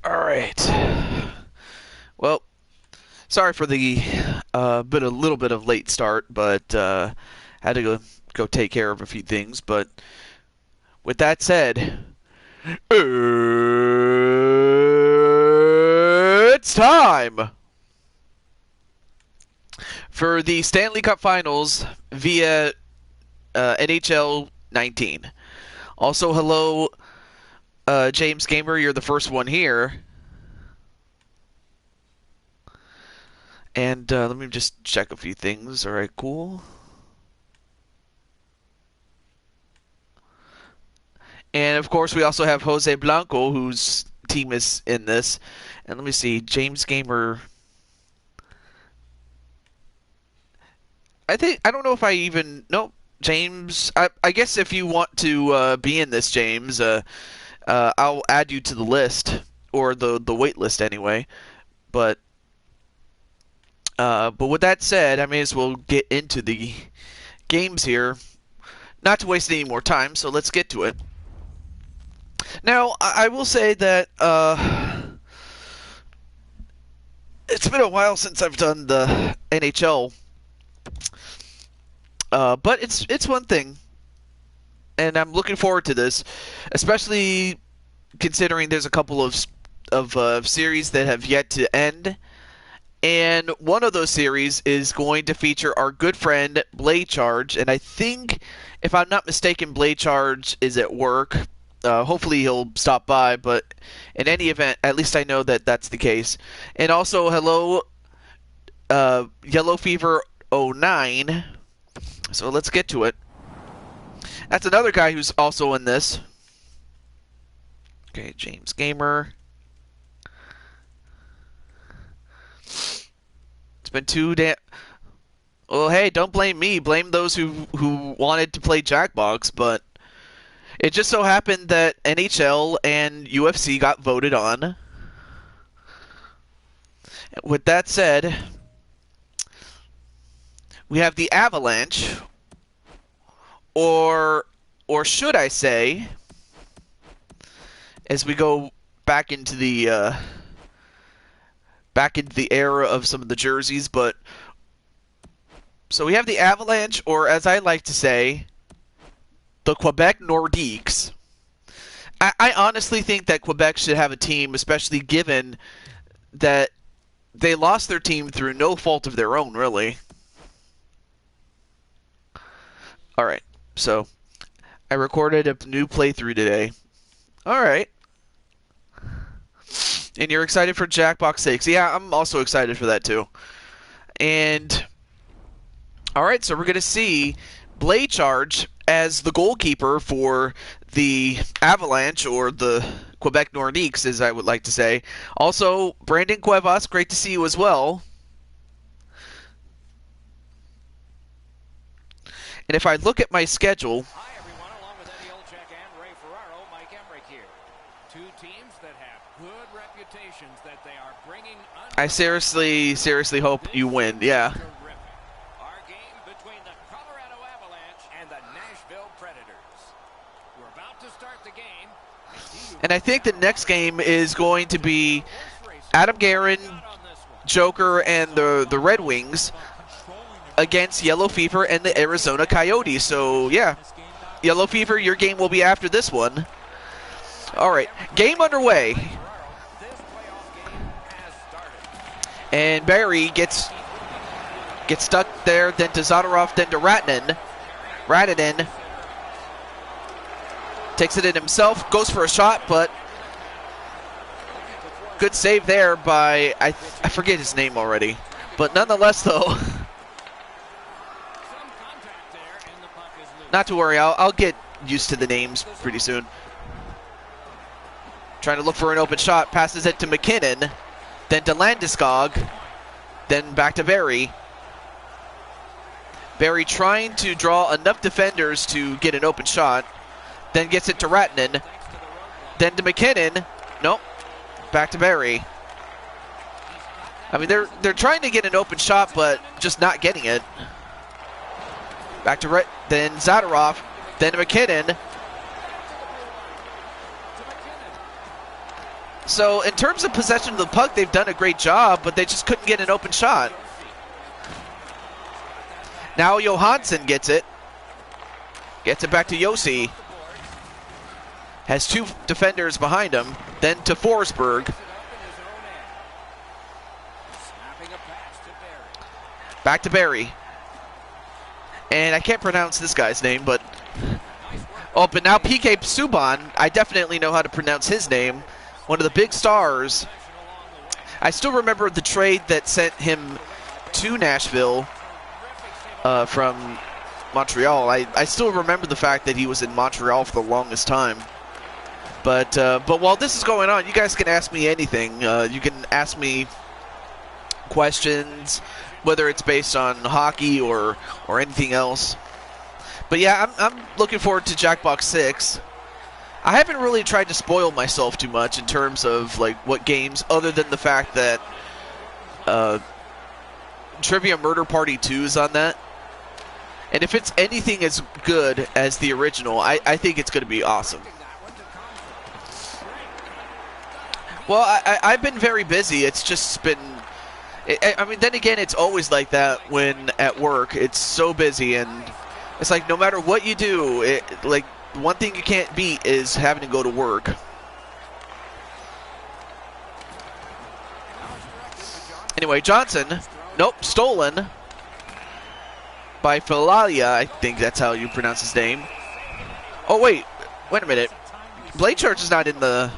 All right. Well, sorry for the little bit of late start, but had to go take care of a few things. But with that said, it's time for the Stanley Cup Finals via NHL 19. Also, hello, James Gamer. You're the first one here. And let me just check a few things. All right, cool. And of course, we also have Jose Blanco, whose team is in this. And let me see, James Gamer. I don't know if I even no James. I guess if you want to be in this, James, I'll add you to the list or the wait list anyway. But with that said, I may as well get into the games here. Not to waste any more time, so let's get to it. Now, I will say that it's been a while since I've done the NHL, but it's one thing, and I'm looking forward to this, especially considering there's a couple of series that have yet to end. And one of those series is going to feature our good friend Blade Charge, and I think, if I'm not mistaken, Blade Charge is at work. Hopefully he'll stop by, but in any event, at least I know that that's the case. And also, hello, Yellow Fever 09. So let's get to it. That's another guy who's also in this. Okay, James Gamer. It's been too damn... Well, hey, don't blame me. Blame those who wanted to play Jackbox, but it just so happened that NHL and UFC got voted on. With that said, we have the Avalanche, or should I say, as we go back into the era of some of the jerseys, but so we have the Avalanche, or as I like to say, the Quebec Nordiques. I honestly think that Quebec should have a team, especially given that they lost their team through no fault of their own, really. Alright, so I recorded a new playthrough today. Alright. And you're excited for Jackbox 6. Yeah, I'm also excited for that too. And alright, so we're going to see Blade Charge as the goalkeeper for the Avalanche, or the Quebec Nordiques, as I would like to say. Also, Brandon Cuevas, great to see you as well. And if I look at my schedule... Hi, everyone. Along with Eddie Olczyk and Ray Ferraro, Mike Emmerich here. Two teams that have good reputations that they are bringing... I seriously hope you win, yeah. Our game between the Colorado Avalanche and the Nashville Predators. We're about to start the game. And I think the next game is going to be Adam Guerin, Joker, and the Red Wings against Yellow Fever and the Arizona Coyotes. So, yeah, Yellow Fever, your game will be after this one. All right, game underway. And Barry gets stuck there, then to Zadorov, then to Ratinen. Ratinen takes it in himself, goes for a shot, but good save there by, I forget his name already. But nonetheless, though, not to worry, I'll get used to the names pretty soon. Trying to look for an open shot, passes it to McKinnon, then to Landeskog, then back to Barry. Barry trying to draw enough defenders to get an open shot, then gets it to Ratinen, then to McKinnon. Nope, back to Barry. I mean, they're trying to get an open shot, but just not getting it. Back to then Zadorov, then to McKinnon. So in terms of possession of the puck, they've done a great job, but they just couldn't get an open shot. Now Johansson gets it. Gets it back to Josi. Has two defenders behind him. Then to Forsberg. Back to Barry. And I can't pronounce this guy's name, but... Oh, but now PK Subban, I definitely know how to pronounce his name. One of the big stars. I still remember the trade that sent him to Nashville from Montreal. I still remember the fact that he was in Montreal for the longest time. But while this is going on, you guys can ask me anything. You can ask me questions, whether it's based on hockey or anything else. But yeah, I'm looking forward to Jackbox 6. I haven't really tried to spoil myself too much in terms of like what games, other than the fact that Trivia Murder Party 2 is on that. And if it's anything as good as the original, I think it's going to be awesome. Well, I've been very busy. It's just been... I mean, then again, it's always like that when at work. It's so busy, and it's like no matter what you do, like one thing you can't beat is having to go to work. Anyway, Johnson, nope, stolen by Philalia. I think that's how you pronounce his name. Oh wait a minute. Blade Charge is not in the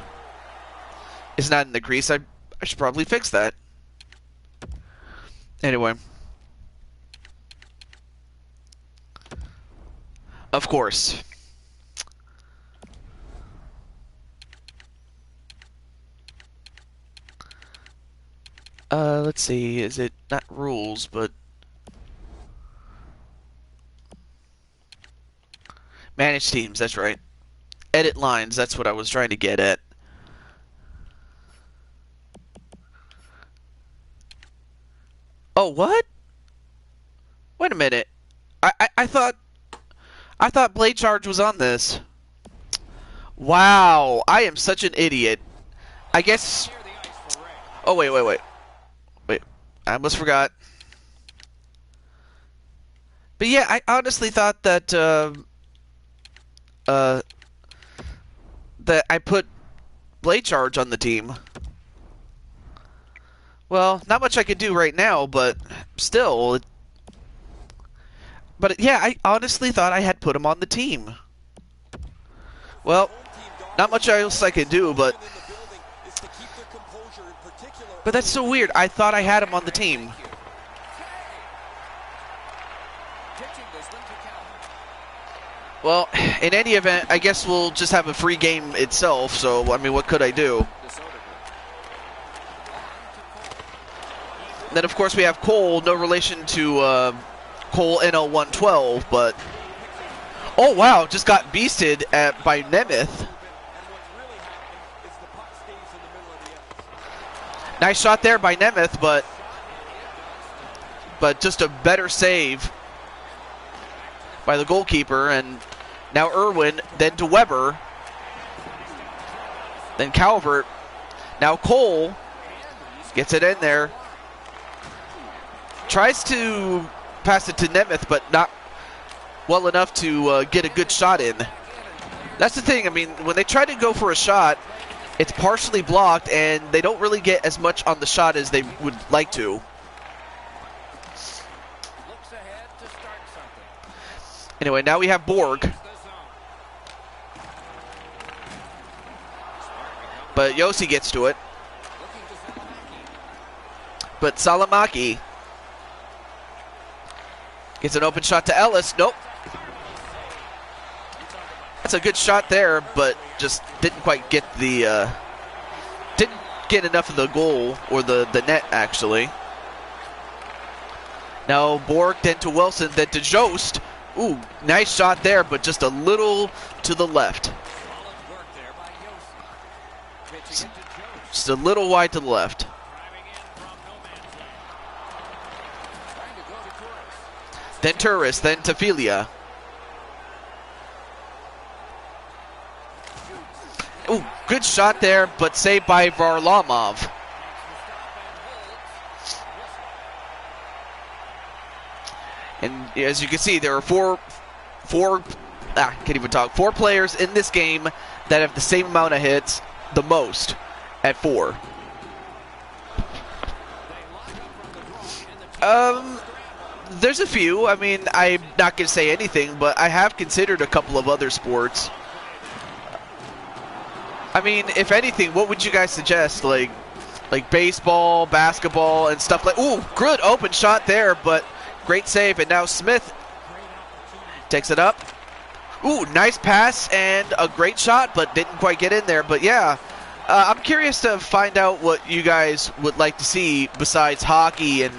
crease. I should probably fix that. Anyway. Of course. Let's see. Is it not rules, but manage teams, that's right. Edit lines, that's what I was trying to get at. Oh, what? Wait a minute. I thought Blade Charge was on this. Wow, I am such an idiot. I guess... Oh, wait. Wait, I almost forgot. But yeah, I honestly thought that, that I put Blade Charge on the team. Well, not much I could do right now, but still. But yeah, I honestly thought I had put him on the team. Well, not much else I could do, but that's so weird. I thought I had him on the team. Well, in any event, I guess we'll just have a free game itself, so, I mean, what could I do? Then, of course, we have Cole, no relation to Cole NL112, but... Oh, wow, just got beasted by Nemeth. Nice shot there by Nemeth, but just a better save by the goalkeeper. And now Irwin, then to Weber, then Calvert. Now Cole gets it in there. Tries to pass it to Nemeth, but not well enough to get a good shot in. That's the thing. I mean, when they try to go for a shot, it's partially blocked, and they don't really get as much on the shot as they would like to. Anyway, now we have Borg. But Josi gets to it. But Salamaki gets an open shot to Ellis. Nope. That's a good shot there, but just didn't quite get the... didn't get enough of the goal, or the net, actually. Now Borg, then to Wilson, then to Jost. Ooh, nice shot there, but just a little to the left. Just a little wide to the left. Then Turris, then to Filia. Ooh, good shot there, but saved by Varlamov. And as you can see, there are four players in this game that have the same amount of hits, the most, at 4. There's a few. I mean, I'm not going to say anything, but I have considered a couple of other sports. I mean, if anything, what would you guys suggest? Like baseball, basketball, and stuff like... Ooh, good open shot there, but great save. And now Smith takes it up. Ooh, nice pass and a great shot, but didn't quite get in there. But yeah, I'm curious to find out what you guys would like to see besides hockey and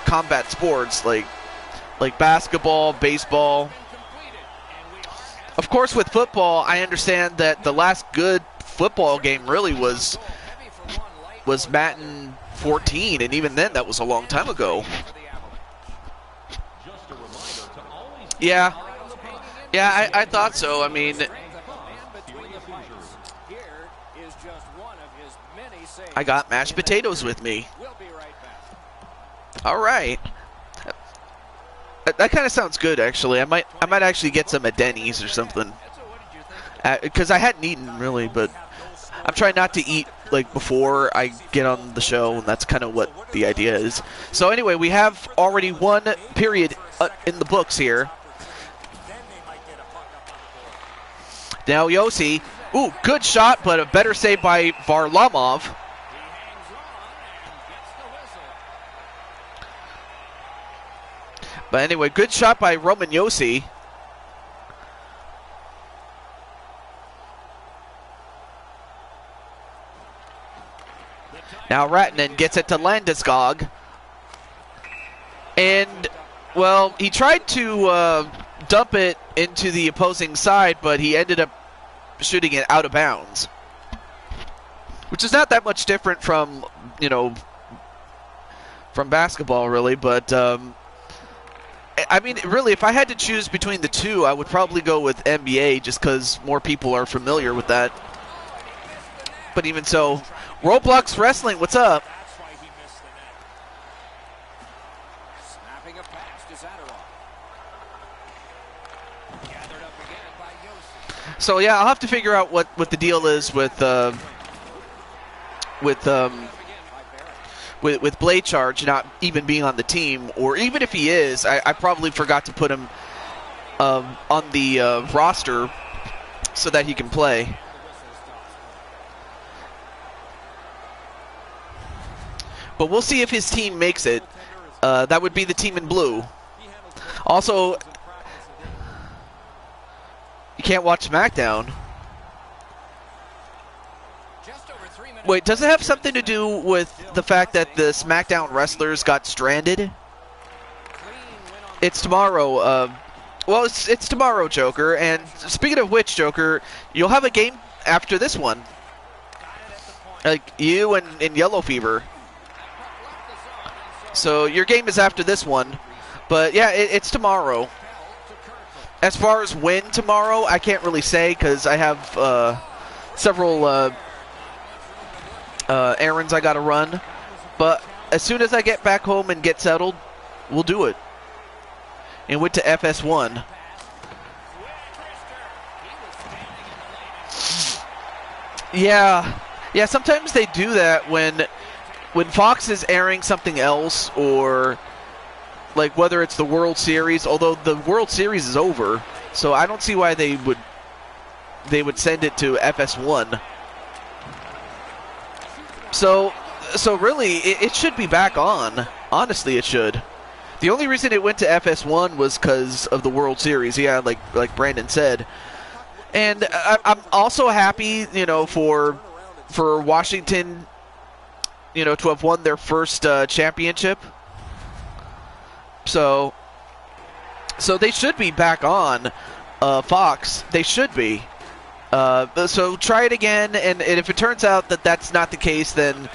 combat sports like basketball, baseball. Of course, with football, I understand that the last good football game really was Madden 14, and even then, that was a long time ago. Yeah, I thought so. I mean, I got mashed potatoes with me. All right. That kind of sounds good, actually. I might actually get some at Denny's or something. Because I hadn't eaten, really, but I'm trying not to eat, like, before I get on the show, and that's kind of what the idea is. So anyway, we have already one period in the books here. Now Yossi. Ooh, good shot, but a better save by Varlamov. But anyway, good shot by Roman Yossi. Now Ratinen gets it to Landeskog. And, well, he tried to dump it into the opposing side, but he ended up shooting it out of bounds. Which is not that much different from, from basketball, really, but... I mean, really, if I had to choose between the two, I would probably go with NBA just because more people are familiar with that. But even so, Roblox Wrestling, what's up? So yeah, I'll have to figure out what the deal is with Blade Charge not even being on the team, or even if he is, I probably forgot to put him on the roster so that he can play. But we'll see if his team makes it. That would be the team in blue. Also, you can't watch SmackDown. Wait, does it have something to do with the fact that the SmackDown wrestlers got stranded? It's tomorrow. Well, it's tomorrow, Joker. And speaking of which, Joker, you'll have a game after this one. Like you and Yellow Fever. So your game is after this one. But yeah, it's tomorrow. As far as when tomorrow, I can't really say because I have several... errands I gotta run, but as soon as I get back home and get settled, we'll do it. And went to FS1. Yeah, sometimes they do that when Fox is airing something else, or like whether it's the World Series, although the World Series is over, so I don't see why they would send it to FS1. So really, it should be back on. Honestly, it should. The only reason it went to FS1 was because of the World Series. Yeah, like Brandon said. And I'm also happy, for Washington, to have won their first championship. So they should be back on Fox. They should be. So try it again, and if it turns out that that's not the case, then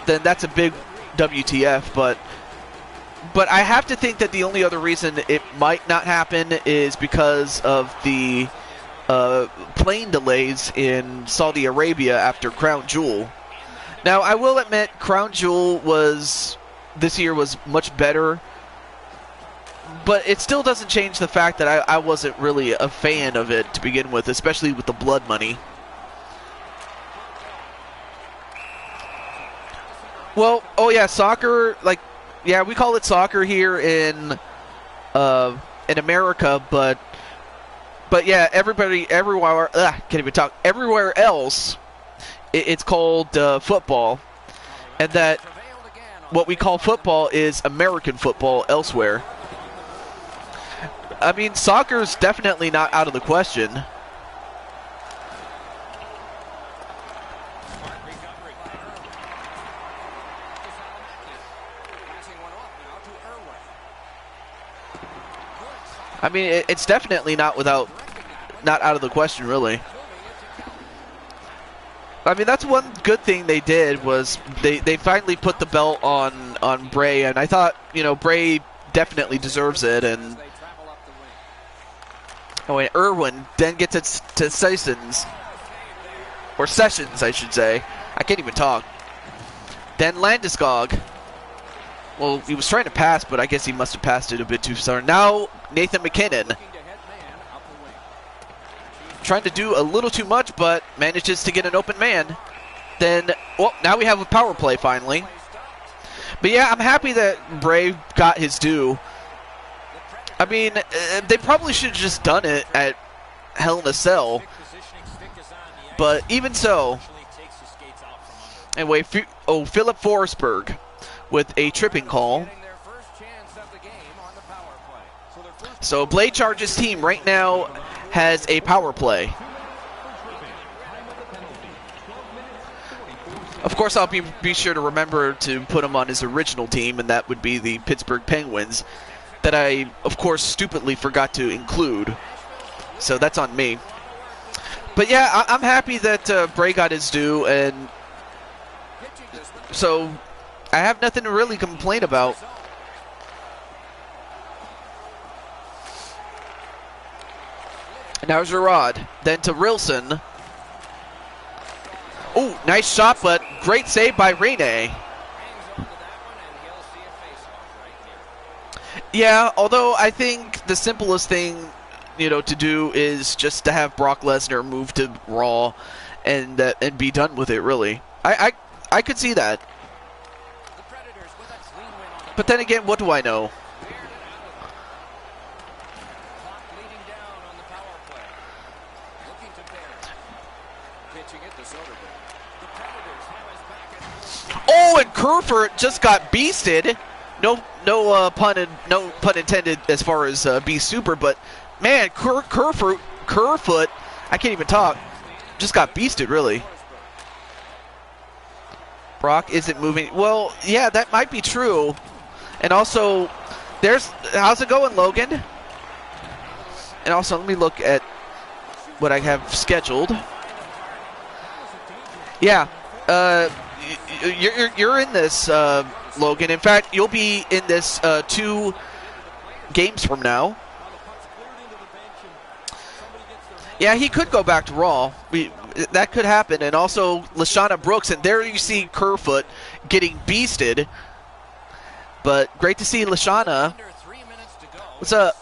that's a big WTF. But I have to think that the only other reason it might not happen is because of the plane delays in Saudi Arabia after Crown Jewel. Now, I will admit, Crown Jewel this year was much better, but it still doesn't change the fact that I wasn't really a fan of it to begin with, especially with the blood money. Well, oh yeah, soccer, we call it soccer here in America, but yeah, everywhere else, it's called football, and that what we call football is American football elsewhere. I mean, soccer's definitely not out of the question. I mean, it's definitely not out of the question, really. I mean, that's one good thing they did was they finally put the belt on Bray, and I thought, Bray definitely deserves it. And Irwin then gets it to Sessions, or Sessions, I should say. I can't even talk. Then Landeskog. Well, he was trying to pass, but I guess he must have passed it a bit too far. Now, Nathan McKinnon. Trying to do a little too much, but manages to get an open man. Then, now we have a power play finally. But yeah, I'm happy that Bray got his due. I mean, they probably should have just done it at Hell in a Cell. But even so. Anyway, Philip Forsberg with a tripping call. So Blade Charge's team right now has a power play. Of course, I'll be sure to remember to put him on his original team, and that would be the Pittsburgh Penguins, that I, of course, stupidly forgot to include. So that's on me. But yeah, I'm happy that Bray got his due, and so I have nothing to really complain about. Now Girard, then to Rilson. Oh, nice shot, but great save by Rene. Yeah, although I think the simplest thing, to do is just to have Brock Lesnar move to Raw and be done with it, really. I could see that. But then again, what do I know? Oh, and Kerfoot just got beasted. No pun intended as far as be super, but man, Kerfoot, I can't even talk. Just got beasted, really. Brock isn't moving. Well, yeah, that might be true. And also, how's it going, Logan? And also, let me look at what I have scheduled. Yeah, you're in this, Logan. In fact, you'll be in this 2 games from now. Yeah, he could go back to Raw. That could happen. And also, Lashana Brooks, and there you see Kerfoot getting beasted. But great to see Lashana. What's up?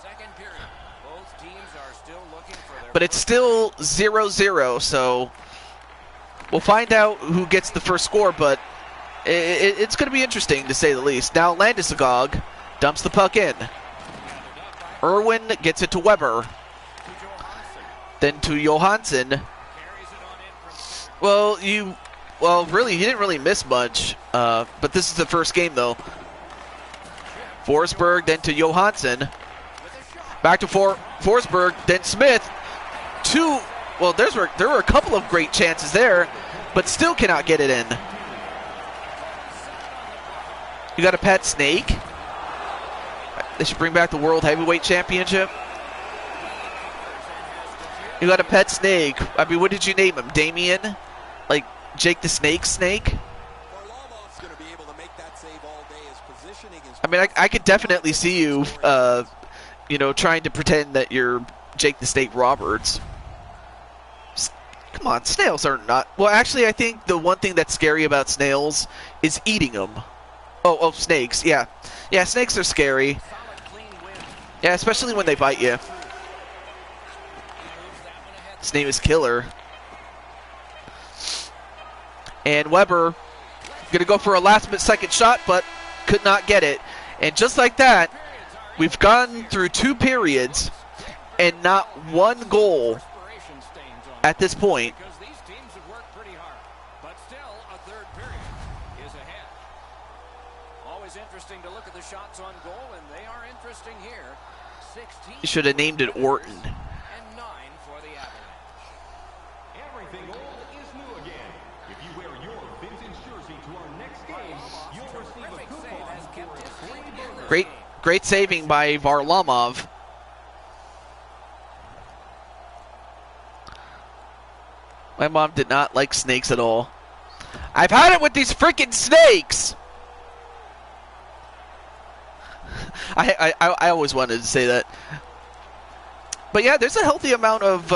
But it's still 0-0, so we'll find out who gets the first score, but it's going to be interesting, to say the least. Now Landeskog dumps the puck in. Irwin gets it to Weber. Then to Johansson. Well, really, he didn't really miss much, but this is the first game, though. Forsberg, then to Johansson. Back to Forsberg, then Smith. Well, there were a couple of great chances there, but still cannot get it in. You got a pet snake? They should bring back the World Heavyweight Championship. You got a pet snake. I mean, what did you name him? Damien? Like Jake the Snake? I mean, I could definitely see you, trying to pretend that you're Jake the Snake Roberts. Come on, snails are not... Well, actually, I think the one thing that's scary about snails is eating them. Oh, snakes, yeah. Yeah, snakes are scary. Yeah, especially when they bite you. His name is Killer. And Weber gonna go for a last-second shot, but could not get it. And just like that, we've gone through 2 periods and not 1 goal at this point. Because these teams have worked pretty hard, but still a third period is ahead. Always interesting to look at the shots on goal, and they are interesting here. 16. You should have named it Orton. And 9 for the Avalanche. Everything old is new again. If you wear your vintage jersey to our next game, you'll receive a coupon for a free burger. Great saving by Varlamov. My mom did not like snakes at all. I've had it with these freaking snakes! I always wanted to say that. But yeah, there's a healthy amount of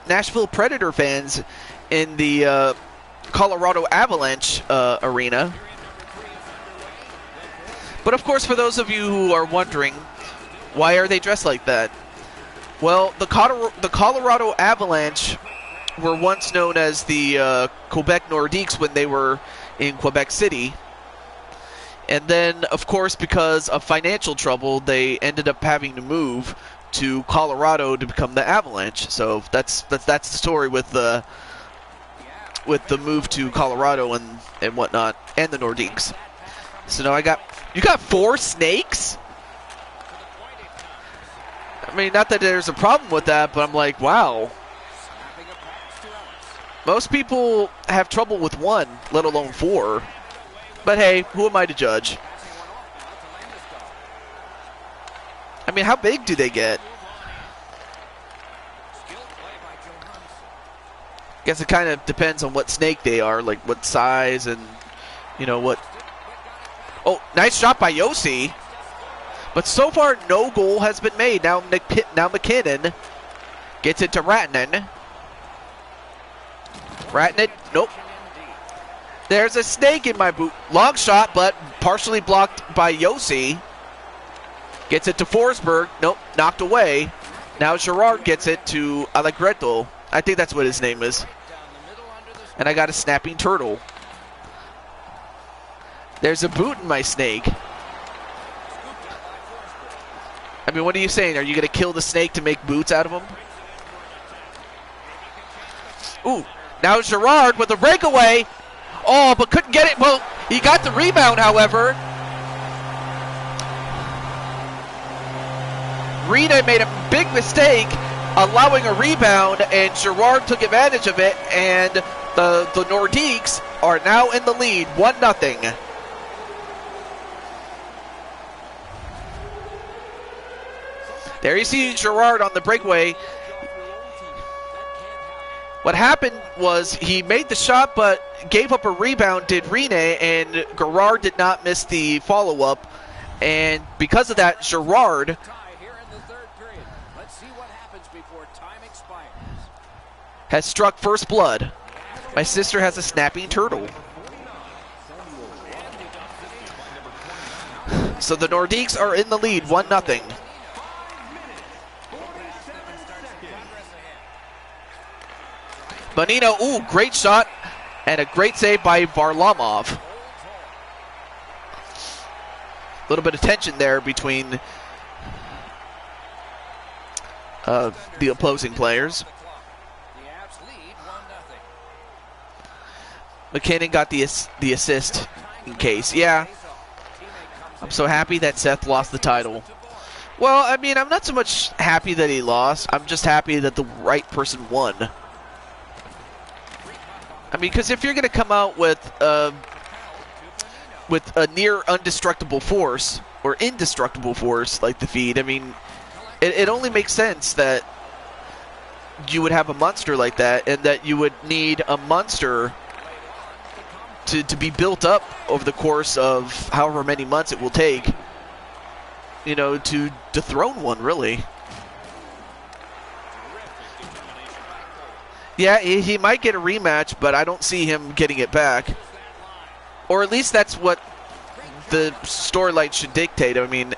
Nashville Predator fans in the Colorado Avalanche arena. But of course, for those of you who are wondering, why are they dressed like that? Well, the Colorado Avalanche were once known as the Quebec Nordiques when they were in Quebec City. And then, of course, because of financial trouble, they ended up having to move to Colorado to become the Avalanche. So that's the story with the move to Colorado and whatnot, and the Nordiques. So now you got 4 snakes? I mean, not that there's a problem with that, but I'm like, wow. Most people have trouble with 1, let alone 4. But hey, who am I to judge? I mean, how big do they get? Guess it kind of depends on what snake they are, like what size and, you know, what. Oh, nice shot by Yossi. But so far, no goal has been made. Now McKinnon gets it to Ratnan. Ratnan, nope. There's a snake in my boot. Long shot, but partially blocked by Yossi. Gets it to Forsberg. Nope, knocked away. Now Gerard gets it to Allegretto. I think that's what his name is. And I got a snapping turtle. There's a boot in my snake. I mean, what are you saying? Are you going to kill the snake to make boots out of him? Ooh, now Gerard with a breakaway. Oh, but couldn't get it. Well, he got the rebound, however. Rita made a big mistake allowing a rebound, and Gerard took advantage of it, and the Nordiques are now in the lead, 1-0. There you see Gerard on the breakaway. What happened was he made the shot but gave up a rebound, did Rene, and Gerard did not miss the follow-up. And because of that, Gerard has struck first blood. My sister has a snapping turtle. So the Nordiques are in the lead, 1-0. Bonino, ooh, great shot, and a great save by Varlamov. A little bit of tension there between the opposing players. McKinnon got the assist in case. Yeah, I'm so happy that Seth lost the title. Well, I mean, I'm not so much happy that he lost. I'm just happy that the right person won. I mean, because if you're going to come out with a near indestructible force or indestructible force like the Feed, I mean, it only makes sense that you would have a monster like that, and that you would need a monster to be built up over the course of however many months it will take, you know, to dethrone one, really. Yeah, he might get a rematch, but I don't see him getting it back. Or at least that's what the storyline should dictate. I mean,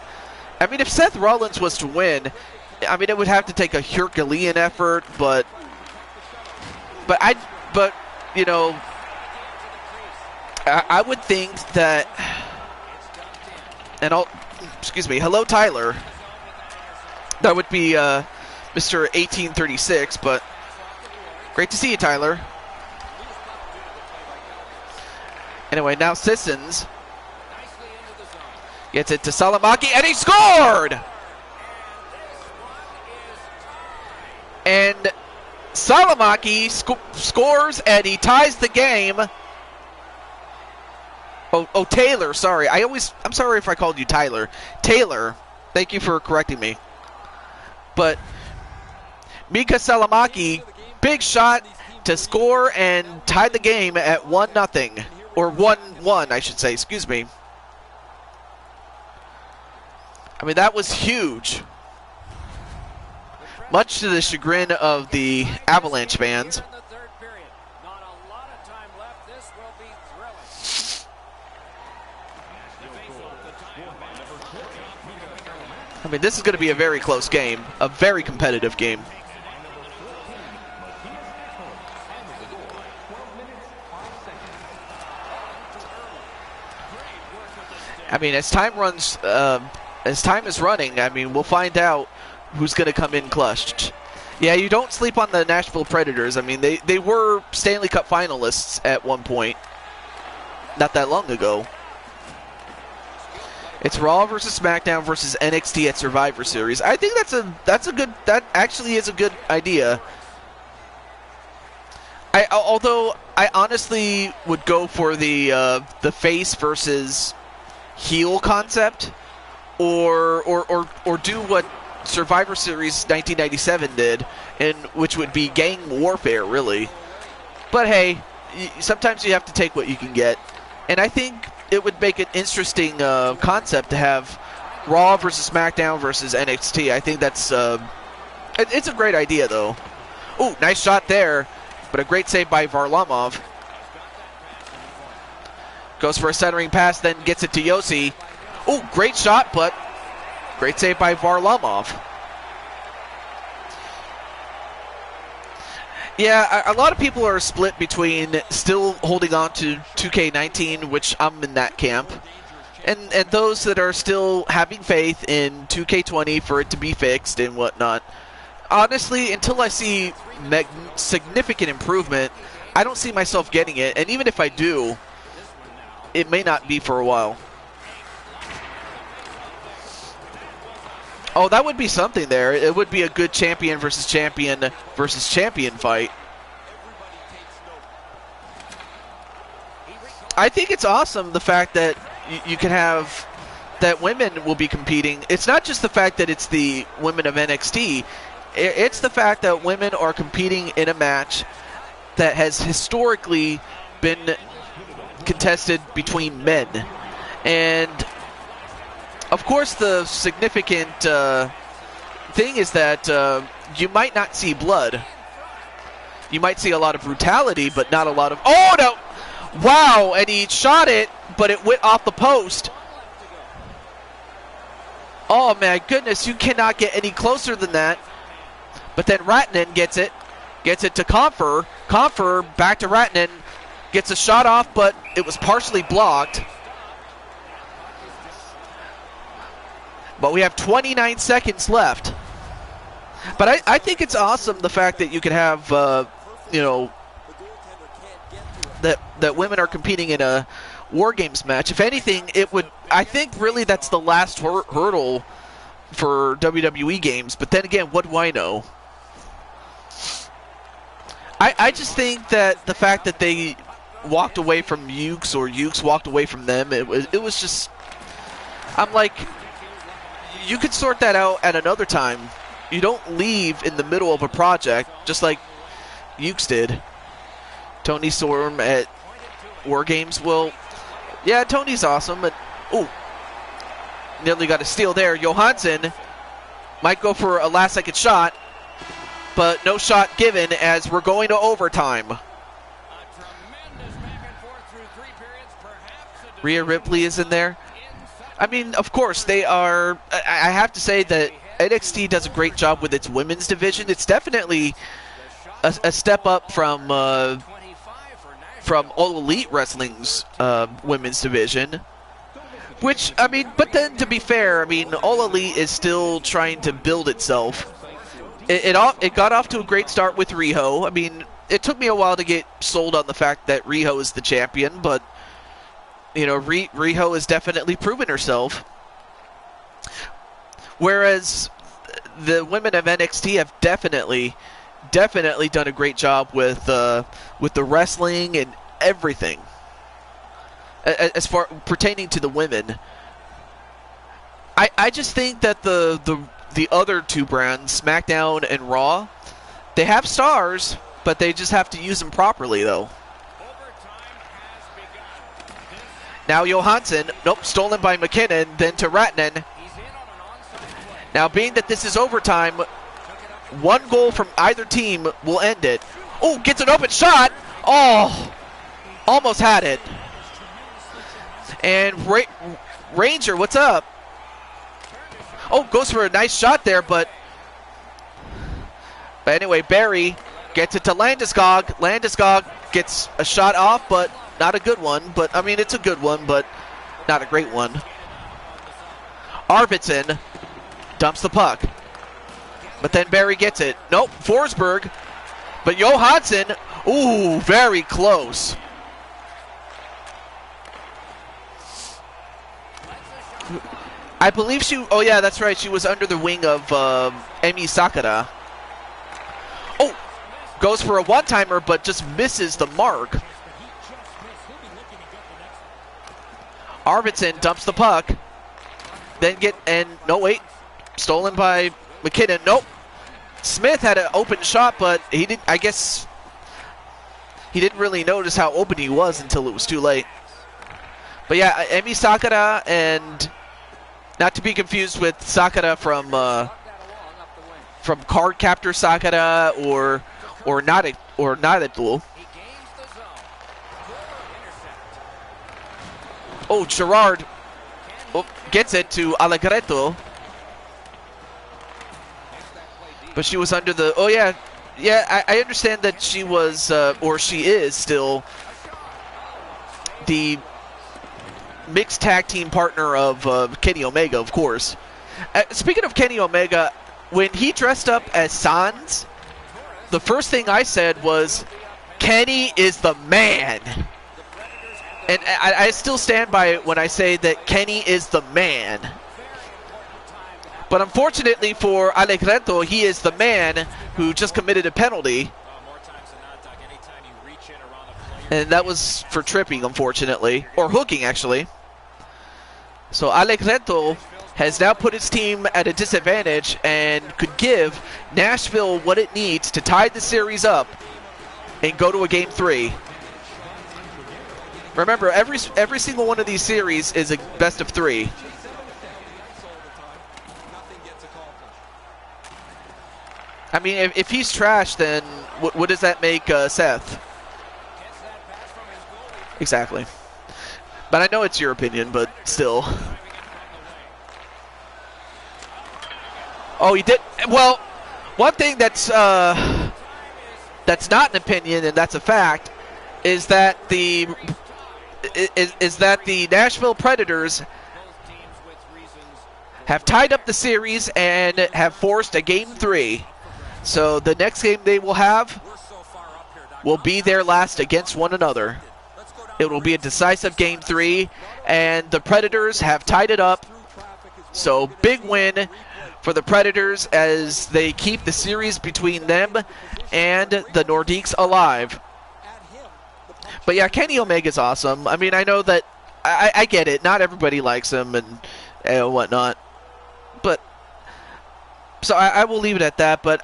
if Seth Rollins was to win, I mean, it would have to take a Herculean effort, but you know, I would think that, and excuse me, hello Tyler. That would be Mr. 1836, but great to see you, Tyler. Anyway, now Sissons gets it to Salamaki, and he scored! And Salamaki scores, and he ties the game. Oh, Taylor, sorry. I'm sorry if I called you Tyler. Taylor, thank you for correcting me. But Mika Salamaki, big shot to score and tie the game at 1-0. Or 1-1, I should say, excuse me. I mean, that was huge. Much to the chagrin of the Avalanche fans. I mean, this is going to be a very close game, a very competitive game. I mean, as time is running, I mean, we'll find out who's going to come in clutch. Yeah, you don't sleep on the Nashville Predators. I mean, they were Stanley Cup finalists at one point, not that long ago. It's Raw versus SmackDown versus NXT at Survivor Series. I think that actually is a good idea. Although I honestly would go for the face versus heel concept, or do what Survivor Series 1997 did, and which would be gang warfare, really. But hey, sometimes you have to take what you can get, and I think it would make an interesting concept to have Raw versus SmackDown versus NXT. I think that's it's a great idea, though. Ooh, nice shot there, but a great save by Varlamov. Goes for a centering pass, then gets it to Yossi. Ooh, great shot, but great save by Varlamov. Yeah, a lot of people are split between still holding on to 2K19, which I'm in that camp, and those that are still having faith in 2K20 for it to be fixed and whatnot. Honestly, until I see significant improvement, I don't see myself getting it, and even if I do, it may not be for a while. Oh, that would be something there. It would be a good champion versus champion fight. I think it's awesome the fact that you can have that women will be competing. It's not just the fact that it's the women of NXT. It's the fact that women are competing in a match that has historically been contested between men. And of course, the significant thing is that you might not see blood. You might see a lot of brutality, but not a lot of... Oh, no! Wow, and he shot it, but it went off the post. Oh, my goodness, you cannot get any closer than that. But then Ratinen gets it to Comfer. Comfer back to Ratinen, gets a shot off, but it was partially blocked. But we have 29 seconds left. But I think it's awesome the fact that you can have, you know, that women are competing in a War Games match. If anything, it would, I think really that's the last hurdle for WWE games. But then again, what do I know? I just think that the fact that they walked away from Ukes or Ukes walked away from them, it was just, I'm like, you could sort that out at another time. You don't leave in the middle of a project, just like Ukes did. Tony Storm at War Games. Well, yeah, Tony's awesome, but ooh, nearly got a steal there. Johansson might go for a last-second shot, but no shot given as we're going to overtime. Rhea Ripley is in there. I mean, of course, they are... I have to say that NXT does a great job with its women's division. It's definitely a step up from All Elite Wrestling's women's division. Which, I mean, but then to be fair, I mean, All Elite is still trying to build itself. It got off to a great start with Riho. I mean, it took me a while to get sold on the fact that Riho is the champion, but, you know, Riho has definitely proven herself. Whereas the women of NXT have definitely done a great job with the wrestling and everything. As far pertaining to the women, I just think that the other two brands, SmackDown and Raw, they have stars, but they just have to use them properly, though. Now Johansson, nope, stolen by McKinnon, then to Ratnan. Now, being that this is overtime, one goal from either team will end it. Oh, gets an open shot. Oh, almost had it. And Ranger, what's up? Oh, goes for a nice shot there, but anyway, Barry gets it to Landeskog. Landeskog gets a shot off, but not a good one. But, I mean, it's a good one, but not a great one. Arvidsson dumps the puck. But then Barry gets it. Nope, Forsberg. But Johansson, ooh, very close. I believe oh yeah, that's right, she was under the wing of Emi Sakura. Oh, goes for a one-timer, but just misses the mark. Arvidsson dumps the puck. Then no wait, stolen by McKinnon. Nope. Smith had an open shot, but he didn't. I guess he didn't really notice how open he was until it was too late. But yeah, Emi Sakura, and not to be confused with Sakura from Card Captor Sakura or Naruto. Oh, Gerard gets it to Allegretto. But she was under the... Oh, yeah. Yeah, I understand that she was, or she is still, the mixed tag team partner of Kenny Omega, of course. Speaking of Kenny Omega, when he dressed up as Sans, the first thing I said was, Kenny is the man. And I still stand by it when I say that Kenny is the man. But unfortunately for Allegretto, he is the man who just committed a penalty. And that was for tripping, unfortunately. Or hooking, actually. So Allegretto has now put his team at a disadvantage and could give Nashville what it needs to tie the series up and go to a Game 3. Remember, every single one of these series is a best of 3. I mean, if he's trash, then what does that make Seth? Exactly. But I know it's your opinion, but still. Oh, he did. Well, one thing that's not an opinion, and that's a fact, is that the Nashville Predators have tied up the series and have forced a Game 3. So the next game they will have will be their last against one another. It will be a decisive Game 3, and the Predators have tied it up. So big win for the Predators as they keep the series between them and the Nordiques alive. But yeah, Kenny Omega's awesome. I mean, I know that I get it. Not everybody likes him and whatnot. But so I will leave it at that. But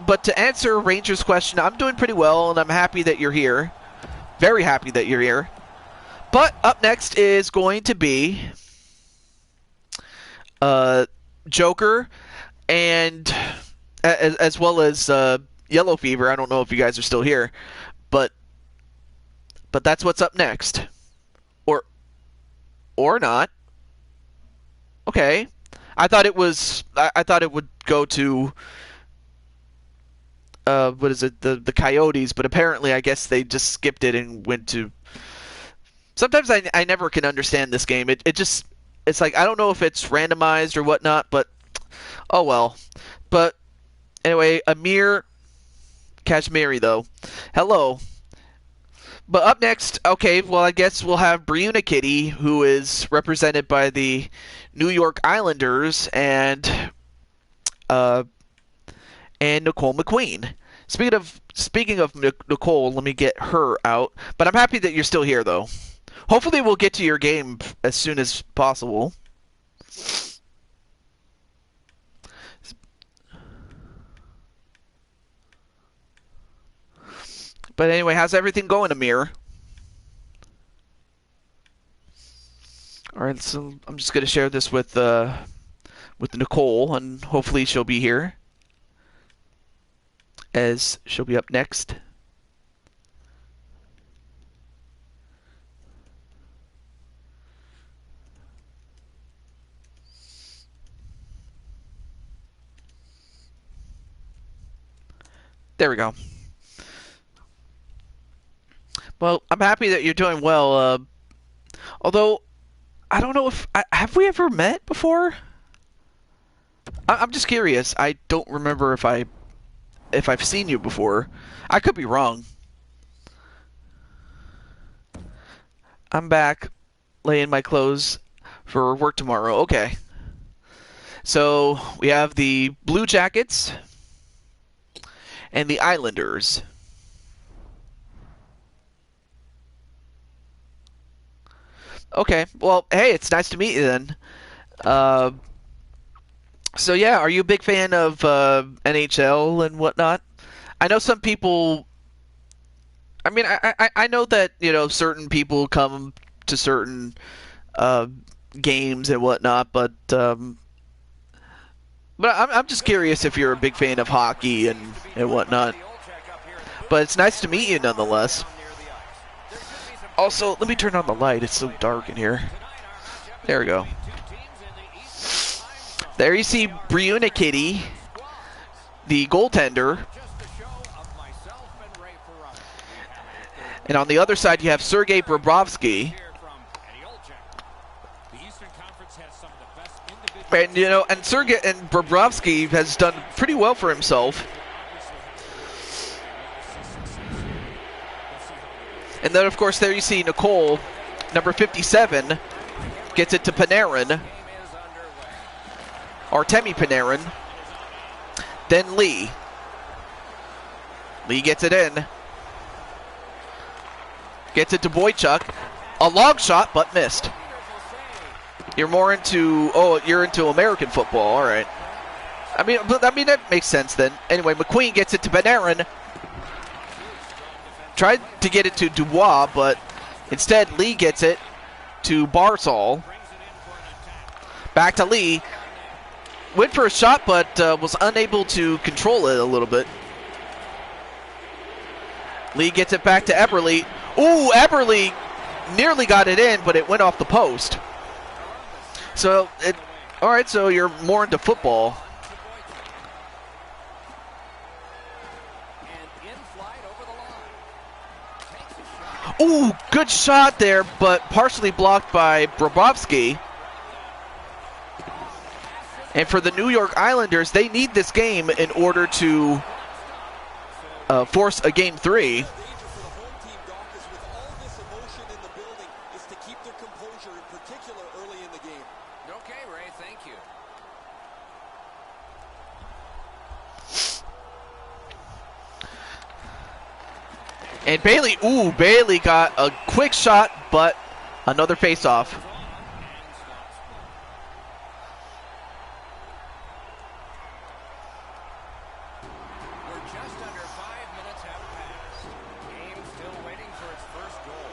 but to answer Ranger's question, I'm doing pretty well, and I'm happy that you're here. Very happy that you're here. But up next is going to be Joker and as well as Yellow Fever. I don't know if you guys are still here, but that's what's up next, or not. Okay, I thought it was. I thought it would go to what is it? The Coyotes, but apparently I guess they just skipped it and went to. Sometimes I never can understand this game. It's like I don't know if it's randomized or whatnot, but oh well. But anyway, Amir Kashmiri though. Hello. But up next, okay, well I guess we'll have Briuna Kitty, who is represented by the New York Islanders, and Nicole McQueen. Speaking of Nicole, let me get her out. But I'm happy that you're still here though. Hopefully we'll get to your game as soon as possible. But anyway, how's everything going, Amir? Alright, so I'm just going to share this with Nicole, and hopefully she'll be here, as she'll be up next. There we go. Well, I'm happy that you're doing well. Although, I don't know if have we ever met before. I'm just curious. I don't remember if I've seen you before. I could be wrong. I'm back, laying my clothes for work tomorrow. Okay. So we have the Blue Jackets and the Islanders. Okay, well, hey, it's nice to meet you then. So yeah, are you a big fan of NHL and whatnot? I know some people. I mean, I know that certain people come to certain games and whatnot, but I'm just curious if you're a big fan of hockey and whatnot. But it's nice to meet you nonetheless. Also, let me turn on the light. It's so dark in here. There we go. There you see Briuna Kitty, the goaltender. And on the other side, you have Sergei Bobrovsky. And Sergei and Bobrovsky has done pretty well for himself. And then, of course, there you see Nicole, number 57, gets it to Panarin. Artemi Panarin. Then Lee. Lee gets it in. Gets it to Boychuk. A long shot, but missed. You're more into... Oh, you're into American football. All right. I mean, that makes sense then. Anyway, McQueen gets it to Panarin. Tried to get it to Dubois, but instead Lee gets it to Barzal. Back to Lee. Went for a shot, but was unable to control it a little bit. Lee gets it back to Eberle. Ooh, Eberle nearly got it in, but it went off the post. So, all right, so you're more into football. Ooh, good shot there, but partially blocked by Bobrovsky. And for the New York Islanders, they need this game in order to force a Game 3. And Bailey got a quick shot, but another face-off. We're just under 5 minutes have passed. Game still waiting for its first goal.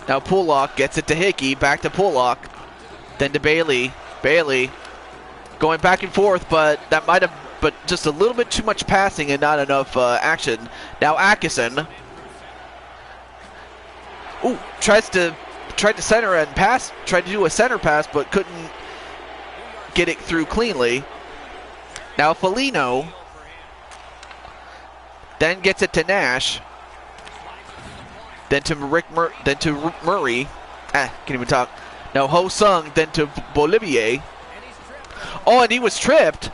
Now Pullock gets it to Hickey, back to Pullock, then to Bailey. Bailey going back and forth, but that might have, but just a little bit too much passing and not enough action. Now Atkinson. Ooh, tried to center and pass, tried to do a center pass, but couldn't get it through cleanly. Now Foligno. Then gets it to Nash. Then to Murray. Can't even talk. Now Ho Sung, then to Bolivier. Oh, and he was tripped.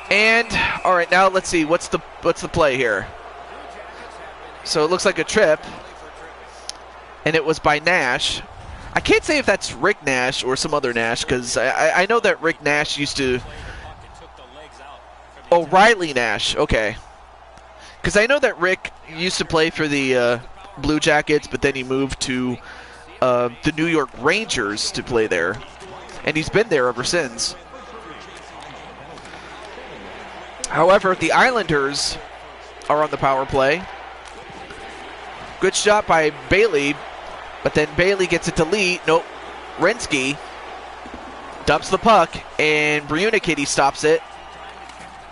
And all right, now let's see what's the play here. So it looks like a trip, and it was by Nash. I can't say if that's Rick Nash or some other Nash, because I know that Rick Nash used to. Oh, Riley Nash. Okay. Because I know that Rick used to play for the Blue Jackets, but then he moved to the New York Rangers to play there. And he's been there ever since. However, the Islanders are on the power play. Good shot by Bailey, but then Bailey gets it to Lee. Nope. Renski dumps the puck, and Briunikitty stops it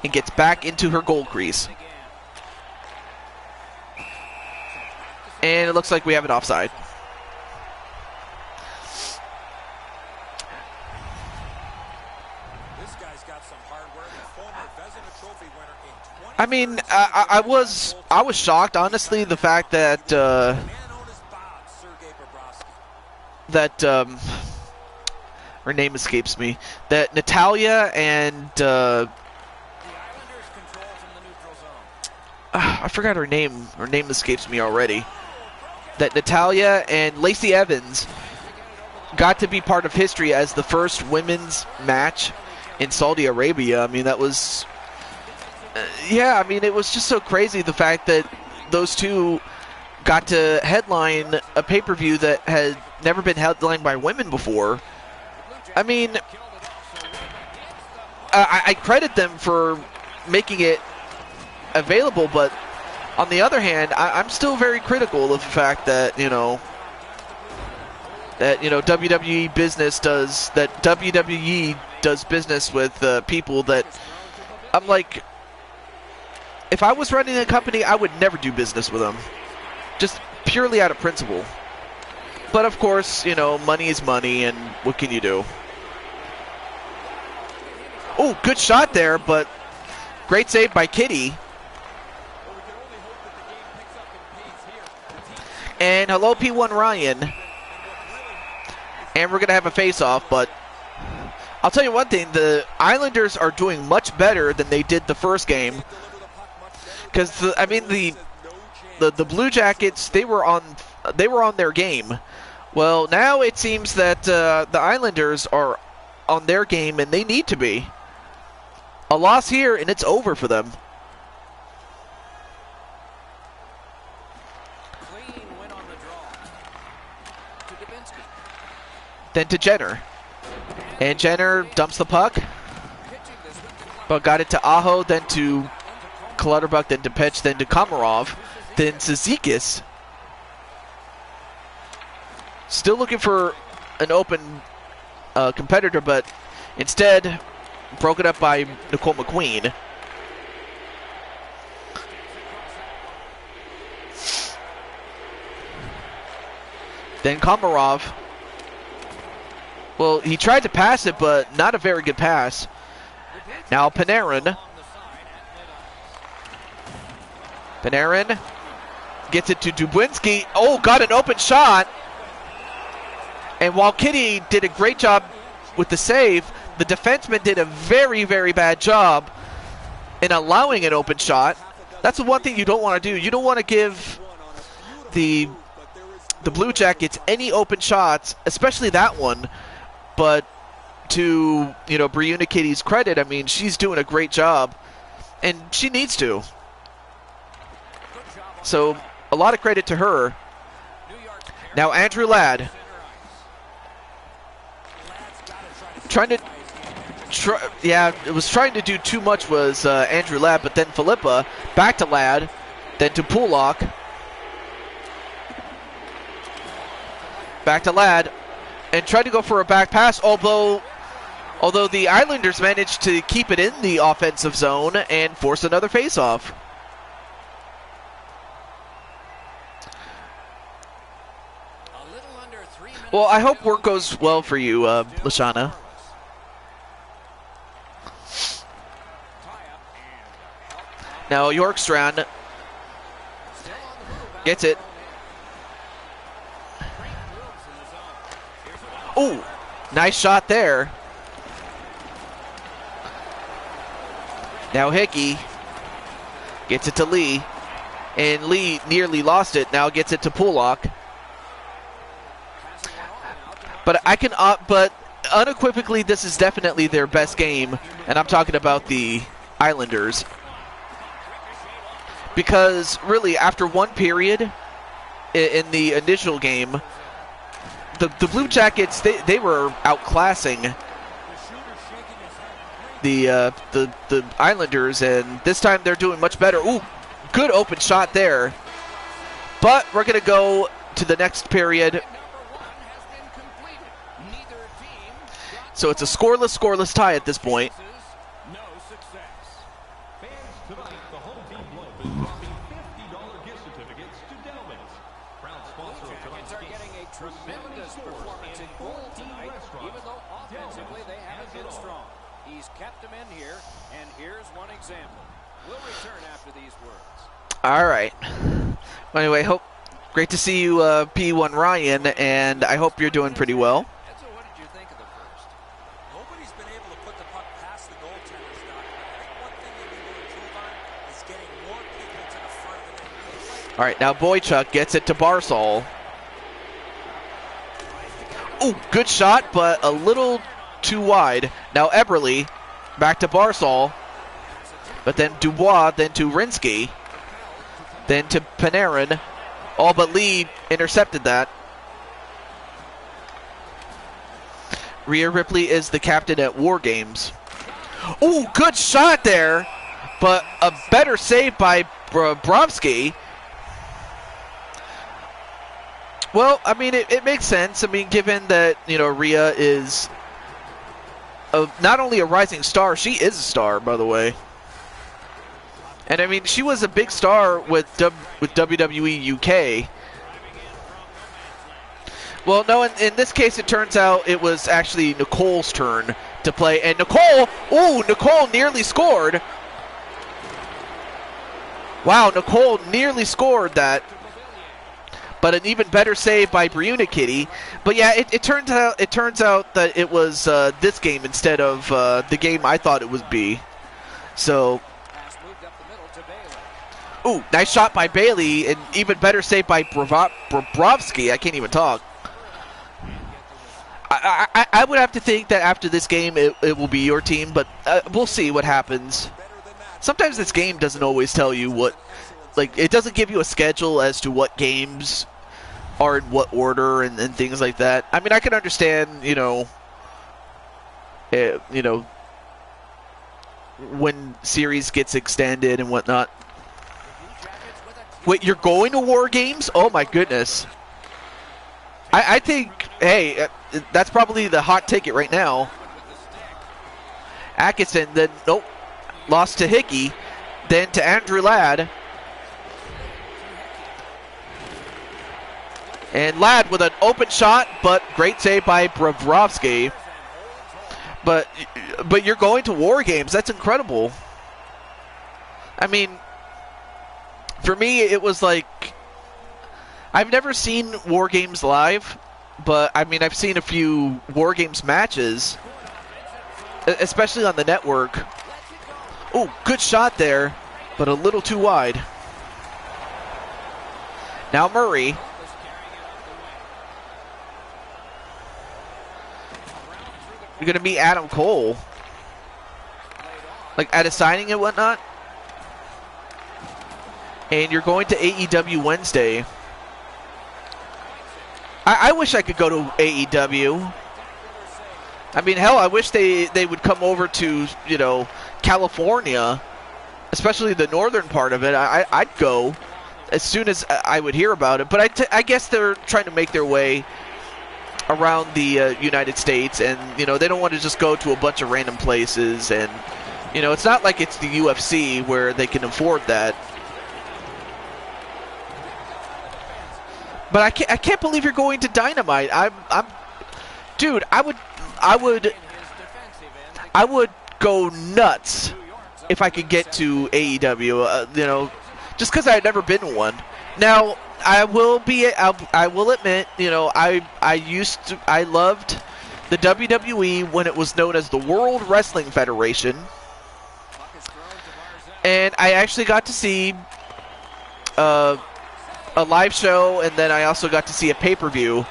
and gets back into her goal crease. And it looks like we have an offside. This guy's got some hard work. Former Vezina Trophy winner in 20 I mean, I was shocked, honestly, the fact that man known as Bob, Sergei Bobrovsky. her name escapes me. That Natalia and The Islanders control from the neutral zone. I forgot her name. Her name escapes me already. That Natalia and Lacey Evans got to be part of history as the first women's match in Saudi Arabia. I mean, that was... yeah, I mean, it was just so crazy, the fact that those two got to headline a pay-per-view that had never been headlined by women before. I mean, I credit them for making it available, but on the other hand, I'm still very critical of the fact that, WWE does business with people that I'm like, if I was running a company, I would never do business with them, just purely out of principle. But of course, money is money, and what can you do? Oh, good shot there, but great save by Kitty. And hello, P1 Ryan. And we're going to have a face-off, but I'll tell you one thing. The Islanders are doing much better than they did the first game. Because, the Blue Jackets, they were on their game. Well, now it seems that the Islanders are on their game, and they need to be. A loss here, and it's over for them. Then to Jenner. And Jenner dumps the puck. But got it to Aho, then to Clutterbuck, then to Petch, then to Komarov, then to Zekis. Still looking for an open competitor, but instead broken up by Nicole McQueen. Then Komarov. Well, he tried to pass it, but not a very good pass. Now Panarin. Panarin gets it to Dubinsky. Oh, got an open shot. And while Kitty did a great job with the save, the defenseman did a very, very bad job in allowing an open shot. That's the one thing you don't want to do. You don't want to give the Blue Jackets any open shots, especially that one. But to, Briunikitty's credit, I mean, she's doing a great job, and she needs to. So, a lot of credit to her. Now, Andrew Ladd. Trying to do too much was Andrew Ladd, but then Philippa, back to Ladd, then to Pulak. Back to Ladd. And tried to go for a back pass, although the Islanders managed to keep it in the offensive zone and force another faceoff. Well, I hope work goes well for you, Lashana. Now Yorkstrand gets it. Ooh, nice shot there. Now Hickey gets it to Lee, and Lee nearly lost it. Now gets it to Pullock. But but unequivocally, this is definitely their best game, and I'm talking about the Islanders. Because really, after one period in the initial game, the Blue Jackets they were outclassing the Islanders, and this time they're doing much better. Ooh, good open shot there. But we're gonna go to the next period. So it's a scoreless tie at this point. Tremendous performance in goal tonight, even though offensively they haven't been strong. He's kept them in here, and here's one example. We'll return after these words. All right. Anyway, great to see you, P1 Ryan, and I hope you're doing pretty well. So what did you think of the first? Nobody's been able to put the puck past the goaltender, Scott. I think one thing they need to improve on is getting more people to the front of the net. All right, now Boychuk gets it to Barsal. Ooh, good shot, but a little too wide. Now Eberle, back to Barsal, but then Dubois, then to Rinsky, then to Panarin. All but Lee intercepted that. Rhea Ripley is the captain at War Games. Ooh, good shot there, but a better save by Bobrovsky. Well, I mean, it makes sense. I mean, given that, Rhea is not only a rising star, she is a star, by the way. And, I mean, she was a big star with WWE UK. Well, no, in this case, it turns out it was actually Nicole's turn to play. And Nicole nearly scored. Wow, Nicole nearly scored that. But an even better save by Briunikitty. But yeah, it turns out that it was this game instead of the game I thought it would be. So, ooh, nice shot by Bailey, and even better save by Bobrovsky. I can't even talk. I would have to think that after this game it will be your team, but we'll see what happens. Sometimes this game doesn't always tell you what, it doesn't give you a schedule as to what games are in what order and things like that. I mean, I can understand, when series gets extended and whatnot. Wait, you're going to War Games? Oh my goodness. I think, hey, that's probably the hot ticket right now. Atkinson, then, nope, lost to Hickey, then to Andrew Ladd. And Ladd with an open shot, but great save by Bobrovsky. But you're going to War Games. That's incredible. I mean, for me, it was like, I've never seen War Games live, but I mean, I've seen a few War Games matches, especially on the network. Oh, good shot there, but a little too wide. Now Murray. You're going to meet Adam Cole. At a signing and whatnot. And you're going to AEW Wednesday. I wish I could go to AEW. I mean, hell, I wish they would come over to, California. Especially the northern part of it. I'd go as soon as I would hear about it. But I guess they're trying to make their way around the United States, and they don't want to just go to a bunch of random places, and it's not like it's the UFC where they can afford that. But I can't believe you're going to Dynamite. Dude, I would go nuts if I could get to AEW. Just because I've never been to one. Now, I will admit, I loved the WWE when it was known as the World Wrestling Federation, and I actually got to see a live show, and then I also got to see a pay-per-view.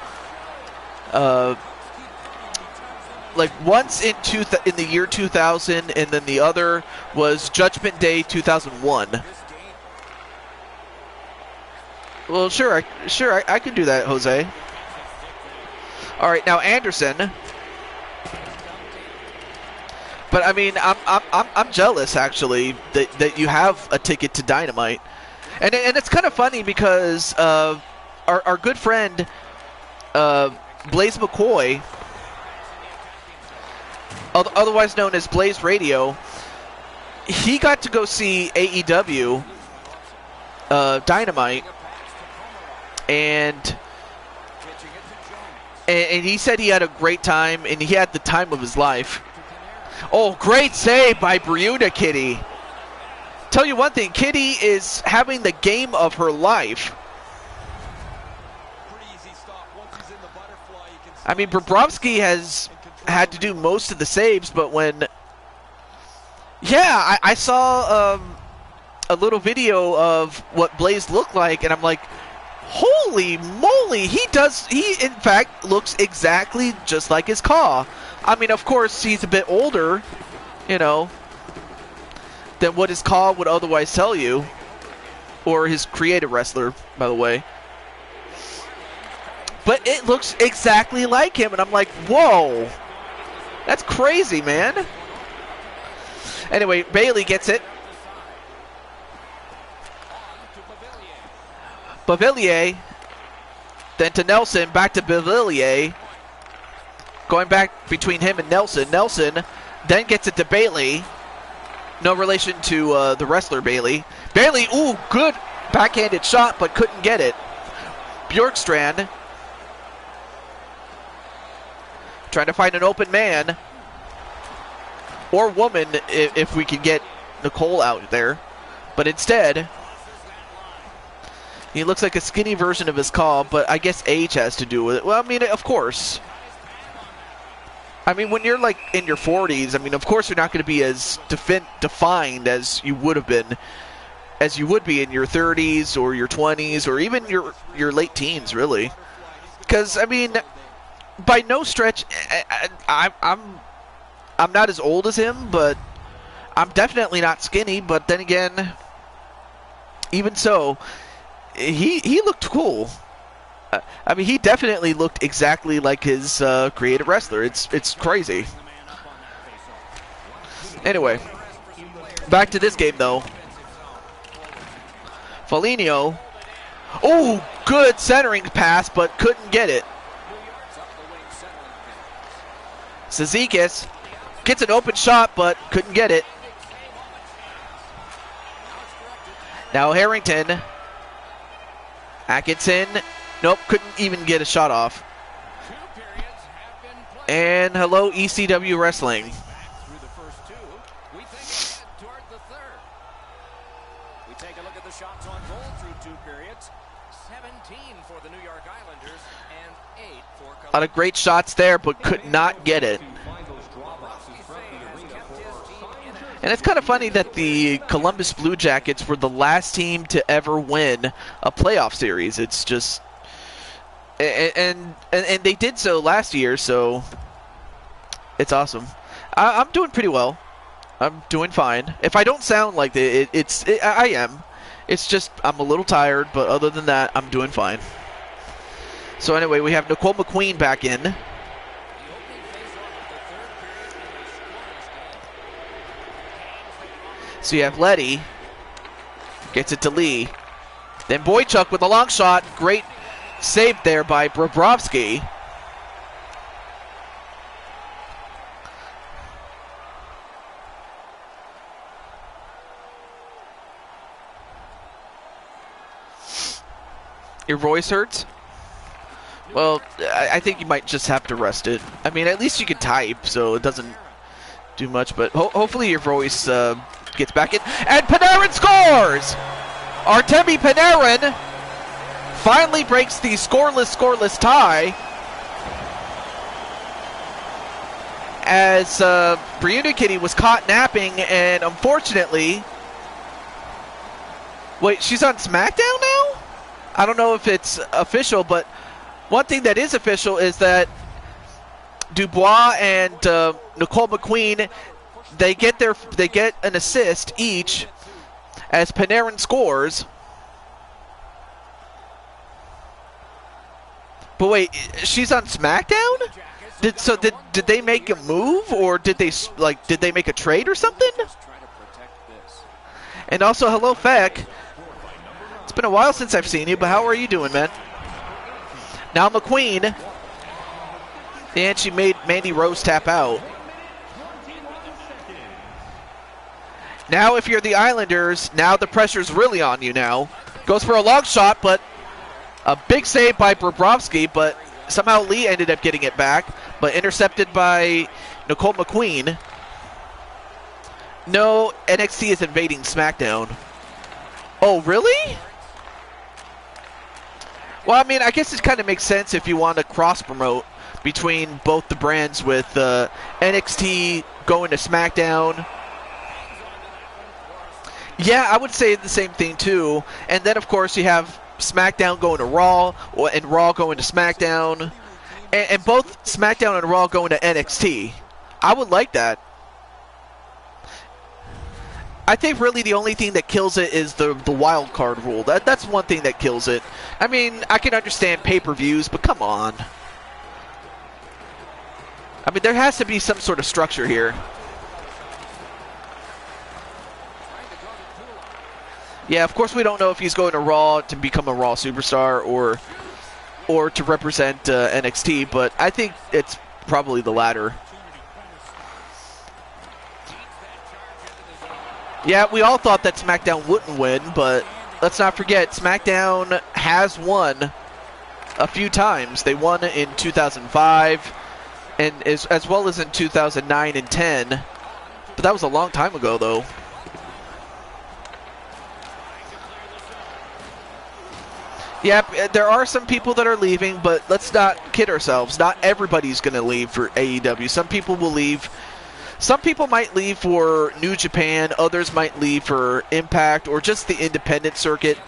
Like once in the year 2000, and then the other was Judgment Day 2001. Well, sure, I can do that, Jose. All right, now Anderson. But I mean, I'm jealous actually that you have a ticket to Dynamite, and it's kind of funny because our good friend Blaze McCoy, otherwise known as Blaze Radio, he got to go see AEW Dynamite. And he said he had a great time, and he had the time of his life. Oh, great save by Briuda, Kitty. Tell you one thing, Kitty is having the game of her life. I mean, Bobrovsky has had to do most of the saves, but when... Yeah, I saw a little video of what Blaze looked like, and I'm like... Holy moly, he in fact looks exactly just like his Caw. I mean, of course, he's a bit older, than what his Caw would otherwise tell you. Or his creative wrestler, by the way. But it looks exactly like him, and I'm like, whoa. That's crazy, man. Anyway, Bailey gets it. Bavillier, then to Nelson, back to Bavillier, going back between him and Nelson. Nelson then gets it to Bailey, no relation to the wrestler Bailey. Bailey, ooh, good backhanded shot, but couldn't get it. Bjorkstrand trying to find an open man, or woman if we could get Nicole out there, but instead... He looks like a skinny version of his Caw, but I guess age has to do with it. Well, I mean, of course. I mean, when you're like in your 40s, I mean, of course you're not going to be as defined as you would have been, as you would be in your 30s or your 20s or even your late teens, really. Because I mean, by no stretch, I'm not as old as him, but I'm definitely not skinny. But then again, even so. He looked cool. I mean, he definitely looked exactly like his creative wrestler. It's crazy. Anyway, back to this game, though. Foligno. Oh, good centering pass, but couldn't get it. Cizikas gets an open shot, but couldn't get it. Now Harrington. Atkinson, nope, couldn't even get a shot off. And hello, ECW Wrestling. We take a look at the shots on goal through 2 periods. 17 for the New York Islanders and 8 for Columbus. A lot of great shots there, but could not get it. And it's kind of funny that the Columbus Blue Jackets were the last team to ever win a playoff series. It's just, and they did so last year, so it's awesome. I'm doing pretty well. I'm doing fine. If I don't sound like I am. It's just I'm a little tired, but other than that, I'm doing fine. So anyway, we have Nicole McQueen back in. So you have Letty, gets it to Lee. Then Boychuk with a long shot. Great save there by Bobrovsky. Your voice hurts? Well, I think you might just have to rest it. I mean, at least you can type, so it doesn't do much, but hopefully your voice gets back in. And Panarin scores! Artemi Panarin finally breaks the scoreless tie as Briunikitty was caught napping, and unfortunately... Wait, she's on SmackDown now? I don't know if it's official, but one thing that is official is that Dubois and Nicole McQueen, they get an assist each as Panarin scores. But wait, she's on SmackDown? Did they make a move, or did they make a trade or something? And also, hello Feck. It's been a while since I've seen you, but how are you doing, man? Now McQueen, and she made Mandy Rose tap out. Now if you're the Islanders, now the pressure's really on you now. Goes for a long shot, but a big save by Bobrovsky, but somehow Lee ended up getting it back, but intercepted by Nicole McQueen. No, NXT is invading SmackDown. Oh, really? Well, I mean, I guess it kind of makes sense if you want to cross-promote between both the brands with NXT going to SmackDown. Yeah, I would say the same thing, too. And then, of course, you have SmackDown going to Raw, and Raw going to SmackDown. And both SmackDown and Raw going to NXT. I would like that. I think really the only thing that kills it is the wild card rule. That's one thing that kills it. I mean, I can understand pay-per-views, but come on. I mean, there has to be some sort of structure here. Yeah, of course we don't know if he's going to Raw to become a Raw superstar or to represent NXT, but I think it's probably the latter. Yeah, we all thought that SmackDown wouldn't win, but let's not forget, SmackDown has won a few times. They won in 2005, and as well as in 2009 and 10. But that was a long time ago, though. Yep, there are some people that are leaving, but let's not kid ourselves. Not everybody's going to leave for AEW. Some people will leave. Some people might leave for New Japan, others might leave for Impact or just the independent circuit.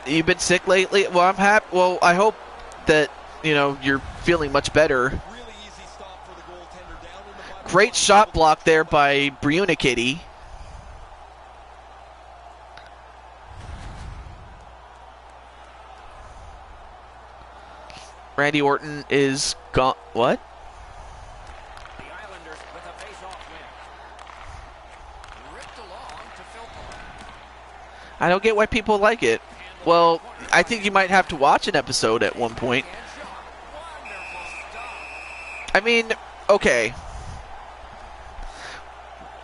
You've been sick lately? Well, I'm happy. Well, I hope that, you're feeling much better. Great shot block there by Briunikitty. Randy Orton is gone. What? The Islanders with a face-off win. Ripped along to Phil. I don't get why people like it. Well, I think you might have to watch an episode at one point. I mean, okay.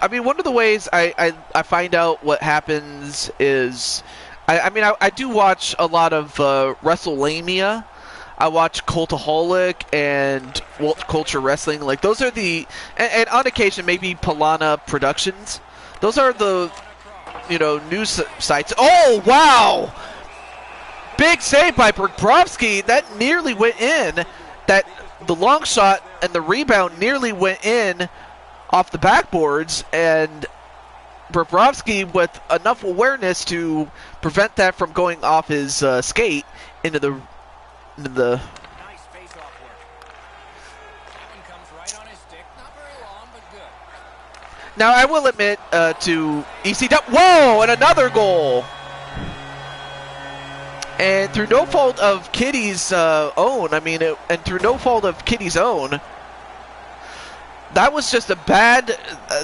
I mean, one of the ways I find out what happens is, I do watch a lot of WrestleMania. I watch Cultaholic and Culture Wrestling. Like, those are the... And on occasion, maybe Palana Productions. Those are the, news sites. Oh, wow! Big save by Bobrovsky. That nearly went in. The long shot and the rebound nearly went in off the backboards. And Bobrovsky, with enough awareness to prevent that from going off his skate into the... Nice face-off work. That one comes right on his stick. Not very long, but good. Now, I will admit to ECW... Whoa! And another goal! And through no fault of Kitty's own, and through no fault of Kitty's own, that was just a bad...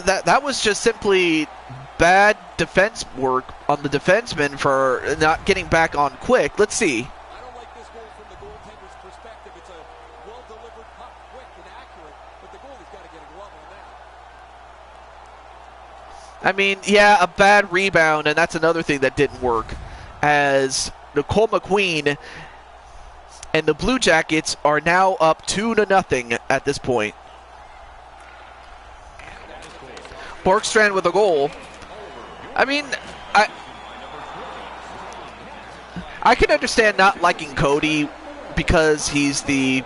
that was just simply bad defense work on the defenseman for not getting back on quick. Let's see. I mean, yeah, a bad rebound, and that's another thing that didn't work, as Nicole McQueen and the Blue Jackets are now up 2-0 at this point. Borkstrand with a goal. I mean, I can understand not liking Cody because he's the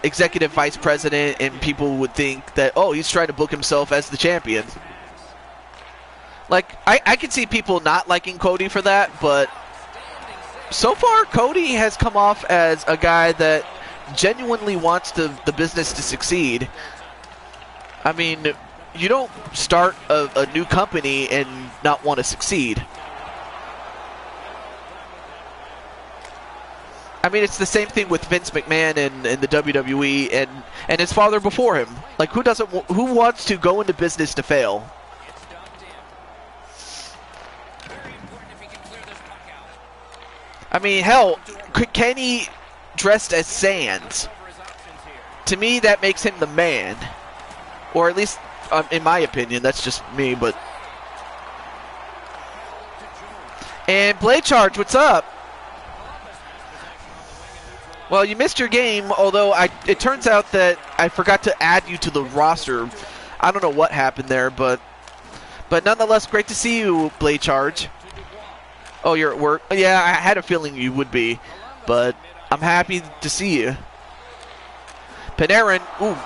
executive vice president, and people would think that, oh, he's trying to book himself as the champion. Like, I can see people not liking Cody for that, but so far Cody has come off as a guy that genuinely wants the business to succeed. I mean, you don't start a new company and not want to succeed. I mean, it's the same thing with Vince McMahon and the WWE and his father before him. Like, who wants to go into business to fail? I mean, hell, Kenny dressed as Sands. To me, that makes him the man. Or at least, in my opinion, that's just me, but... And Blade Charge, what's up? Well, you missed your game, although it turns out that I forgot to add you to the roster. I don't know what happened there, but nonetheless, great to see you, Blade Charge. Oh, you're at work? Yeah, I had a feeling you would be, but I'm happy to see you. Panarin, ooh.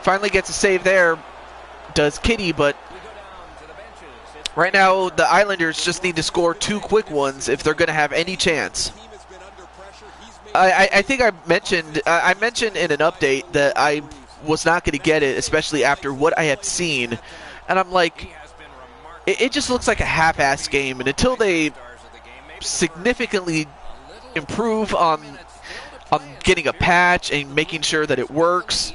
Finally gets a save there. Does Kitty, but right now the Islanders just need to score 2 quick ones if they're going to have any chance. I think I mentioned in an update that I was not going to get it, especially after what I had seen. And I'm like, it just looks like a half-assed game. And until they significantly improve on getting a patch and making sure that it works,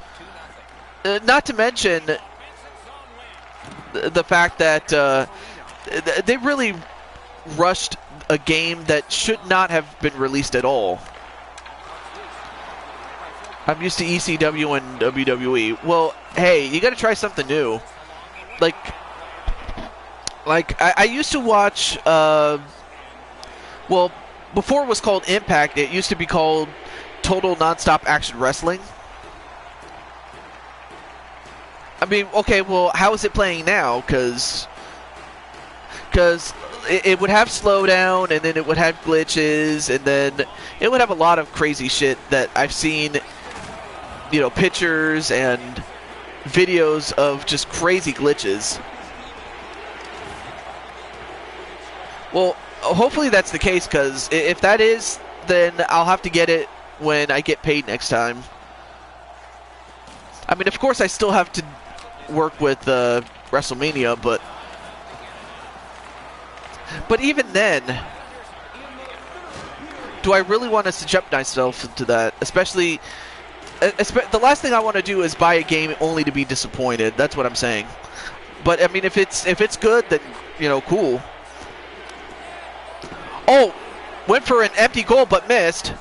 not to mention the fact that they really rushed a game that should not have been released at all. I'm used to ECW and WWE. Well, hey, you got to try something new. Like I used to watch, well, before it was called Impact, it used to be called Total Nonstop Action Wrestling. I mean, okay, well, how is it playing now? Because it would have slowdown, and then it would have glitches, and then it would have a lot of crazy shit that I've seen, you know, pictures and videos of just crazy glitches. Well, hopefully that's the case, because if that is, then I'll have to get it when I get paid next time. I mean, of course, I still have to work with WrestleMania, but even then, do I really want to subject myself to that? Especially, the last thing I want to do is buy a game only to be disappointed. That's what I'm saying. But I mean, if it's good, then, you know, cool. Oh, went for an empty goal but missed.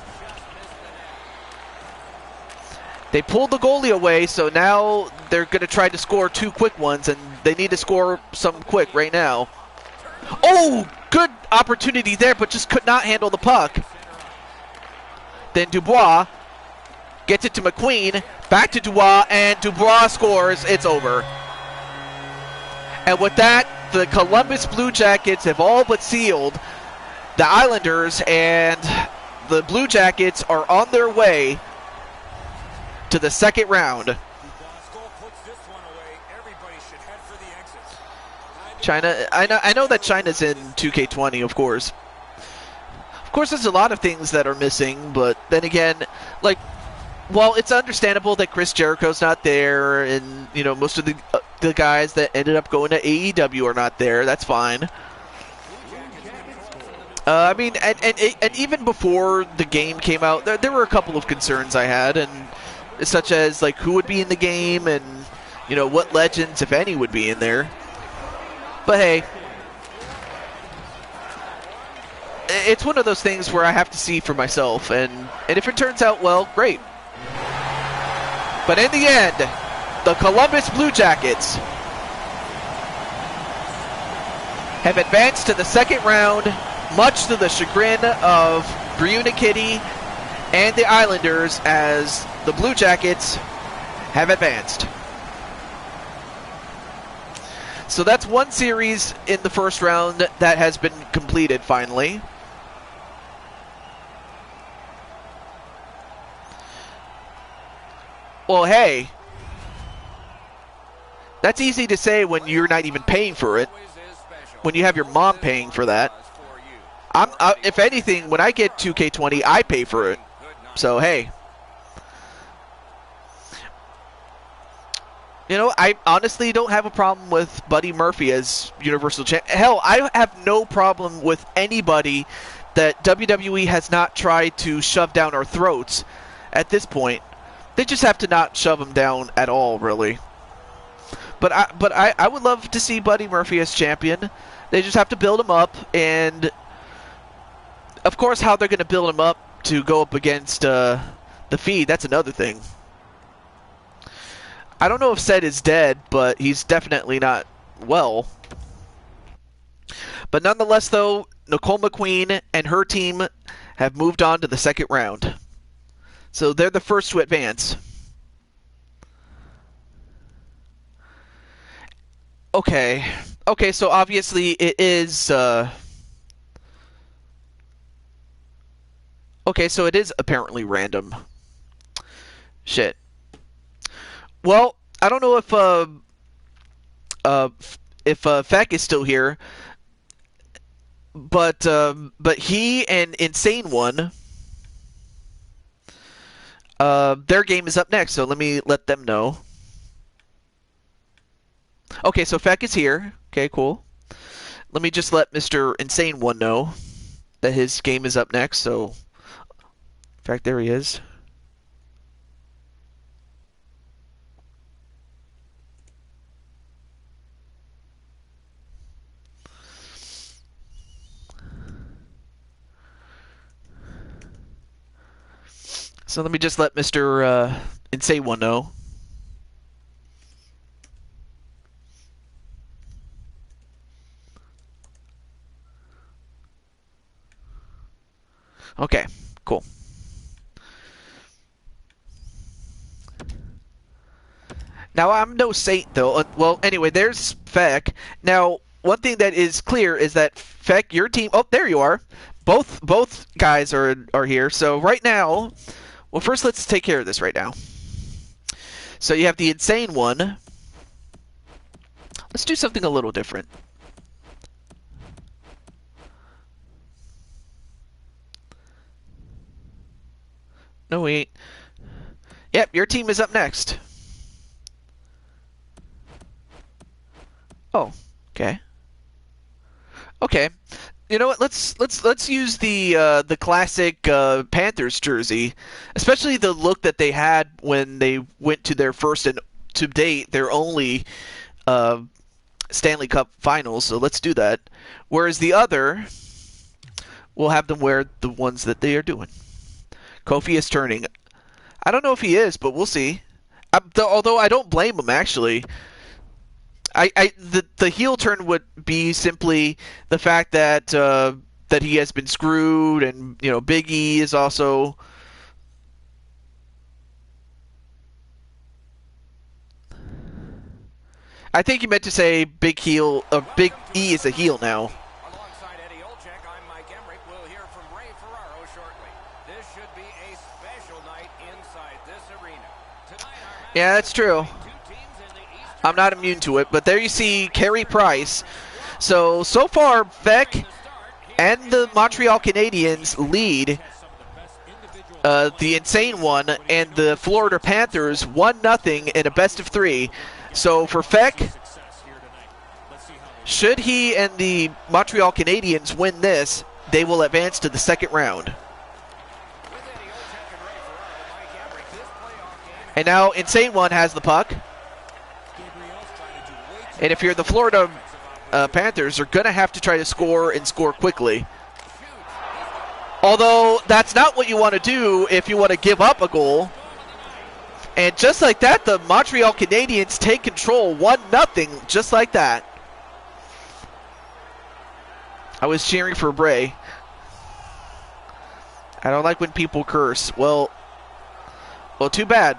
They pulled the goalie away, so now they're going to try to score 2 quick ones, and they need to score some quick right now. Oh, good opportunity there, but just could not handle the puck. Then Dubois gets it to McQueen, back to Dubois, and Dubois scores. It's over. And with that, the Columbus Blue Jackets have all but sealed the Islanders, and the Blue Jackets are on their way to the second round. China, I know that China's in 2K20, of course. Of course, there's a lot of things that are missing, but then again, like, well, it's understandable that Chris Jericho's not there, and, you know, most of the guys that ended up going to AEW are not there. That's fine. I mean, and even before the game came out, there were a couple of concerns I had, and such as, like, who would be in the game, and, you know, what legends, if any, would be in there. But hey, it's one of those things where I have to see for myself, and if it turns out well, great. But in the end, the Columbus Blue Jackets have advanced to the second round, much to the chagrin of Briuna Kitty and the Islanders, as the Blue Jackets have advanced. So that's one series in the first round that has been completed finally. Well, hey, that's easy to say when you're not even paying for it, when you have your mom paying for that. If anything, when I get 2K20, I pay for it. So, hey. You know, I honestly don't have a problem with Buddy Murphy as Universal Champion. Hell, I have no problem with anybody that WWE has not tried to shove down our throats at this point. They just have to not shove them down at all, really. But I would love to see Buddy Murphy as champion. They just have to build him up, and of course, how they're going to build him up to go up against the Feed, that's another thing. I don't know if Seth is dead, but he's definitely not well. But nonetheless, though, Nicole McQueen and her team have moved on to the second round. So they're the first to advance. Okay, so obviously it is... Okay, so it is apparently random. Shit. Well, I don't know if Feck is still here, but he and Insane One, their game is up next. So let me let them know. Okay, so Feck is here. Okay, cool. Let me just let Mr. Insane One know that his game is up next. So, in fact, there he is. So let me just let Mr. Insane One know. Okay, cool. Now, I'm no saint, though. Well, anyway, there's Feck. Now, one thing that is clear is that, Feck, your team... Oh, there you are. Both guys are here. So, right now... Well, first, let's take care of this right now. So, you have the Insane One. Let's do something a little different. No, wait. Yep, your team is up next. Oh, okay. Okay. You know what? Let's use the classic Panthers jersey, especially the look that they had when they went to their first and to date their only Stanley Cup Finals. So let's do that. Whereas the other, we'll have them wear the ones that they are doing. Kofi is turning. I don't know if he is, but we'll see. Although I don't blame him, actually. The heel turn would be simply the fact that that he has been screwed, and you know Big E is also. I think you meant to say Big E is a heel now. Alongside Eddie Olczyk, I'm Mike Emmerich. We'll hear from Ray Ferraro shortly. This should be a special night inside this arena. Tonight, Yeah, that's true. I'm not immune to it, but there you see Carey Price. So far, Feck and the Montreal Canadiens lead the Insane One and the Florida Panthers 1-0 in a best-of-3. So for Feck, should he and the Montreal Canadiens win this, they will advance to the second round. And now Insane One has the puck. And if you're the Florida Panthers, you're going to have to try to score and score quickly. Although, that's not what you want to do if you want to give up a goal. And just like that, the Montreal Canadiens take control 1-0, just like that. I was cheering for Bray. I don't like when people curse. Well, too bad.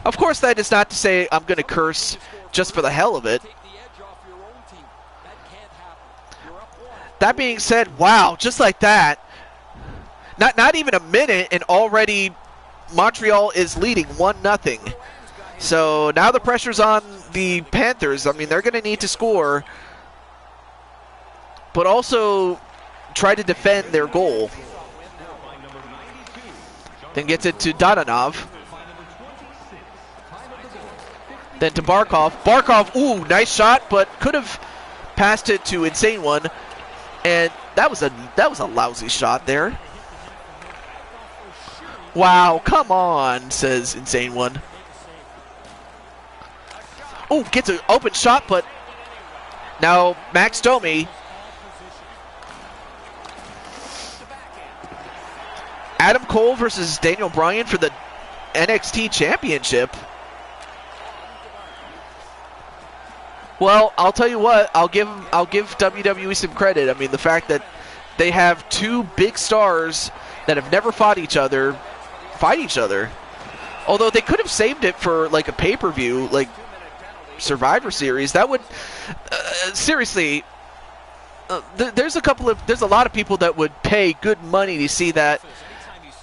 Of course, that is not to say I'm going to curse just for the hell of it. That being said, wow, just like that, not even a minute, and already Montreal is leading 1-0. So now the pressure's on the Panthers. I mean, they're going to need to score, but also try to defend their goal. Then gets it to Dadanov. Then to Barkov. Barkov, ooh, nice shot, but could have passed it to Insane One. And that was a lousy shot there. Wow, come on, says Insane One. Oh, gets an open shot, but now Max Domi. Adam Cole versus Daniel Bryan for the NXT Championship. Well, I'll tell you what, I'll give WWE some credit. I mean, the fact that they have two big stars that have never fought each other fight each other. Although they could have saved it for like a pay-per-view, like Survivor Series. That would seriously. There's a lot of people that would pay good money to see that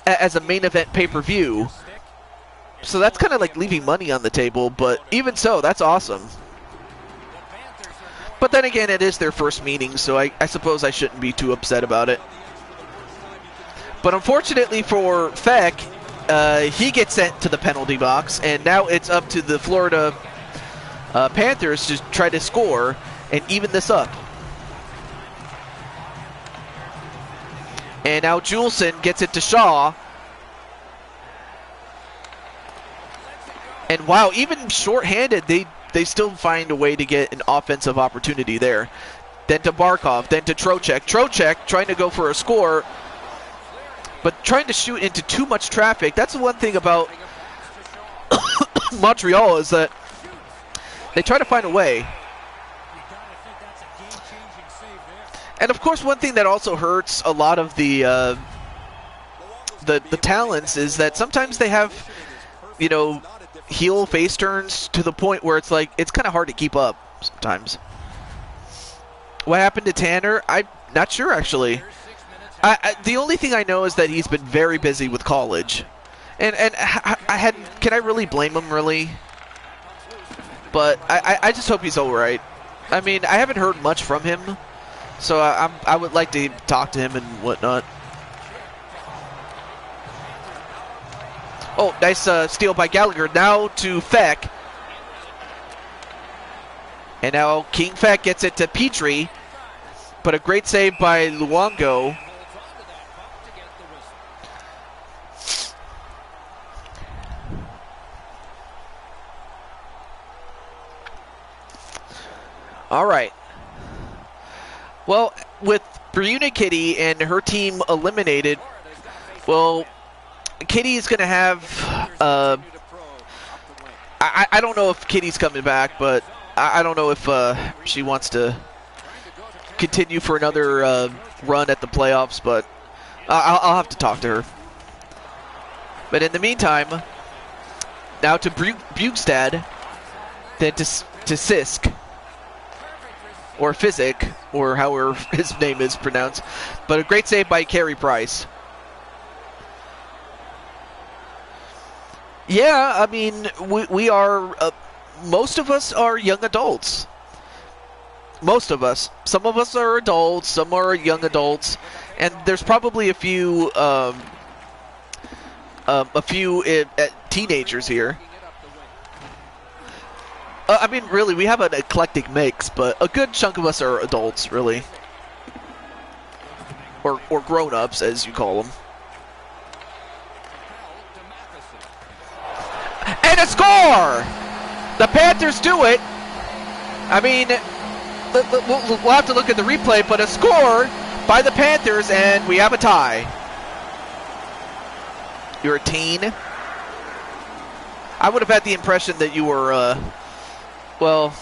as a main event pay-per-view. So that's kind of like leaving money on the table. But even so, that's awesome. But then again, it is their first meeting, so I suppose I shouldn't be too upset about it. But unfortunately for Feck, he gets sent to the penalty box, and now it's up to the Florida Panthers to try to score and even this up. And now Juleson gets it to Shaw. And wow, even shorthanded, they still find a way to get an offensive opportunity there. Then to Barkov, then to Trocheck. Trocheck trying to go for a score, but trying to shoot into too much traffic. That's the one thing about Montreal, is that they try to find a way. And of course, one thing that also hurts a lot of the talents is that sometimes they have, you know, heel face turns to the point where it's like it's kind of hard to keep up sometimes. What happened to Tanner? I'm not sure, actually. The only thing I know is that he's been very busy with college, and can I really blame him, really? But I just hope he's all right. I mean, I haven't heard much from him, so I would like to talk to him and whatnot. Oh, nice steal by Gallagher. Now to Feck. And now King Feck gets it to Petrie. But a great save by Luongo. All right. Well, with Brianna Kitty and her team eliminated, well, Kitty is going to have, I don't know if Kitty's coming back, but I don't know if she wants to continue for another run at the playoffs, but I'll have to talk to her. But in the meantime, now to Bugstad, then to Sisk, or Physic, or however his name is pronounced. But a great save by Carey Price. Yeah, I mean, we are, most of us are young adults. Most of us. Some of us are adults, some are young adults, and there's probably a few teenagers here. I mean, really, we have an eclectic mix, but a good chunk of us are adults, really. Or grown-ups, as you call them. And a score! The Panthers do it. I mean, we'll have to look at the replay, but a score by the Panthers, and we have a tie. You're a teen. I would have had the impression that you were, well,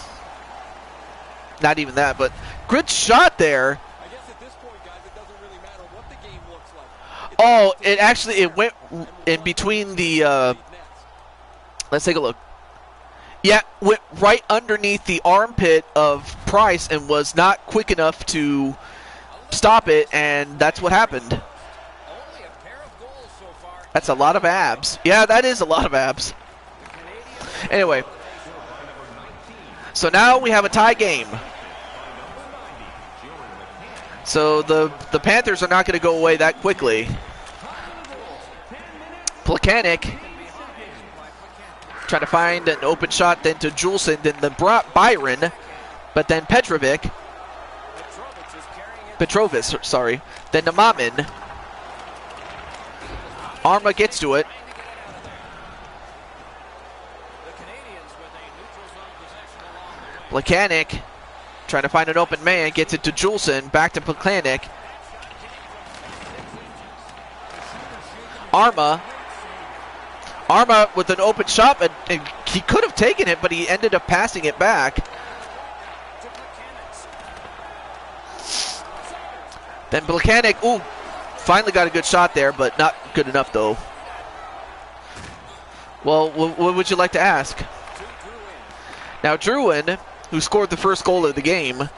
not even that, but good shot there. I guess at this point, guys, it doesn't really matter what the game looks like. Oh, it went in between the, let's take a look. Yeah, went right underneath the armpit of Price and was not quick enough to stop it, and that's what happened. Only a pair of goals so far. That's a lot of abs. Yeah, that is a lot of abs. Anyway, so now we have a tie game. So the Panthers are not going to go away that quickly. Plekanec trying to find an open shot, then to Juleson, then the Byron, but then Petrovic, sorry, then to Mamin. Arma gets to it. Plekanec trying to find an open man, gets it to Juleson, back to Plekanec. Arma with an open shot, and he could have taken it, but he ended up passing it back. Then Plekanec, finally got a good shot there, but not good enough though. Well, what would you like to ask? Now Druin, who scored the first goal of the game,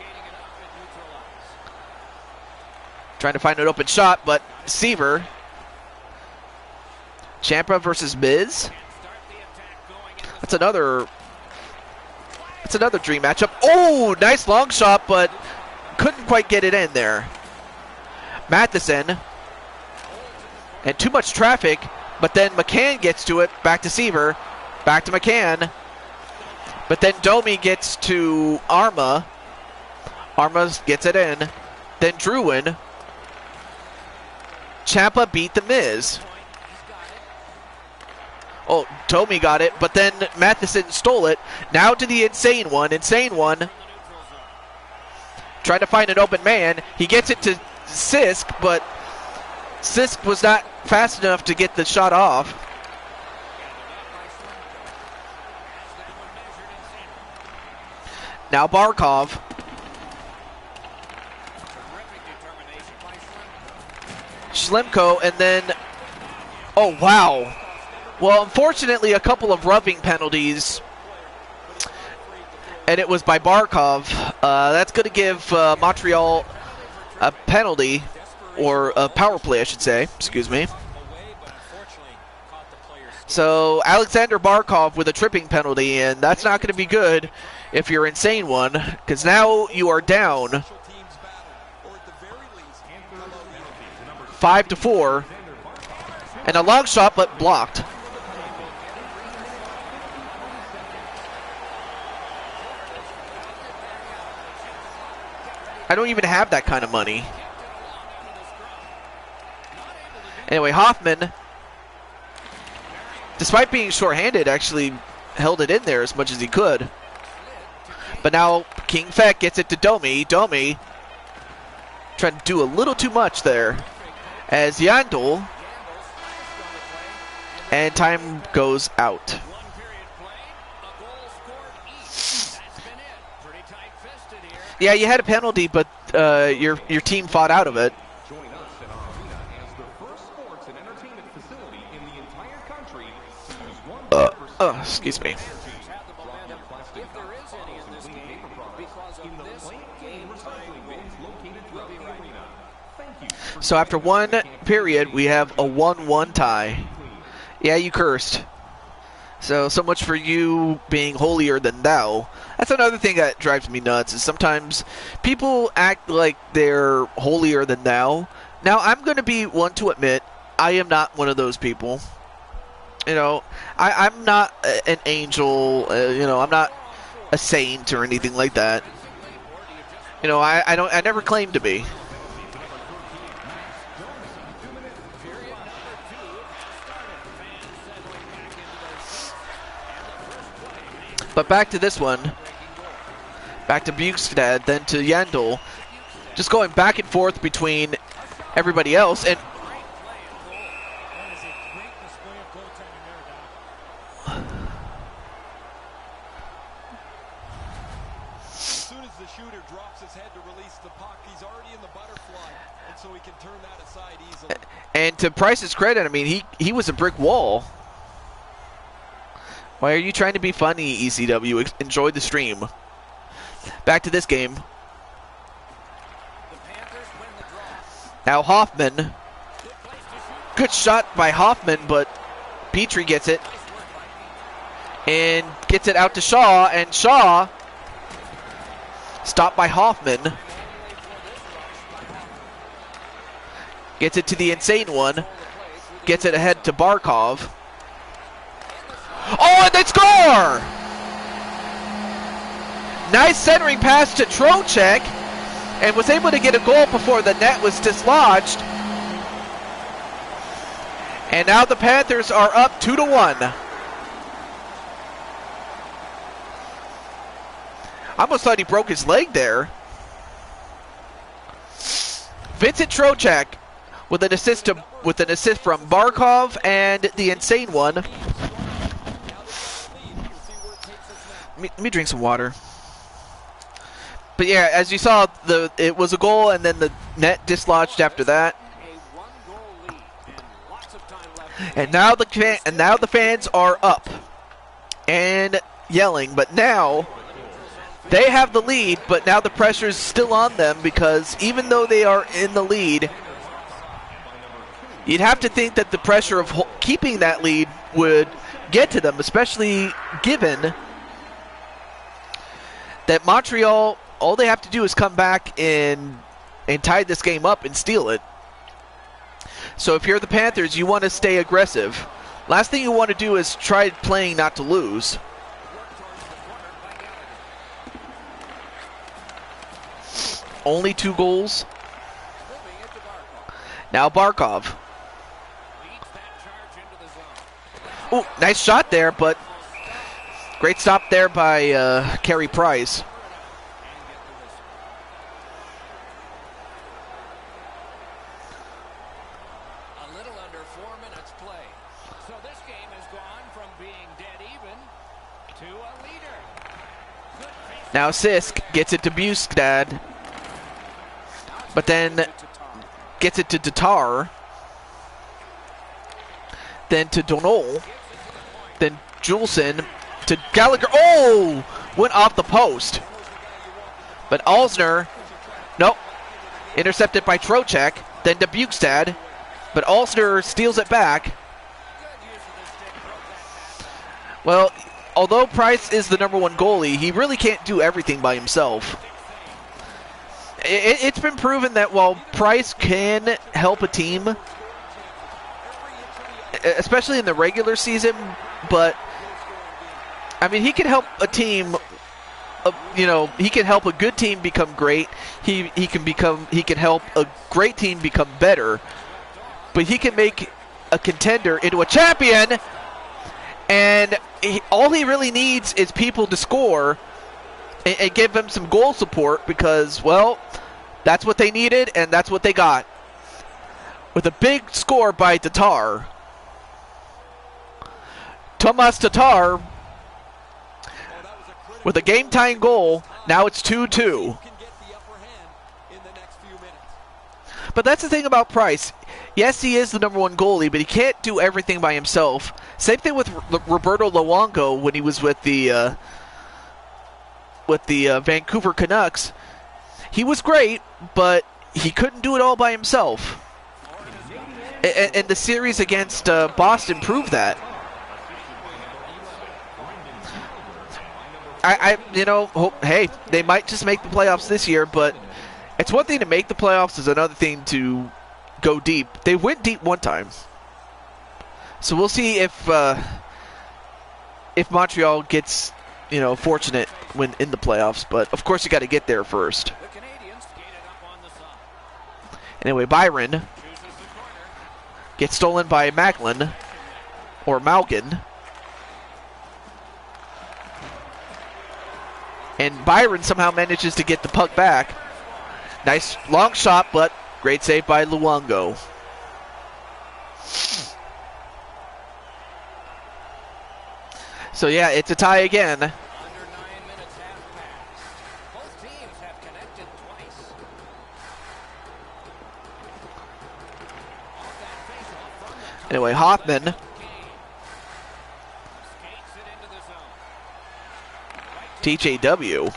trying to find an open shot, but Seaver. Champa versus Miz. That's another dream matchup. Oh, nice long shot, but couldn't quite get it in there. Matheson. And too much traffic, but then McCann gets to it. Back to Seaver. Back to McCann. But then Domi gets to Arma. Arma gets it in. Then Druin. Champa beat the Miz. Oh, Domi got it, but then Matheson stole it. Now to the Insane One. Insane One trying to find an open man. He gets it to Sisk, but Sisk was not fast enough to get the shot off. Now Barkov. Schlemko, and then, oh wow. Well, unfortunately, a couple of rubbing penalties, and it was by Barkov. That's going to give Montreal a penalty, or a power play, I should say. Excuse me. So Alexander Barkov with a tripping penalty, and that's not going to be good if you're Insane One, because now you are down 5-4, and a long shot, but blocked. I don't even have that kind of money. Anyway, Hoffman, despite being shorthanded, actually held it in there as much as he could. But now King Feck gets it to Domi. Domi trying to do a little too much there. As Yandel, and time goes out. Yeah, you had a penalty, but your team fought out of it. Join us at our arena as the first sports and entertainment facility in the entire country to use 100% Excuse me. If there is any in this game, because of this game time will be right. So after one period, we have a 1-1 tie. Yeah, you cursed. So much for you being holier than thou. That's another thing that drives me nuts, is sometimes people act like they're holier than thou. Now, I'm going to be one to admit, I am not one of those people. You know, I'm not an angel, you know, I'm not a saint or anything like that. You know, I never claim to be. But back to this one. Back to Bukestad, then to Yandel. Just going back and forth between everybody else. And so he can turn that aside easily. And to Price's credit, I mean, he was a brick wall. Why are you trying to be funny, ECW? Enjoy the stream. Back to this game. Now Hoffman. Good shot by Hoffman, but Petrie gets it. And gets it out to Shaw, and Shaw stopped by Hoffman. Gets it to the insane one. Gets it ahead to Barkov. Oh, and they score! Nice centering pass to Trocheck, and was able to get a goal before the net was dislodged. And now the Panthers are up 2-1. I almost thought he broke his leg there. Vincent Trocheck with an assist from Barkov and the insane one. Let me drink some water. But yeah, as you saw, it was a goal, and then the net dislodged after that. And now the fans are up and yelling. But now they have the lead, but now the pressure is still on them, because even though they are in the lead, you'd have to think that the pressure of keeping that lead would get to them, especially given that Montreal, all they have to do is come back and tie this game up and steal it. So if you're the Panthers, you want to stay aggressive. Last thing you want to do is try playing not to lose. Only 2 goals. Now Barkov. Ooh, nice shot there, but great stop there by Carey Price. A little under 4 minutes play. So this game has gone from being dead even to a leader. Now Sisk gets it to Bustad, but then gets it to Tatar, then to Donol, then Juleson to Gallagher. Oh! Went off the post. But Alsner, nope. Intercepted by Trocheck, then to Bukestad. But Alsner steals it back. Well, although Price is the #1 goalie, he really can't do everything by himself. It's been proven that while Price can help a team, especially in the regular season, but I mean, he can help a team. He can help a good team become great. He can help a great team become better. But he can make a contender into a champion. And all he really needs is people to score and give him some goal support, because, well, that's what they needed and that's what they got. With a big score by Tatar. Tomas Tatar with a game-tying goal. Now it's 2-2. But that's the thing about Price. Yes, he is the #1 goalie, but he can't do everything by himself. Same thing with Roberto Luongo when he was with the Vancouver Canucks. He was great, but he couldn't do it all by himself. And the series against Boston proved that. Hey, they might just make the playoffs this year, but it's one thing to make the playoffs, is another thing to go deep. They went deep one time. So we'll see if Montreal gets, fortunate when in the playoffs, but of course you got to get there first. Anyway, Byron gets stolen by Macklin, or Malkin. And Byron somehow manages to get the puck back. Nice long shot, but great save by Luongo. So yeah, it's a tie again. Under 9 minutes have passed. Both teams have connected twice. Anyway, Hoffman. Skates it into the zone. TJW. Laid on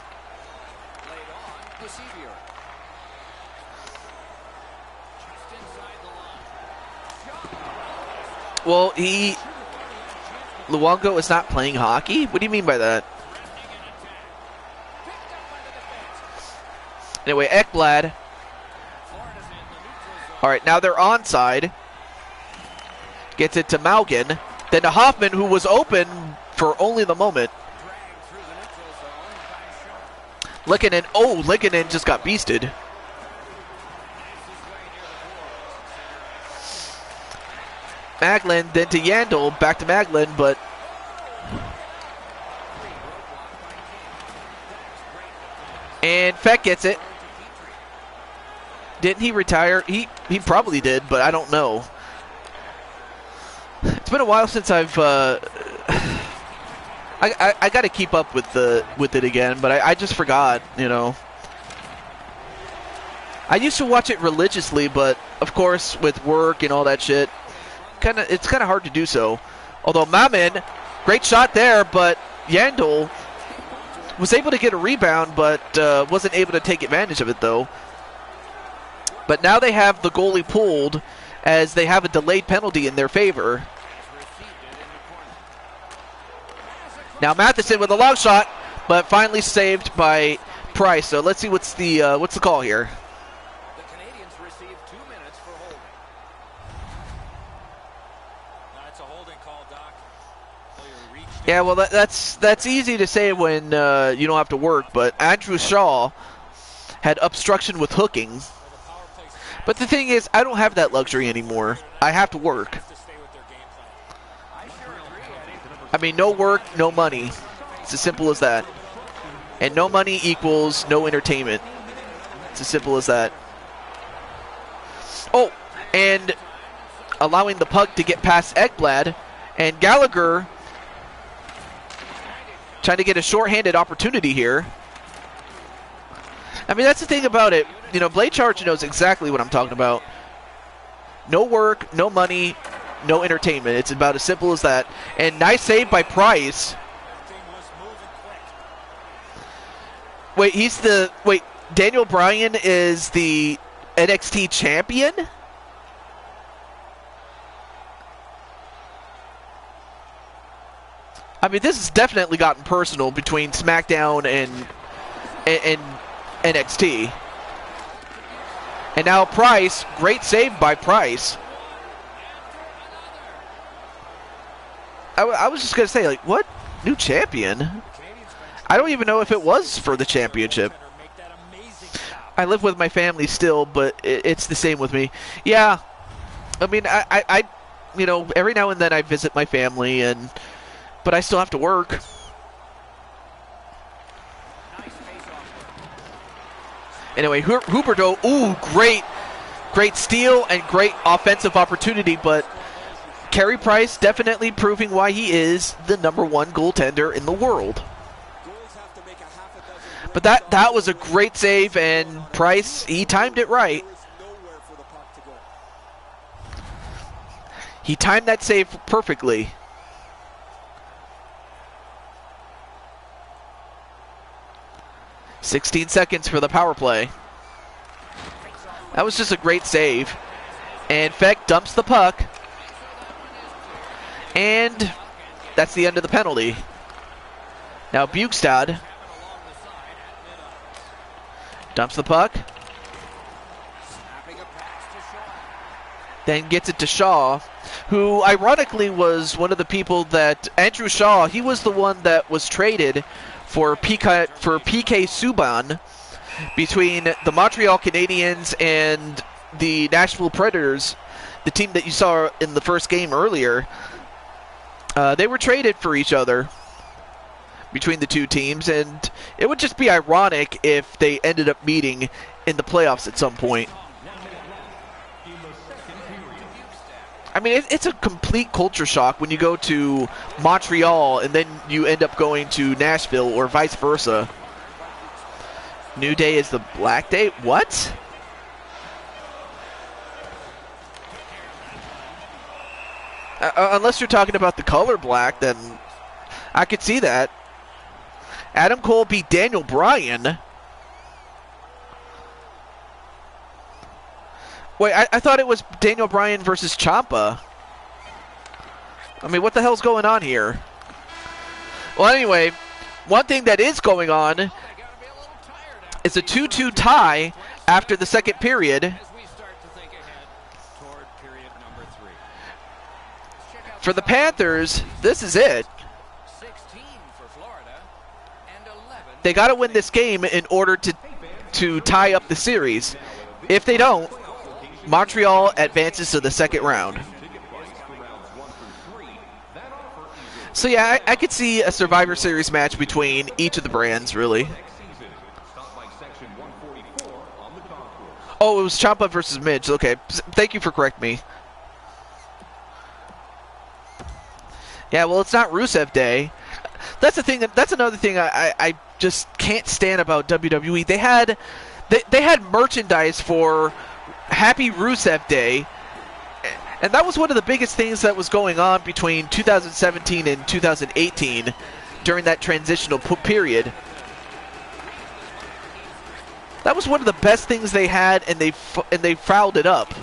to Sevier. Just inside the line. Well, Luongo is not playing hockey? What do you mean by that? Anyway, Ekblad. Alright, now they're onside. Gets it to Malgin. Then to Hoffman, who was open for only the moment. Likkinen. Oh, Likkinen just got beasted. Maglin, then to Yandel. Back to Maglin, but... And Feck gets it. Didn't he retire? He probably did, but I don't know. It's been a while since I've I got to keep up with it again, but I just forgot, you know. I used to watch it religiously, but of course with work and all that shit, it's kind of hard to do so. Although Mamin, great shot there, but Yandel was able to get a rebound, but wasn't able to take advantage of it though. But now they have the goalie pulled as they have a delayed penalty in their favor. Now Matheson with a long shot, but finally saved by Price. So let's see what's the call here. The Canadians received 2 minutes for holding. It's a holding call, Doc. Yeah, well that's easy to say when you don't have to work. But Andrew Shaw had obstruction with hooking. But the thing is, I don't have that luxury anymore. I have to work. I mean, no work, no money. It's as simple as that. And no money equals no entertainment. It's as simple as that. Oh, and allowing the puck to get past Ekblad. And Gallagher trying to get a shorthanded opportunity here. I mean, that's the thing about it. You know, Blade Charge knows exactly what I'm talking about. No work, no money, no entertainment. It's about as simple as that. And nice save by Price. Wait, Daniel Bryan is the NXT champion? I mean, this has definitely gotten personal between SmackDown and NXT. And now Price, great save by Price. I was just going to say, like, what? New champion? I don't even know if it was for the championship. I live with my family still, but it's the same with me. Yeah. I mean, I you know, every now and then I visit my family, but I still have to work. Anyway, Huberdeau, ooh, great steal and great offensive opportunity, but Carey Price definitely proving why he is the #1 goaltender in the world. But that was a great save, and Price, he timed it right. He timed that save perfectly. "16 seconds for the power play." That was just a great save. And Feck dumps the puck. And that's the end of the penalty. Now Bukestad dumps the puck. Then gets it to Shaw, who ironically was one of the people that Andrew Shaw, he was the one that was traded for PK Subban between the Montreal Canadiens and the Nashville Predators, the team that you saw in the first game earlier. They were traded for each other between the two teams, and it would just be ironic if they ended up meeting in the playoffs at some point. I mean, it's a complete culture shock when you go to Montreal and then you end up going to Nashville or vice versa. New Day is the Black Day? What? Unless you're talking about the color black, then I could see that. Adam Cole beat Daniel Bryan. Wait, I thought it was Daniel Bryan versus Ciampa. I mean, what the hell's going on here? Well, anyway, one thing that is going on is a 2-2 tie after the second period. For the Panthers, this is it. They got to win this game in order to tie up the series. If they don't, Montreal advances to the second round. So yeah, I could see a Survivor Series match between each of the brands, really. Oh, it was Ciampa versus Midge. Okay, thank you for correcting me. Yeah, well, it's not Rusev Day. That's the thing. That's another thing I just can't stand about WWE. They had merchandise for Happy Rusev Day, and that was one of the biggest things that was going on between 2017 and 2018 during that transitional period. That was one of the best things they had, and they fouled it up,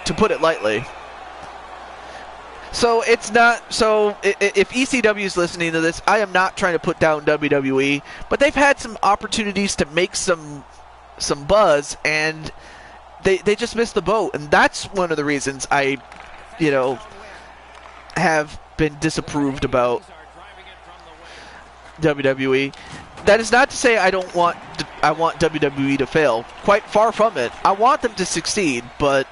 to put it lightly. So it's not. So if ECW is listening to this, I am not trying to put down WWE, but they've had some opportunities to make some buzz, and they just missed the boat, and that's one of the reasons I, have been disapproved about WWE. That is not to say I want WWE to fail. Quite far from it. I want them to succeed, but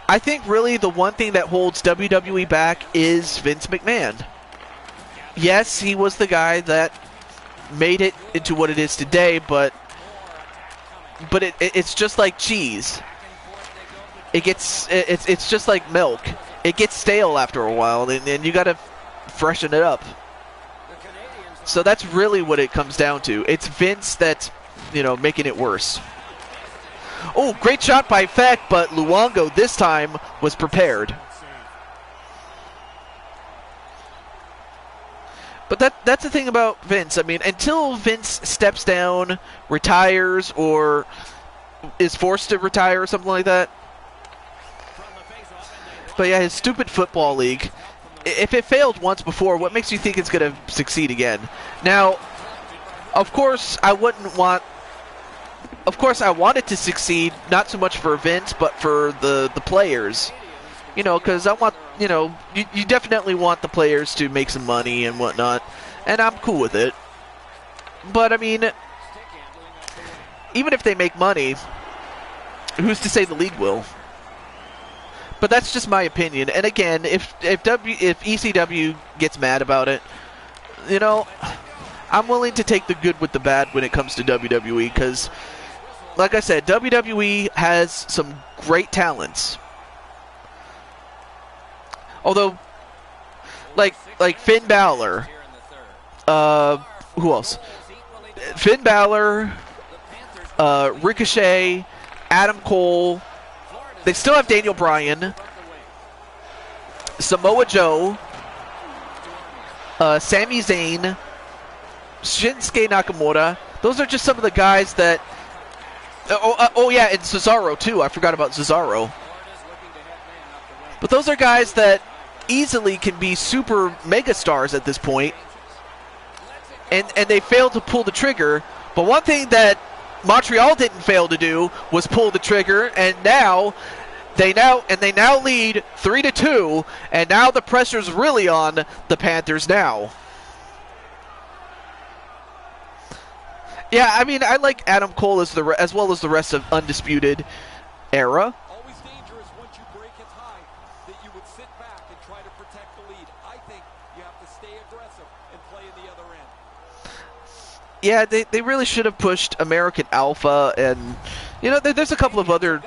I think really the one thing that holds WWE back is Vince McMahon. Yes, he was the guy that made it into what it is today, but it's just like cheese. It's just like milk. It gets stale after a while, and you got to freshen it up. So that's really what it comes down to. It's Vince that's, making it worse. Oh, great shot by Feck, but Luongo this time was prepared. But that's the thing about Vince. I mean, until Vince steps down, retires, or is forced to retire or something like that. But yeah, his stupid football league. If it failed once before, what makes you think it's going to succeed again? Now, of course, I want it to succeed, not so much for Vince, but for the players. Because I want, you definitely want the players to make some money and whatnot, and I'm cool with it. But, I mean, even if they make money, who's to say the league will? But that's just my opinion. And again, if ECW gets mad about it, I'm willing to take the good with the bad when it comes to WWE, because like I said, WWE has some great talents. Although, like Finn Balor, who else? Finn Balor, Ricochet, Adam Cole. They still have Daniel Bryan, Samoa Joe, Sami Zayn, Shinsuke Nakamura. Those are just some of the guys that. Oh yeah, and Cesaro too. I forgot about Cesaro. But those are guys that easily can be super mega stars at this point, and they failed to pull the trigger. But one thing that Montreal didn't fail to do was pull the trigger, and they now lead 3-2, and now the pressure's really on the Panthers now. Yeah, I mean, I like Adam Cole as well as the rest of Undisputed Era. Always dangerous once you break a tie that you would sit back and try to protect the lead. I think you have to stay aggressive and play in the other end. Yeah, they really should have pushed American Alpha, and there's a couple of other.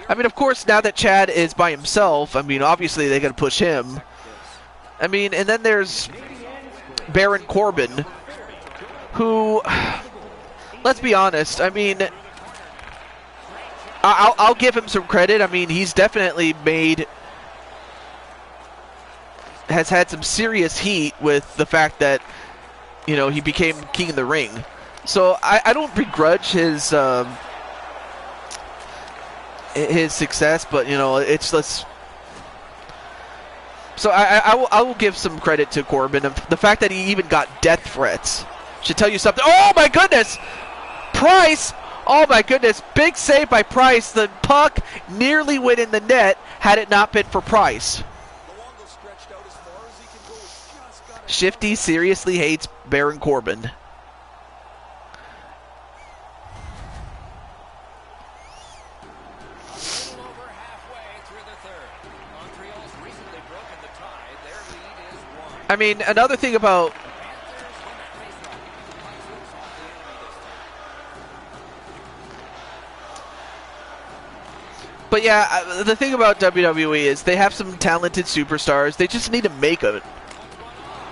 I mean, of course, now that Chad is by himself, I mean, obviously they got to push him. I mean, and then there's Baron Corbin, who, let's be honest, I mean, I'll give him some credit. I mean, he's definitely made has had some serious heat with the fact that, you know, he became King of the Ring. So I don't begrudge his success, but, you know, it's let's. So I will give some credit to Corbin. The fact that he even got death threats should tell you something. Oh my goodness, Price! Oh my goodness, big save by Price. The puck nearly went in the net had it not been for Price. Shifty seriously hates Baron Corbin. I mean, another thing about but yeah, the thing about WWE is they have some talented superstars. They just need to make it.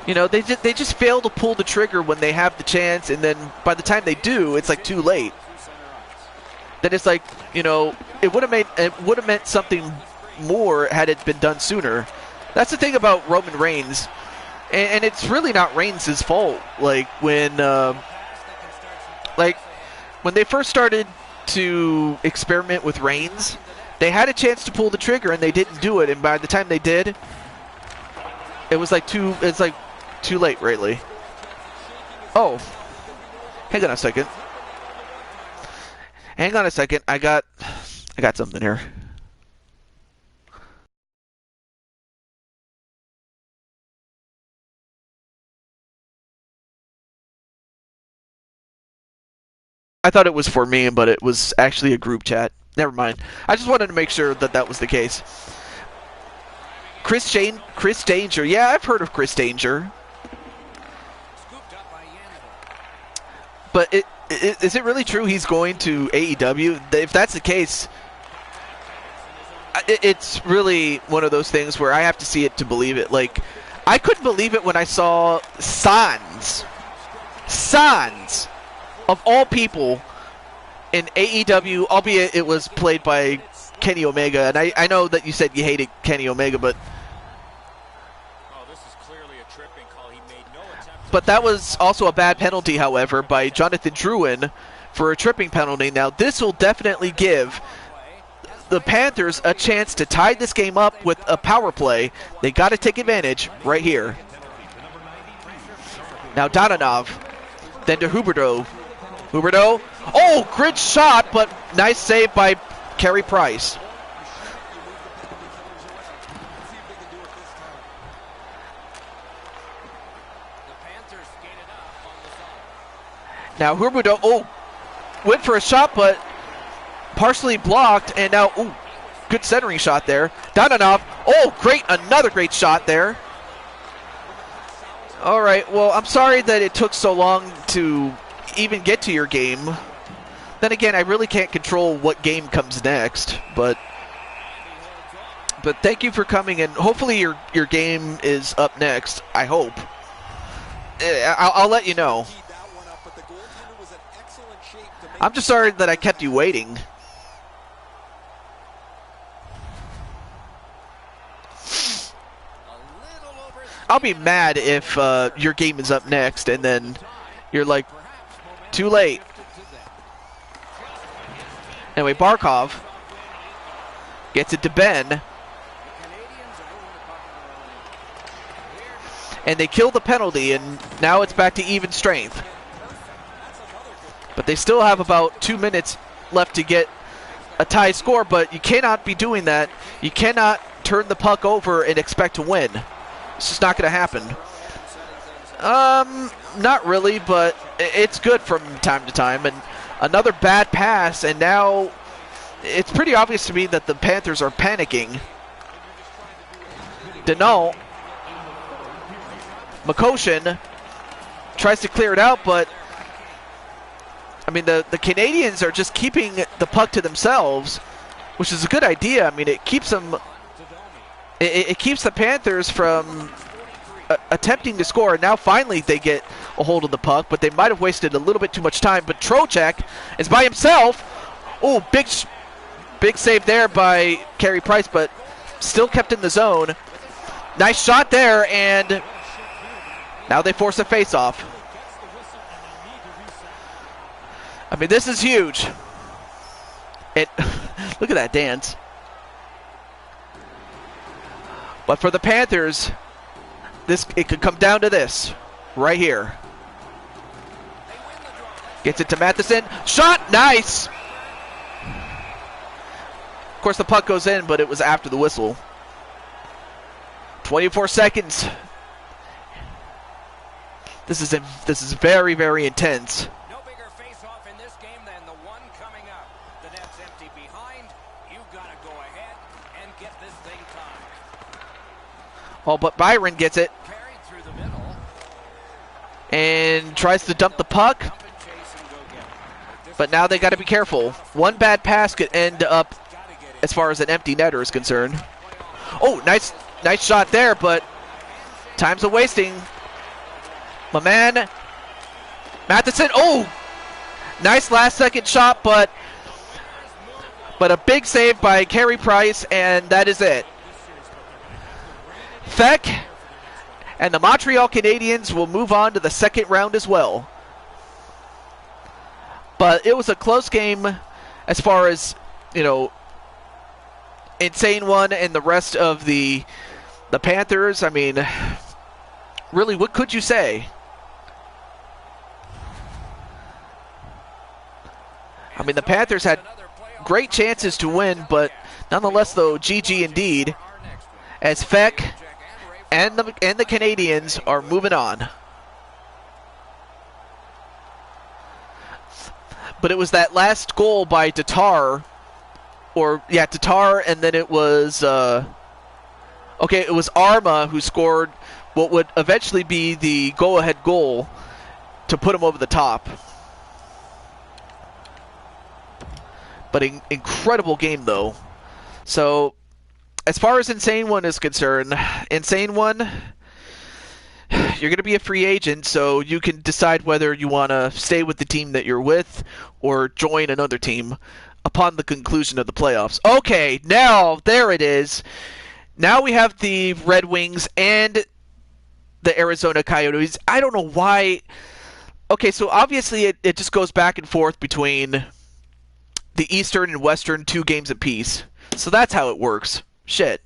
You know, they just fail to pull the trigger when they have the chance, and then by the time they do, it's like too late. Then it's like, you know, it would have meant something more had it been done sooner. That's the thing about Roman Reigns, and it's really not Reigns' fault. Like when they first started to experiment with Reigns, they had a chance to pull the trigger and they didn't do it. And by the time they did, it was like too late, really. Oh, hang on a second. Hang on a second. I got something here. I thought it was for me, but it was actually a group chat. Never mind. I just wanted to make sure that that was the case. Chris Danger. Yeah, I've heard of Chris Danger. But is it really true he's going to AEW? If that's the case, it's really one of those things where I have to see it to believe it. Like, I couldn't believe it when I saw Sans, of all people, in AEW, albeit it was played by Kenny Omega. And I know that you said you hated Kenny Omega, but this is clearly a tripping call. He made no attempt. But that was also a bad penalty, however, by Jonathan Drouin for a tripping penalty. Now, this will definitely give the Panthers a chance to tie this game up with a power play. They got to take advantage right here. Now, Donanov, then to Huberdeau. Oh, grid shot, but nice save by Carey Price. Now Huberdeau, went for a shot, but partially blocked, and now, good centering shot there. Donanov, another great shot there. All right, well, I'm sorry that it took so long to even get to your game. Then again, I really can't control what game comes next, but thank you for coming, and hopefully your game is up next. I hope. I'll let you know. I'm just sorry that I kept you waiting. I'll be mad if your game is up next and then you're like, too late. Anyway, Barkov gets it to Ben. And they kill the penalty, and now it's back to even strength. But they still have about 2 minutes left to get a tie score, but you cannot be doing that. You cannot turn the puck over and expect to win. It's just not going to happen. Not really, but it's good from time to time. And another bad pass, and now it's pretty obvious to me that the Panthers are panicking. Denault. Makoshin tries to clear it out, but I mean, the Canadians are just keeping the puck to themselves, which is a good idea. I mean, it keeps them. It keeps the Panthers from attempting to score. And now finally they get a hold of the puck, but they might have wasted a little bit too much time. But Trocheck is by himself. Oh, big save there by Carey Price, but still kept in the zone. Nice shot there, and now they force a face-off. I mean, this is huge. Look at that dance. But for the Panthers, it could come down to this right here. Gets it to Matheson. Shot, nice. Of course, the puck goes in, but it was after the whistle. 24 seconds. This is very, very intense. No bigger face-off in this game than the one coming up. The net's empty behind. You've got to go ahead and get this thing tied. Oh, but Byron gets it Carried through the middle. and tries to dump the puck. Jump and chase and go get it. But now they got to be careful. One bad pass could end up as far as an empty netter is concerned. Oh, nice shot there, but time's a wasting. My man, Matheson. Oh, nice last-second shot, but a big save by Carey Price, and that is it. Feck and the Montreal Canadiens will move on to the second round as well. But it was a close game as far as, Insane One and the rest of the Panthers. I mean, really, what could you say? I mean, the Panthers had great chances to win, but nonetheless, though, GG indeed, as Feck and the Canadiens are moving on. But it was that last goal by Tatar, and then it was it was Arma who scored what would eventually be the go-ahead goal to put him over the top. But an incredible game, though. So, as far as Insane One is concerned, Insane One, you're going to be a free agent, so you can decide whether you want to stay with the team that you're with or join another team upon the conclusion of the playoffs. Okay, now, there it is. Now we have the Red Wings and the Arizona Coyotes. I don't know why. Okay, so obviously it just goes back and forth between the Eastern and Western 2 games apiece. So that's how it works. Shit.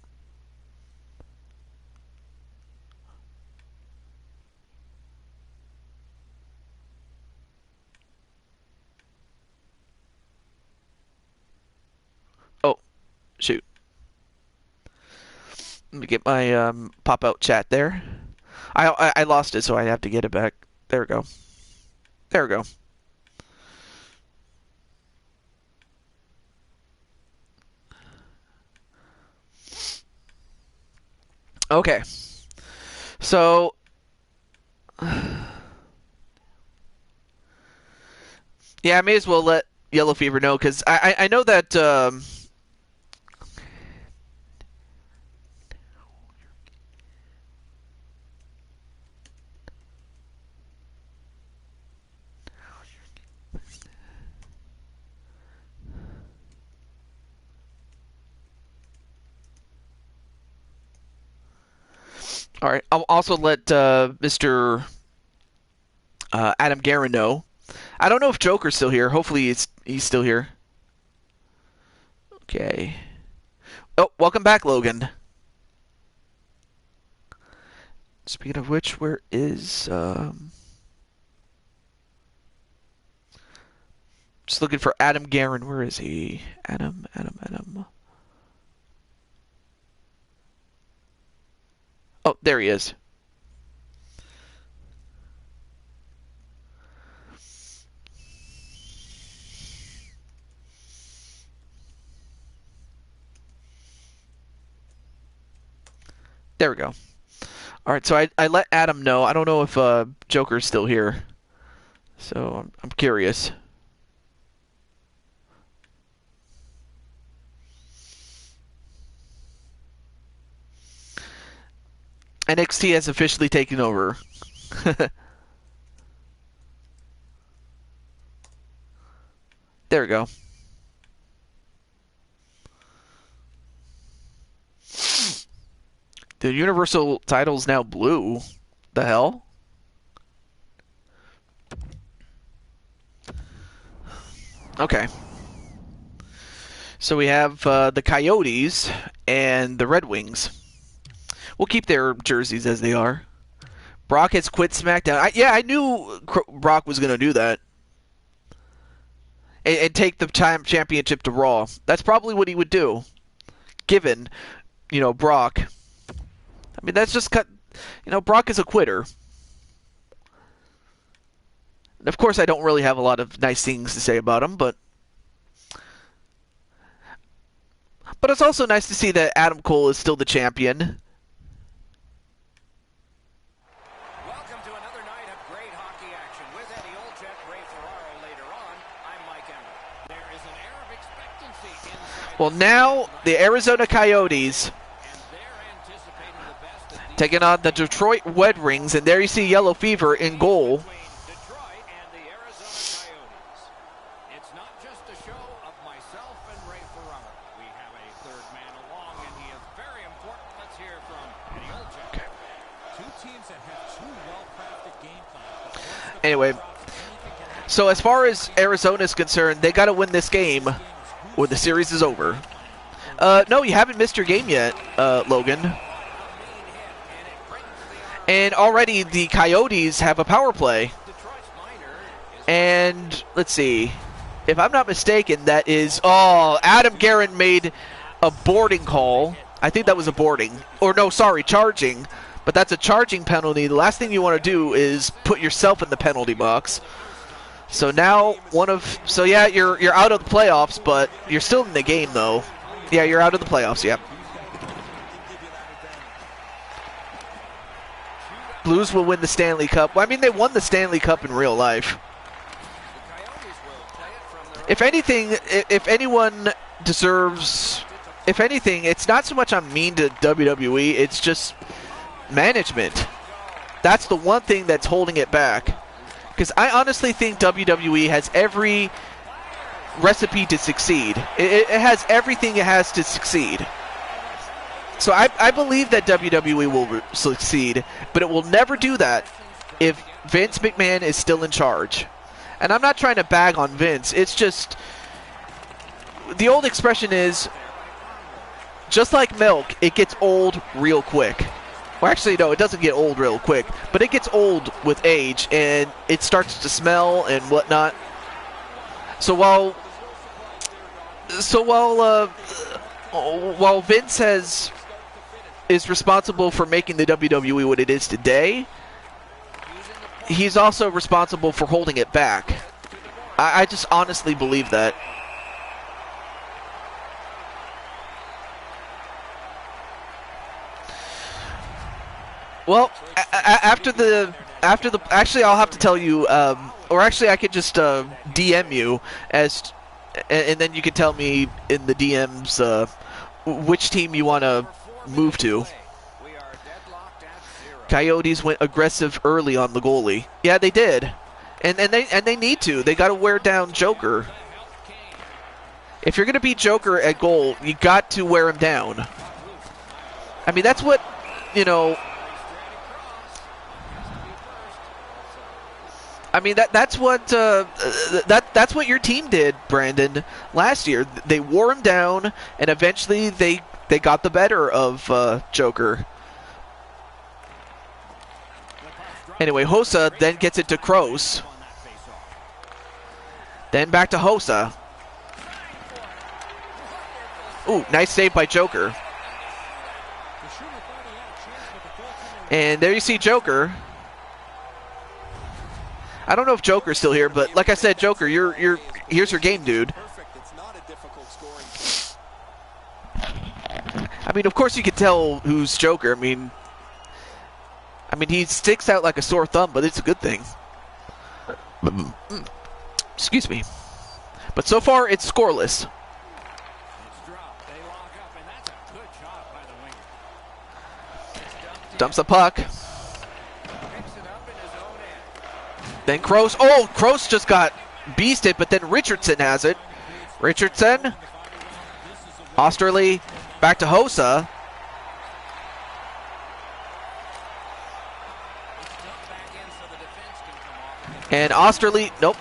Oh, shoot. Let me get my pop-out chat there. I lost it, so I have to get it back. There we go. There we go. Okay, so yeah, I may as well let Yellow Fever know, because I know that all right, I'll also let Mr. Adam Guerin know. I don't know if Joker's still here. Hopefully he's still here. Okay. Oh, welcome back, Logan. Speaking of which, where is just looking for Adam Guerin. Where is he? Adam. Oh, there he is. There we go. All right, so I let Adam know. I don't know if Joker's still here, so I'm curious. NXT has officially taken over. There we go. The Universal title's now blue. The hell? Okay. So we have the Coyotes and the Red Wings. We'll keep their jerseys as they are. Brock has quit SmackDown. I knew Brock was going to do that. And take the time championship to Raw. That's probably what he would do. Given, Brock. I mean, that's just cut. Brock is a quitter. And of course, I don't really have a lot of nice things to say about him, but it's also nice to see that Adam Cole is still the champion. Welcome to another night of great hockey action with Eddie Olczyk, Ray Ferraro later on. I'm Mike Emmett. There is an air of expectancy inside. Well, now the Arizona Coyotes taking on the Detroit Red Wings, and there you see Yellow Fever in goal. Detroit and the Arizona Coyotes. It's not just a show of myself and Ray Ferraro. We have a third man along, and he is very important. Let's hear from Eddie Olczyk. Two teams that have two well-crafted game plans. Anyway, so as far as Arizona is concerned, they got to win this game or the series is over. No, you haven't missed your game yet, Logan. And already the Coyotes have a power play. And let's see. If I'm not mistaken, that is... Oh, Adam Guerin made a boarding call. I think that was a boarding. Or no, sorry, charging. But that's a charging penalty. The last thing you want to do is put yourself in the penalty box. So now So yeah, you're out of the playoffs, but you're still in the game, though. Yeah, you're out of the playoffs, yep. Blues will win the Stanley Cup. Well, I mean, they won the Stanley Cup in real life. If anything, if anyone deserves... If anything, it's not so much I'm mean to WWE, it's just management. That's the one thing that's holding it back. Because I honestly think WWE has every recipe to succeed. It has everything it has to succeed. So I believe that WWE will succeed, but it will never do that if Vince McMahon is still in charge. And I'm not trying to bag on Vince. It's just, the old expression is, just like milk, it gets old real quick. Well, actually, no, it doesn't get old real quick, but it gets old with age, and it starts to smell and whatnot. So while Vince is responsible for making the WWE what it is today, he's also responsible for holding it back. I just honestly believe that. Well, actually, I'll have to tell you, or actually, I could just DM you and then you can tell me in the DMs which team you want to move to. Coyotes went aggressive early on the goalie. Yeah, they did, and they need to. They got to wear down Joker. If you're gonna beat Joker at goal, you got to wear him down. I mean, that's what I mean that's what that's what your team did, Brandon, last year. They wore him down, and eventually they got the better of Joker. Anyway, Hossa then gets it to Kroos. Then back to Hossa. Ooh, nice save by Joker. And there you see Joker. I don't know if Joker's still here, but like I said, Joker, here's your game, dude. I mean, of course you can tell who's Joker. I mean, he sticks out like a sore thumb, but it's a good thing. Excuse me. But so far, it's scoreless. Dumps the puck. Then Kroos. Oh, Kroos just got beasted, but then Richardson has it. Richardson. Osterley. Back to Hossa. And Osterley, nope,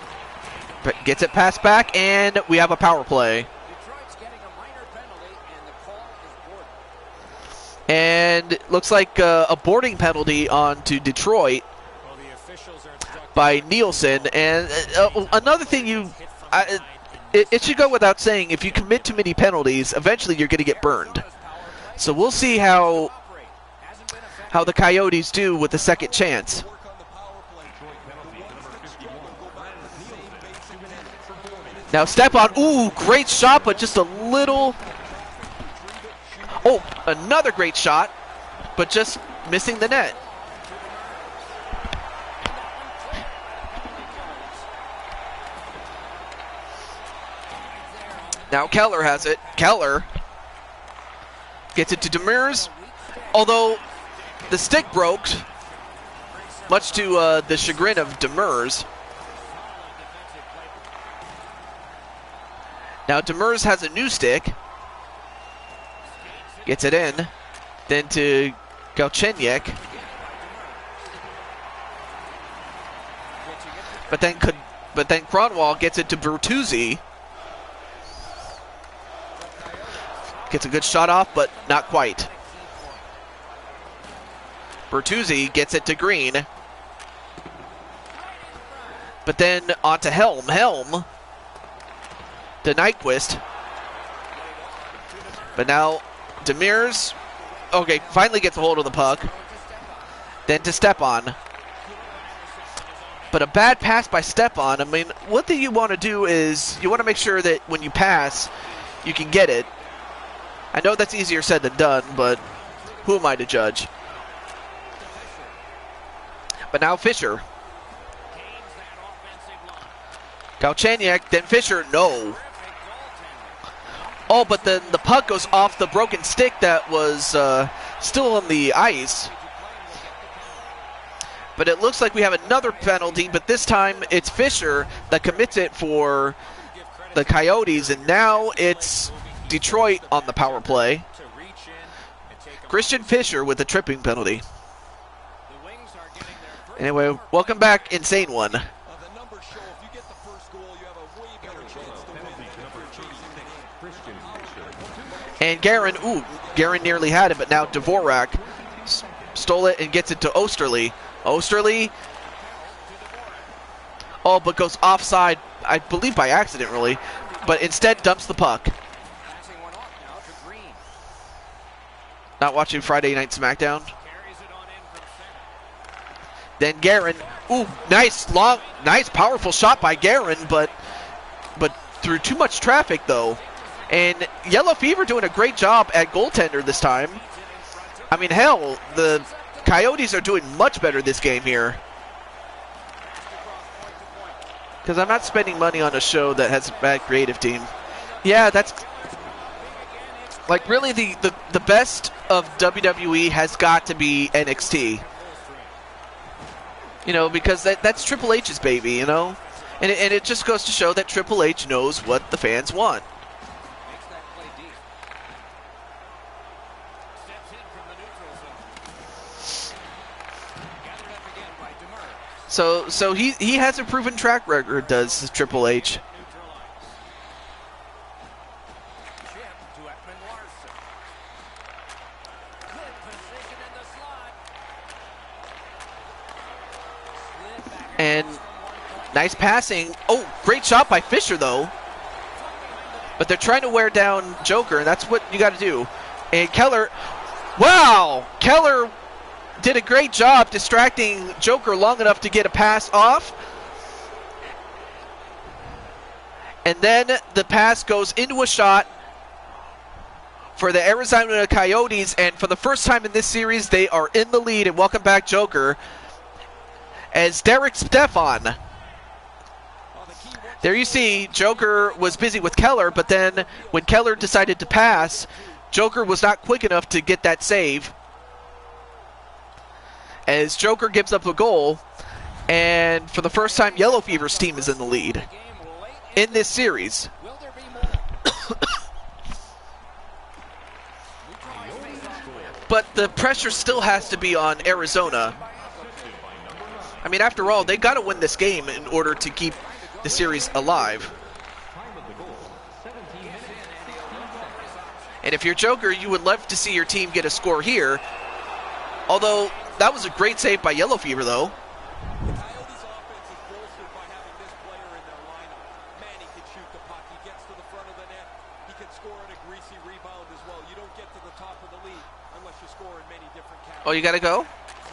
gets it passed back, and we have a power play. Detroit's getting a minor penalty, and the call is boarding. And looks like a boarding penalty on to Detroit Well, the officials are instructed by Nielsen. And another thing it should go without saying, if you commit too many penalties, eventually you're going to get burned. So we'll see how the Coyotes do with the second chance. Now step on, ooh, great shot, but just a little, oh, another great shot, but just missing the net. Now Keller has it. Keller gets it to Demers, although the stick broke, much to the chagrin of Demers. Now Demers has a new stick. Gets it in. Then to Galchenyuk. But then Kronwall gets it to Bertuzzi. Gets a good shot off, but not quite. Bertuzzi gets it to Green. But then on to Helm. Helm to Nyquist. But now Demers, okay, finally gets a hold of the puck. Then to Stepan. But a bad pass by Stepan. I mean, one thing you want to do is you want to make sure that when you pass, you can get it. I know that's easier said than done, but who am I to judge? But now Fisher. Galchenyuk, then Fisher, no. Oh, but then the puck goes off the broken stick that was still on the ice. But it looks like we have another penalty, but this time it's Fisher that commits it for the Coyotes, and now it's Detroit on the power play. Christian Fisher with a tripping penalty. Anyway, welcome back, Insane One. The numbers show if you get the first goal, you have a way better chance to win. And Guerin nearly had it, but now Dvorak stole it and gets it to Osterley. Osterley, oh, but goes offside, I believe by accident really, but instead dumps the puck. Not watching Friday Night SmackDown. Then Guerin, ooh, nice powerful shot by Guerin, but through too much traffic though. And Yellow Fever doing a great job at goaltender this time. I mean, hell, the Coyotes are doing much better this game here. Because I'm not spending money on a show that has a bad creative team. Yeah, that's like really the best of WWE has got to be NXT. You know, because that's Triple H's baby, you know? And it just goes to show that Triple H knows what the fans want. So he has a proven track record, does Triple H. And nice passing. Oh, great shot by Fisher, though. But they're trying to wear down Joker, and that's what you got to do. And Keller, wow! Keller did a great job distracting Joker long enough to get a pass off. And then the pass goes into a shot for the Arizona Coyotes, and for the first time in this series, they are in the lead. And welcome back, Joker, as Derek Stefan. There you see, Joker was busy with Keller, but then when Keller decided to pass, Joker was not quick enough to get that save. As Joker gives up a goal, and for the first time, Yellow Fever's team is in the lead in this series. But the pressure still has to be on Arizona. I mean, after all, they got to win this game in order to keep the series alive. And if you're Joker, you would love to see your team get a score here. Although, that was a great save by Yellow Fever, though. The Coyotes' offense is bolstered by having this player in their lineup. Man, he can shoot the puck. He gets to the front of the net. He can score in a greasy rebound as well. You don't get to the top of the league unless you score in many different categories. Oh, you got to go?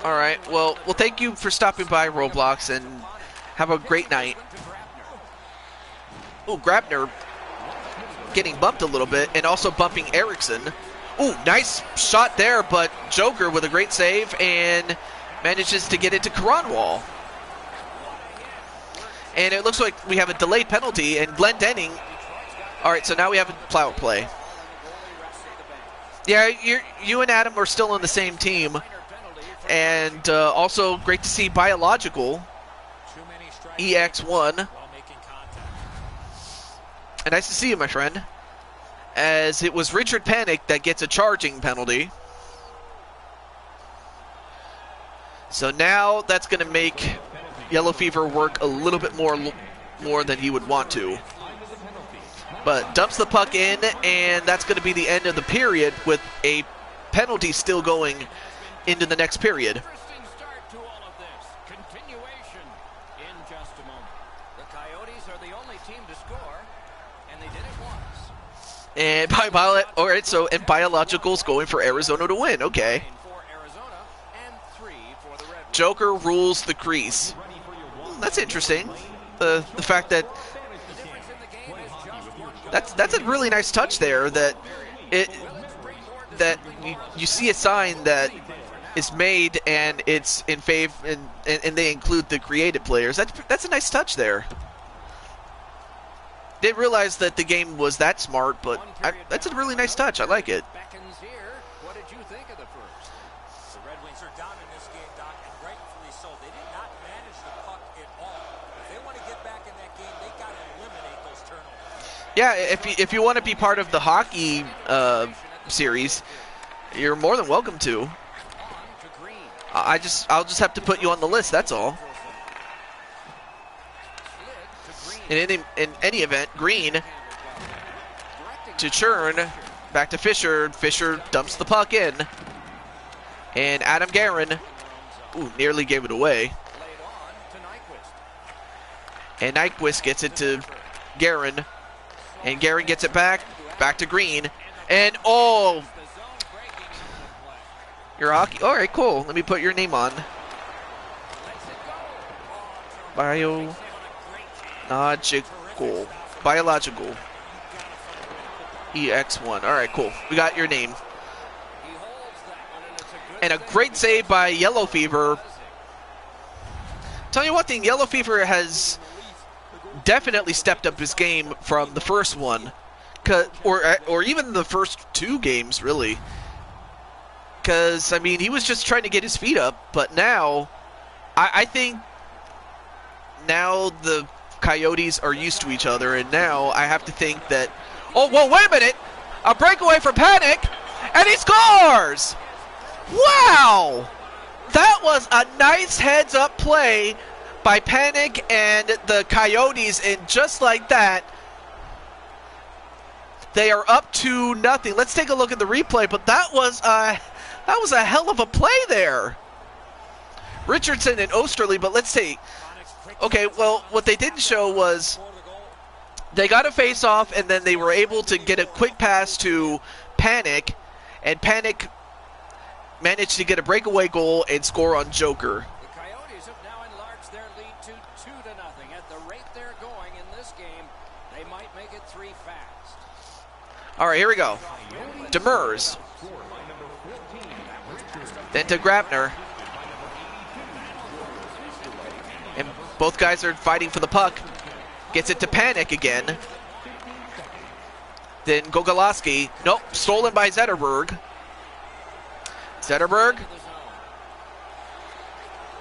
All right. Well, thank you for stopping by, Roblox, and have a great night. Oh, Grabner getting bumped a little bit, and also bumping Erickson. Ooh, nice shot there, but Joker with a great save and manages to get it to Karanwall. And it looks like we have a delayed penalty, and Glenn Denning. All right, so now we have a power play. Yeah, you and Adam are still on the same team. And also great to see Biological, EX1. And nice to see you, my friend. As it was Richard Panic that gets a charging penalty. So now that's going to make Yellow Fever work a little bit more than he would want to. But dumps the puck in, and that's going to be the end of the period with a penalty still going into the next period. Interesting start to all of this. Continuation in just a moment. The Coyotes are the only team to score, and they did it once. And all right, so and Biological's going for Arizona to win. Okay. For Arizona and 3 for the Red Wings. Joker rules the crease. That's interesting. The fact that that's a really nice touch there. That you see a sign that is made and it's in favor, and they include the creative players. That's a nice touch there. Didn't realize that the game was that smart, but that's a really nice touch. I like it. Beckons here. What did you think of the first? The Red Wings are down in this game, Doc, and rightfully so. They did not manage the puck at all. If they want to get back in that game, they got to eliminate those turnovers. Yeah, if you want to be part of the hockey series, you're more than welcome to. I'll just have to put you on the list. That's all. In any event, Green to Churn, back to Fisher. Fisher dumps the puck in, and Adam Guerin, nearly gave it away. And Nyquist gets it to Guerin, and Guerin gets it back to Green, and your hockey. All right, cool. Let me put your name on. Biological. EX1. All right, cool. We got your name. And a great save by Yellow Fever. Tell you one thing, Yellow Fever has definitely stepped up his game from the first one, or even the first 2 games, really. Because, I mean, he was just trying to get his feet up, but now, I think now the Coyotes are used to each other, and now I have to think that, oh, well, wait a minute, a breakaway for Panic, and he scores! Wow! That was a nice heads-up play by Panic and the Coyotes, and just like that, they are up 2-0. Let's take a look at the replay, but that was a hell of a play there. Richardson and Osterley, but let's see. Okay, well, what they didn't show was they got a face-off, and then they were able to get a quick pass to Panic, and Panic managed to get a breakaway goal and score on Joker. The Coyotes have now enlarged their lead to 2-0. At the rate they're going in this game, they might make it 3 fast. All right, here we go. Demers. Then to Grabner. And both guys are fighting for the puck. Gets it to Panic again. Then Gogolowski. Nope, stolen by Zetterberg. Zetterberg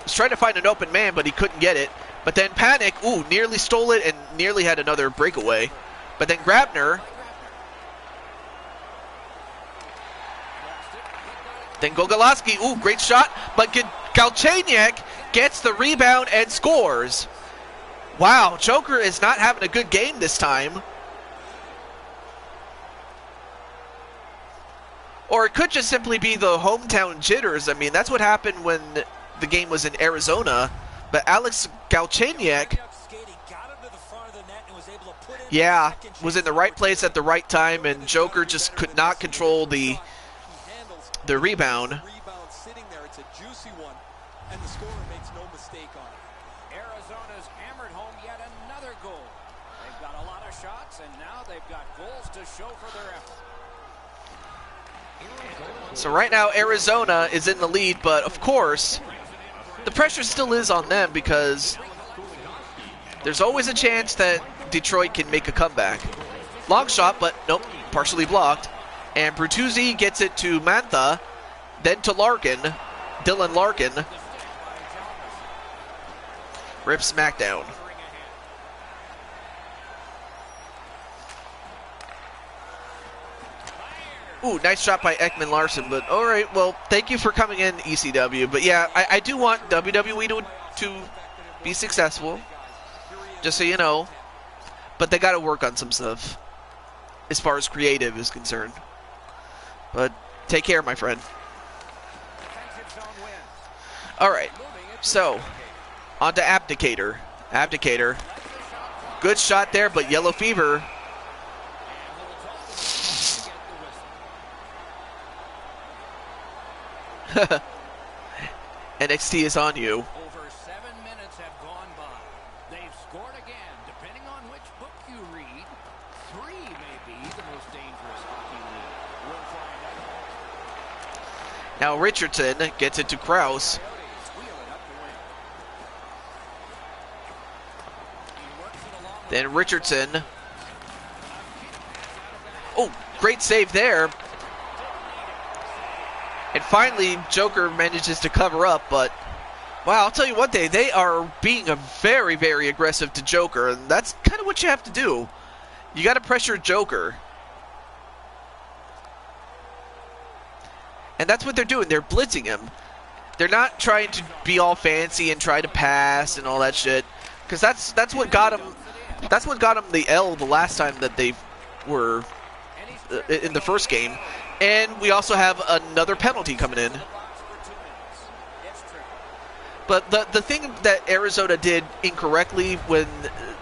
was trying to find an open man, but he couldn't get it. But then Panic, nearly stole it and nearly had another breakaway. But then Grabner. Then Gogolowski, great shot. But Galchenyuk gets the rebound and scores. Wow, Joker is not having a good game this time. Or it could just simply be the hometown jitters. I mean, that's what happened when the game was in Arizona. But Alex Galchenyuk, yeah, was in the right place at the right time, and Joker just could not control the rebound. Sitting there, it's a juicy one, and the scorer makes no mistake on it. Arizona's hammered home yet another goal. They've got a lot of shots, and now they've got goals to show for their effort. So right now Arizona is in the lead, but of course the pressure still is on them because there's always a chance that Detroit can make a comeback. Long shot, but nope, partially blocked. And Bertuzzi gets it to Mantha, then to Larkin, Dylan Larkin. Rip smackdown. Ooh, nice shot by Ekman Larson, but all right, well, thank you for coming in, ECW. But yeah, I do want WWE to be successful, just so you know. But they got to work on some stuff as far as creative is concerned. But take care, my friend. All right, so on to Abdicator. Abdicator, good shot there, but Yellow Fever. NXT is on you. Over 7 minutes have gone by. They've scored again. Depending on which book you read, 3 may be the most dangerous hockey league. We'll find out. Now Richardson gets it to Krause. Then Richardson. Oh, great save there. And finally, Joker manages to cover up, but wow, I'll tell you one thing, they are being very, very aggressive to Joker, and that's kind of what you have to do. You got to pressure Joker. And that's what they're doing. They're blitzing him. They're not trying to be all fancy and try to pass and all that shit, because that's what got him. That's what got him the L the last time that they were in the first game. And we also have another penalty coming in. But the thing that Arizona did incorrectly when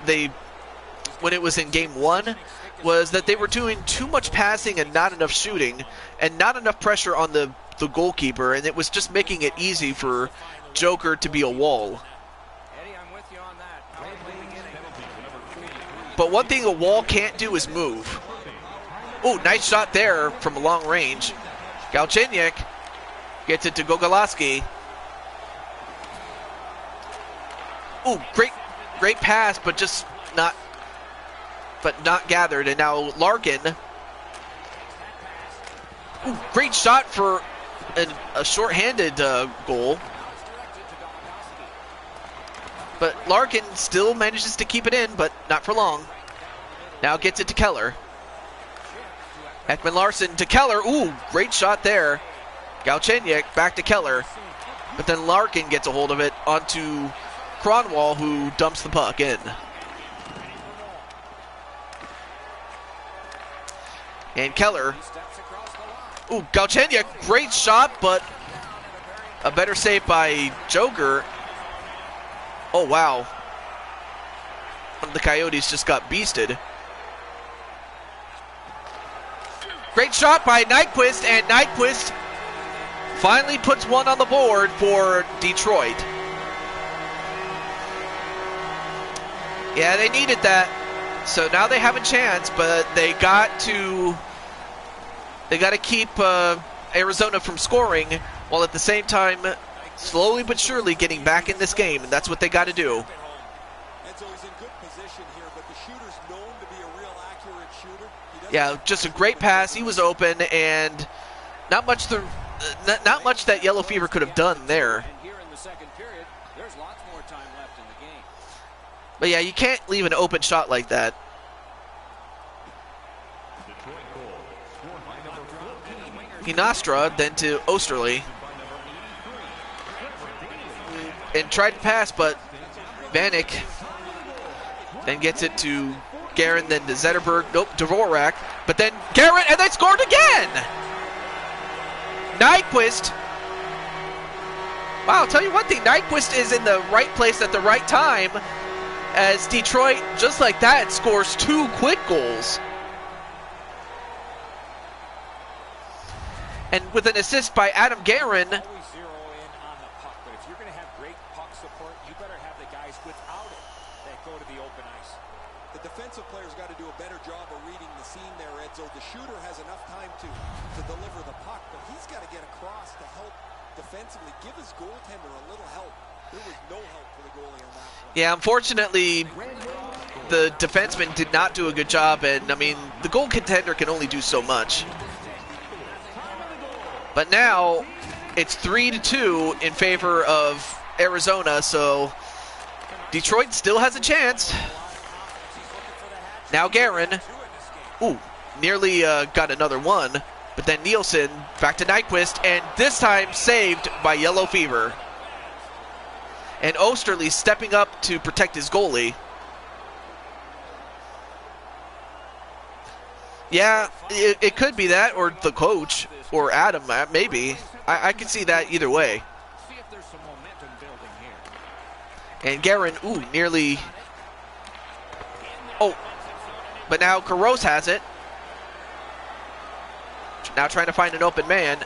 it was in game 1 was that they were doing too much passing and not enough shooting and not enough pressure on the goalkeeper, and it was just making it easy for Joker to be a wall. But one thing a wall can't do is move. Oh, nice shot there from a long range. Galchenyuk gets it to Gogolowski. Oh, great pass, but just not gathered. And now Larkin. Ooh, great shot for a shorthanded goal. But Larkin still manages to keep it in, but not for long. Now gets it to Keller. Ekman Larson to Keller. Ooh, great shot there. Galchenyuk back to Keller. But then Larkin gets a hold of it onto Cronwall, who dumps the puck in. And Keller. Ooh, Galchenyuk, great shot, but a better save by Joker. Oh, wow. The Coyotes just got beasted. Great shot by Nyquist, and Nyquist finally puts one on the board for Detroit. Yeah, they needed that. So now they have a chance, but they got to keep Arizona from scoring, while at the same time slowly but surely getting back in this game, and that's what they got to do. And so he's in good position here, but the shooter's known to be a real accurate shooter. Yeah, just a great pass. He was open, and not much that Yellow Fever could have done there. And here in the second period, there's lots more time left in the game. But yeah, you can't leave an open shot like that. Hinastra, then to Osterley. and tried to pass, but Vanek then gets it to Guerin, then to Zetterberg. Nope, Dvorak. But then Guerin, and they scored again! Nyquist. Wow, I'll tell you one thing. Nyquist is in the right place at the right time as Detroit, just like that, scores 2 quick goals. And with an assist by Adam Guerin. Always zero in on the puck, but if you're going to have great puck support, you better have the guys without it that go to the open ice. The defensive player's got to do a better job of reading the scene there, Edzo. The shooter has enough time to deliver the puck, but he's got to get across to help defensively. Give his goaltender a little help. There was no help for the goalie on that one. Yeah, unfortunately, the defenseman did not do a good job, and I mean, the goal contender can only do so much. But now, it's 3-2 in favor of Arizona, so Detroit still has a chance. Now Guerin, ooh, nearly got another one, but then Nielsen back to Nyquist, and this time saved by Yellow Fever. And Osterley stepping up to protect his goalie. Yeah, it could be that, or the coach, or Adam, maybe. I could see that either way. See if there's some momentum building here. And Guerin, ooh, nearly. Oh, but now Caros has it. Now trying to find an open man,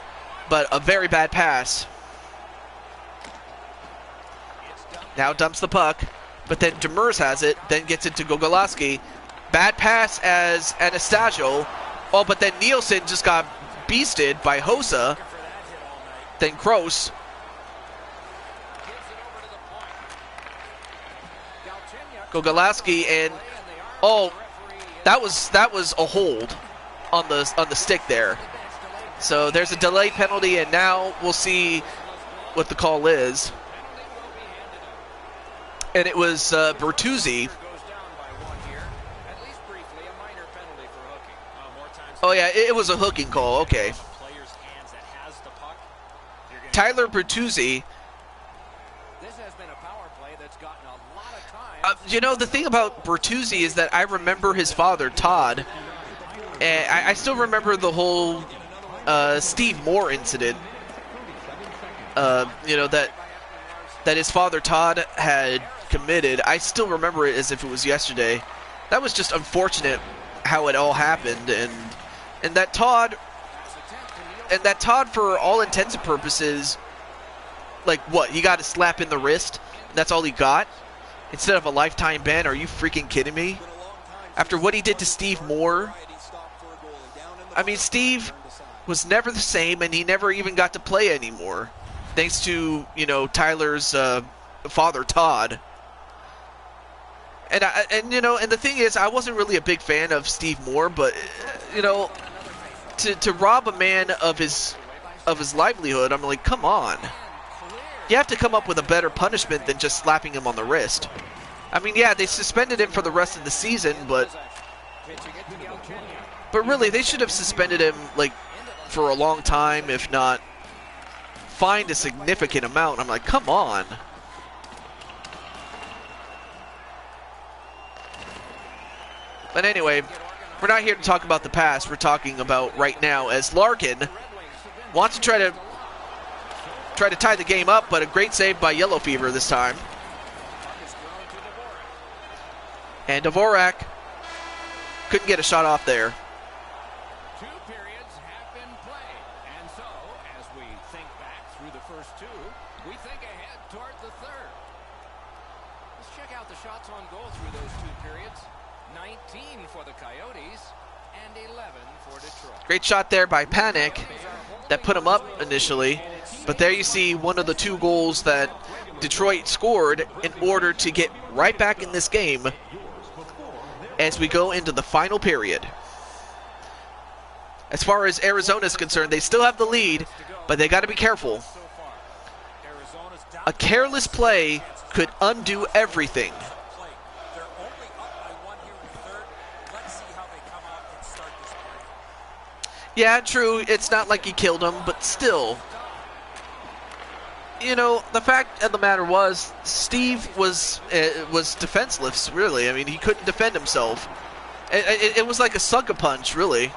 but a very bad pass. Now dumps the puck, but then Demers has it, then gets it to Gogolowski. Bad pass as Anastasio. Oh, but then Nielsen just got beasted by Hossa. Then Kroos. Gogolowski, and oh, that was a hold on the stick there. So there's a delay penalty, and now we'll see what the call is. And it was Bertuzzi. Oh yeah, it was a hooking call. Okay. Tyler Bertuzzi. This has been a power play that's gotten a lot of time. You know, the thing about Bertuzzi is that I remember his father, Todd. And I still remember the whole Steve Moore incident. You know, that his father, Todd, had committed. I still remember it as if it was yesterday. That was just unfortunate how it all happened, and that Todd, for all intents and purposes, like what, he got a slap in the wrist, and that's all he got? Instead of a lifetime ban? Are you freaking kidding me? After what he did to Steve Moore? I mean, Steve was never the same, and he never even got to play anymore. Thanks to, you know, Tyler's father, Todd. And you know, and the thing is, I wasn't really a big fan of Steve Moore, but you know, to rob a man of his livelihood, I'm like, come on. You have to come up with a better punishment than just slapping him on the wrist. I mean, yeah, they suspended him for the rest of the season, but really, they should have suspended him like for a long time, if not fined a significant amount. I'm like, come on. But anyway, we're not here to talk about the past. We're talking about right now, as Larkin wants to try to tie the game up, but a great save by Yellow Fever this time. And Dvorak couldn't get a shot off there. 2 periods have been played, and so as we think back through the first 2, we think ahead toward the third. Let's check out the shots on goal through those 2 periods. 19 for the Coyotes and 11 for Detroit. Great shot there by Panik that put him up initially, but there you see one of the 2 goals that Detroit scored in order to get right back in this game as we go into the final period. As far as Arizona is concerned, they still have the lead, but they got to be careful. A careless play could undo everything. Yeah, true, it's not like he killed him, but still. you know, the fact of the matter was, Steve was defenseless, really. I mean, he couldn't defend himself. It was like a sucker punch, really.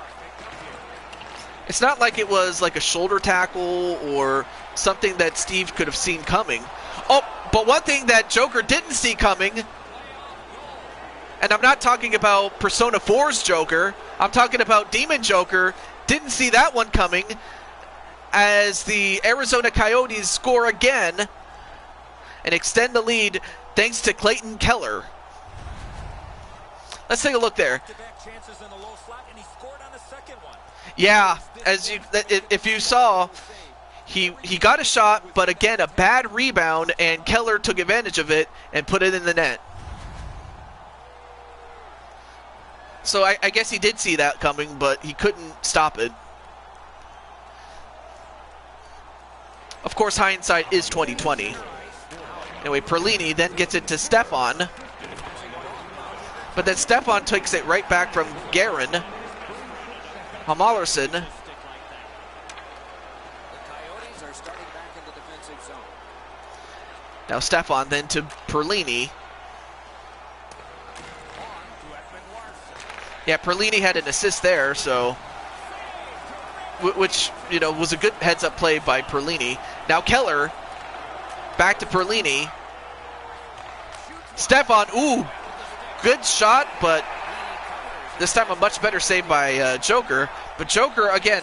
It's not like it was like a shoulder tackle or something that Steve could have seen coming. Oh, but one thing that Joker didn't see coming, and I'm not talking about Persona 4's Joker, I'm talking about Demon Joker, didn't see that one coming, as the Arizona Coyotes score again and extend the lead thanks to Clayton Keller. Let's take a look there. Yeah, if you saw, he got a shot, but again, a bad rebound, and Keller took advantage of it and put it in the net. So I guess he did see that coming, but he couldn't stop it. Of course, hindsight is 20/20. Anyway, Perlini then gets it to Stefan. But then Stefan takes it right back from Guerin. Hamalarson. Now Stefan then to Perlini. Yeah, Perlini had an assist there, so... which, you know, was a good heads-up play by Perlini. Now Keller, back to Perlini. Stefan, ooh, good shot, but this time a much better save by Joker. But Joker, again,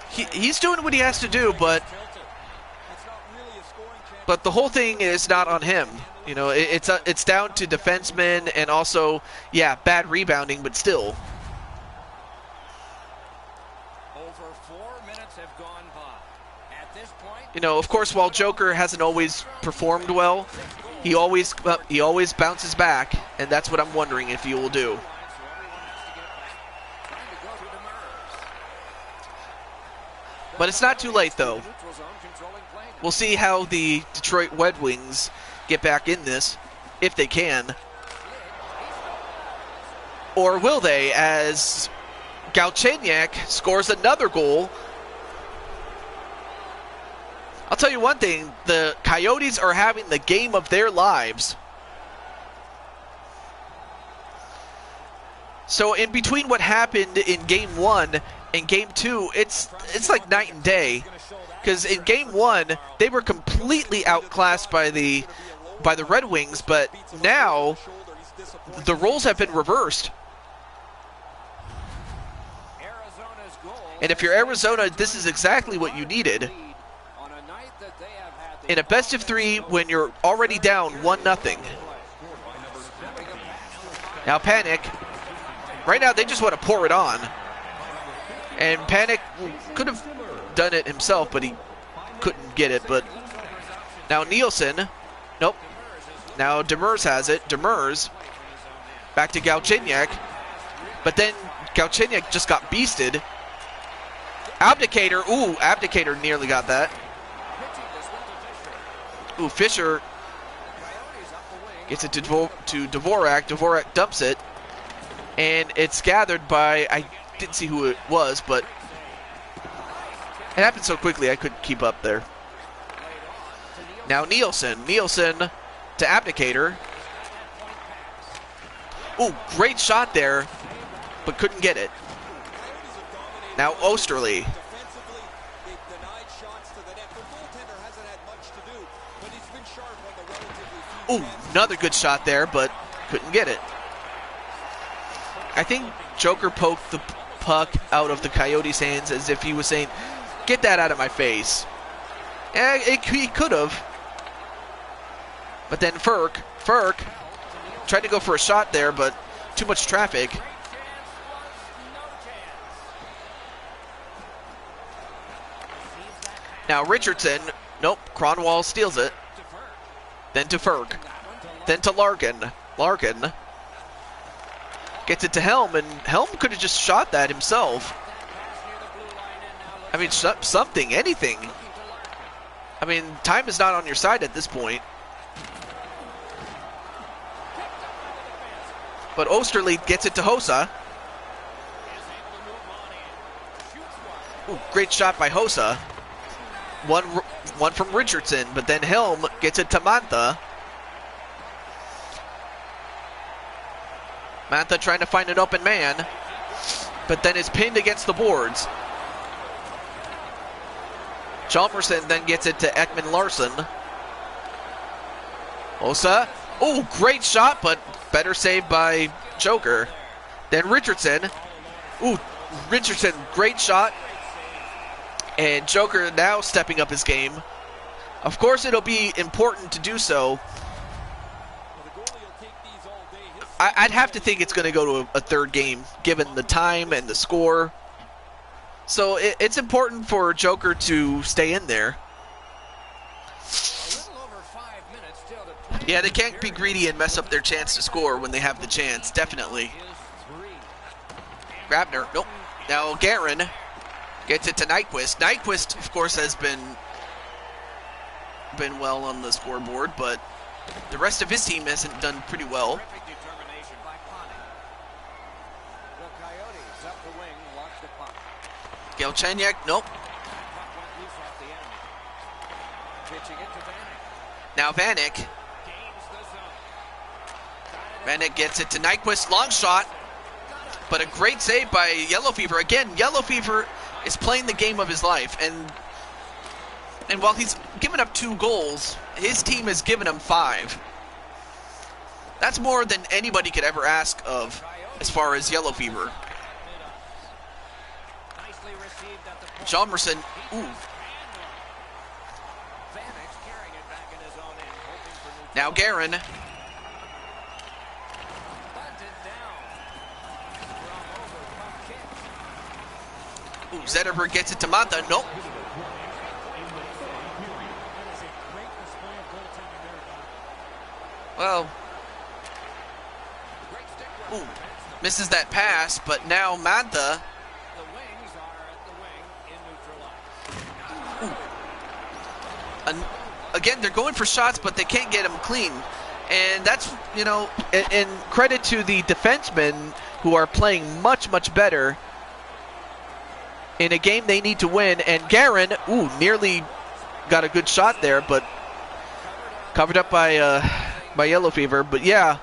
he's doing what he has to do, but the whole thing is not on him. You know, it's down to defensemen and also, yeah, bad rebounding, but still. Over 4 minutes have gone by. At this point, You know, of course, while Joker hasn't always performed well, he always bounces back, and that's what I'm wondering if he will do. But it's not too late, though. We'll see how the Detroit Red Wings get back in this, if they can. Or will they, as Galchenyuk scores another goal. I'll tell you one thing, the Coyotes are having the game of their lives. So in between what happened in Game 1 and Game 2, it's like night and day. Because in Game 1, they were completely outclassed by the Red Wings, but now the roles have been reversed. And if you're Arizona, this is exactly what you needed. In a best of 3 when you're already down 1-0. Now Panic, right now they just want to pour it on. And Panic could have done it himself, but he couldn't get it. But now Nielsen, nope. Now Demers has it. Demers back to Galchenyuk, but then Galchenyuk just got beasted. Abdicator, ooh, Abdicator nearly got that. Ooh, Fisher gets it to Dvorak. Dvorak dumps it, and it's gathered by, I didn't see who it was, but it happened so quickly I couldn't keep up there. Now Nielsen to Abdicator. Ooh, great shot there, but couldn't get it. Now Osterley. Ooh, another good shot there, but couldn't get it. I think Joker poked the puck out of the Coyotes' hands as if he was saying, get that out of my face. And he could have. But then Ferk tried to go for a shot there, but too much traffic. Now Richardson, nope, Cronwall steals it. Then to Ferk. Then to Larkin. Larkin gets it to Helm, and Helm could have just shot that himself. I mean, something, anything. I mean, time is not on your side at this point. But Osterley gets it to Hossa. Ooh, great shot by Hossa. one from Richardson, but then Helm gets it to Mantha. Mantha trying to find an open man, but then is pinned against the boards. Chalmerson then gets it to Ekman Larson. Osa. Oh, great shot, but better save by Joker. Then Richardson. Ooh, Richardson, great shot. And Joker now stepping up his game. Of course, it'll be important to do so. I'd have to think it's going to go to a third game, given the time and the score. So it's important for Joker to stay in there. Yeah, they can't be greedy and mess up their chance to score when they have the chance, definitely. Grabner, nope. Now Guerin gets it to Nyquist. Nyquist, of course, has been well on the scoreboard, but the rest of his team hasn't done pretty well. Galchenyuk, nope. Now Vanek. Vanek gets it to Nyquist, long shot, but a great save by Yellow Fever. Again, Yellow Fever is playing the game of his life, and while he's given up 2 goals, his team has given him 5. That's more than anybody could ever ask of as far as Yellow Fever. Chalmerson, ooh. Now Guerin. Ooh, Zetterberg gets it to Mantha. Nope. Well. Ooh, misses that pass, but now Mantha. Again, they're going for shots, but they can't get them clean. And that's, you know, and credit to the defensemen who are playing much, much better in a game they need to win. And Guerin, ooh, nearly got a good shot there, but covered up by Yellow Fever. But yeah.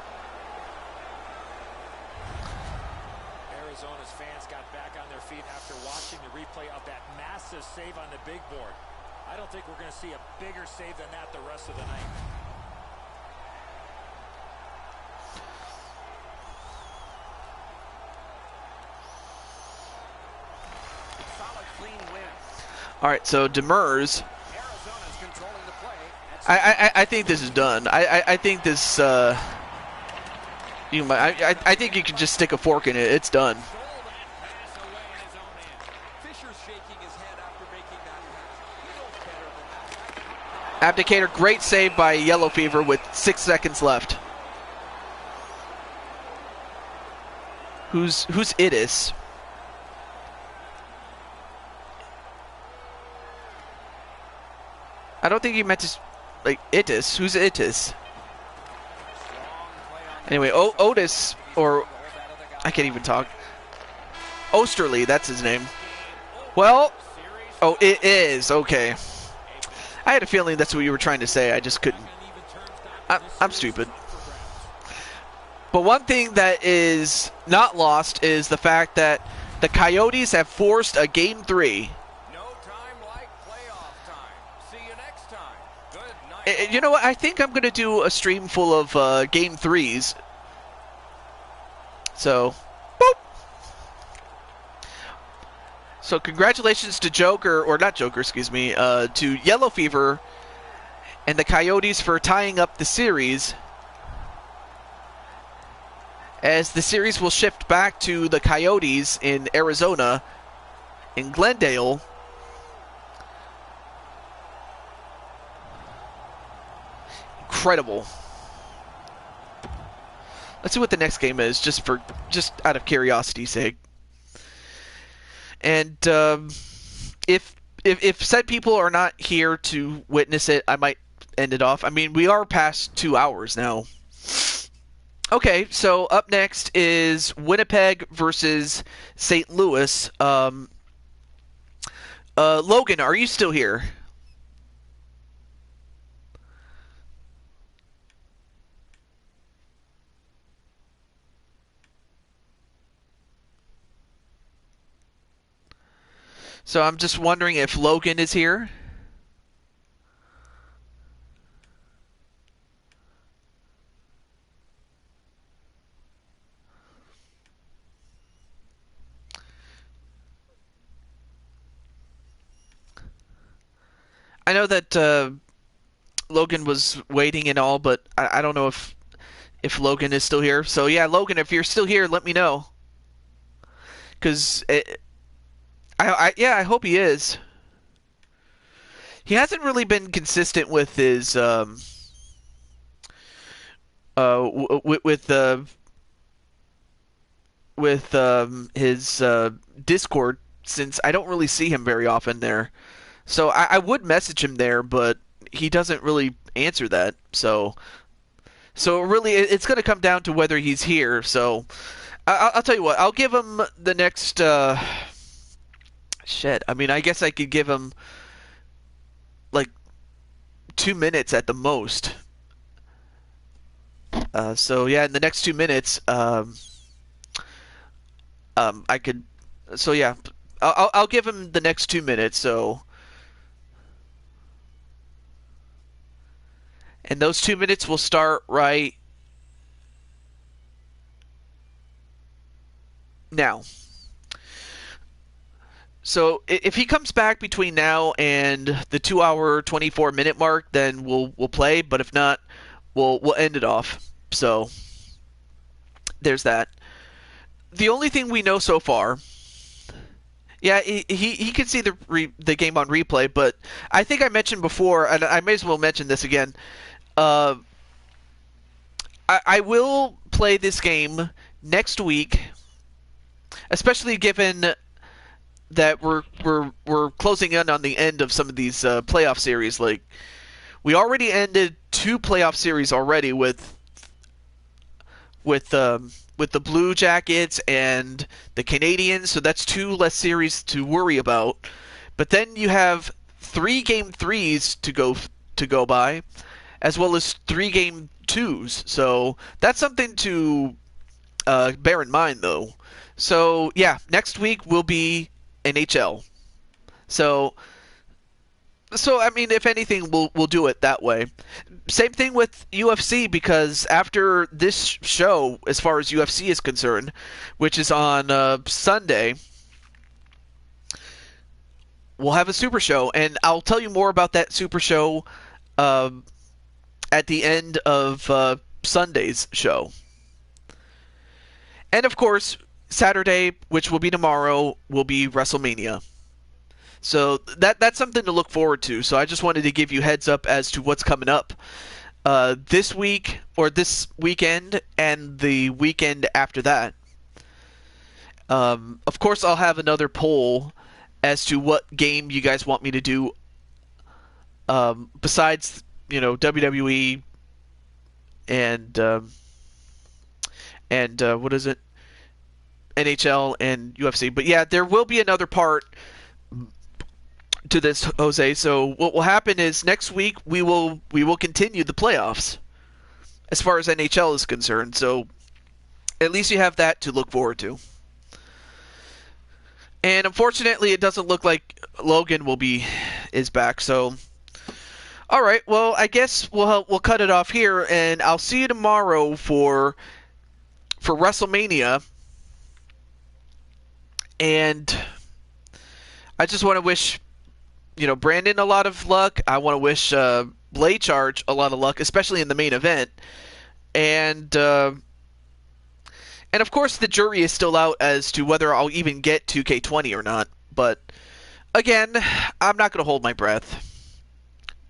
Arizona's fans got back on their feet after watching the replay of that massive save on the big board. I don't think we're going to see a bigger save than that the rest of the night. Solid, clean win. All right, so Demers. I think this is done. I think this. I think you can just stick a fork in it. It's done. Abdicator, great save by Yellow Fever with 6 seconds left. Who's Itis? I don't think he meant to, like, Itis. Who's Itis? Anyway, Otis, or I can't even talk. Osterley, that's his name. Well, oh, it is, okay. I had a feeling that's what you were trying to say. I just couldn't. I'm stupid. But one thing that is not lost is the fact that the Coyotes have forced a Game 3. No time like playoff time. See you next time. Good night. You know what? I think I'm going to do a stream full of Game 3s. So, boop. So congratulations to Joker, or not Joker, excuse me, to Yellow Fever and the Coyotes for tying up the series. As the series will shift back to the Coyotes in Arizona, in Glendale. Incredible. Let's see what the next game is, just out of curiosity's sake. And if said people are not here to witness it, I might end it off. I mean, we are past 2 hours now. Okay, so up next is Winnipeg versus St. Louis. Logan, are you still here? So I'm just wondering if Logan is here. I know that Logan was waiting and all, but I don't know if Logan is still here. So yeah, Logan, if you're still here, let me know. Cause I hope he is. He hasn't really been consistent with his with his Discord, since I don't really see him very often there. So I would message him there, but he doesn't really answer that. So really, it's going to come down to whether he's here. So I'll tell you what. I'll give him the next. Shit. I mean, I guess I could give him like 2 minutes at the most. So yeah, in the next 2 minutes, I could. So yeah, I'll give him the next 2 minutes. So. And those 2 minutes will start right now. So if he comes back between now and the 2 hour 24 minute mark, then we'll play. But if not, we'll end it off. So there's that. The only thing we know so far, yeah, he can see the game on replay. But I think I mentioned before, and I may as well mention this again. I will play this game next week, especially given that we're closing in on the end of some of these playoff series. Like, we already ended 2 playoff series already with the Blue Jackets and the Canadians, so that's 2 less series to worry about. But then you have 3 game 3s to go by, as well as 3 game 2s. So that's something to bear in mind, though. So yeah, next week will be NHL. So I mean, if anything, we'll do it that way. Same thing with UFC, because after this show, as far as UFC is concerned, which is on Sunday, we'll have a super show, and I'll tell you more about that super show at the end of Sunday's show. And of course, Saturday, which will be tomorrow, will be WrestleMania. So that's something to look forward to. So I just wanted to give you heads up as to what's coming up this week, or this weekend, and the weekend after that. Of course, I'll have another poll as to what game you guys want me to do besides, WWE and what is it? NHL and UFC. But yeah, there will be another part to this, Jose. So what will happen is next week we will continue the playoffs as far as NHL is concerned. So at least you have that to look forward to. And unfortunately, it doesn't look like Logan is back. So all right, well, I guess we'll cut it off here, and I'll see you tomorrow for WrestleMania. And I just want to wish, Brandon a lot of luck. I want to wish Blade Charge a lot of luck, especially in the main event. And of course, the jury is still out as to whether I'll even get 2K20 or not. But again, I'm not going to hold my breath.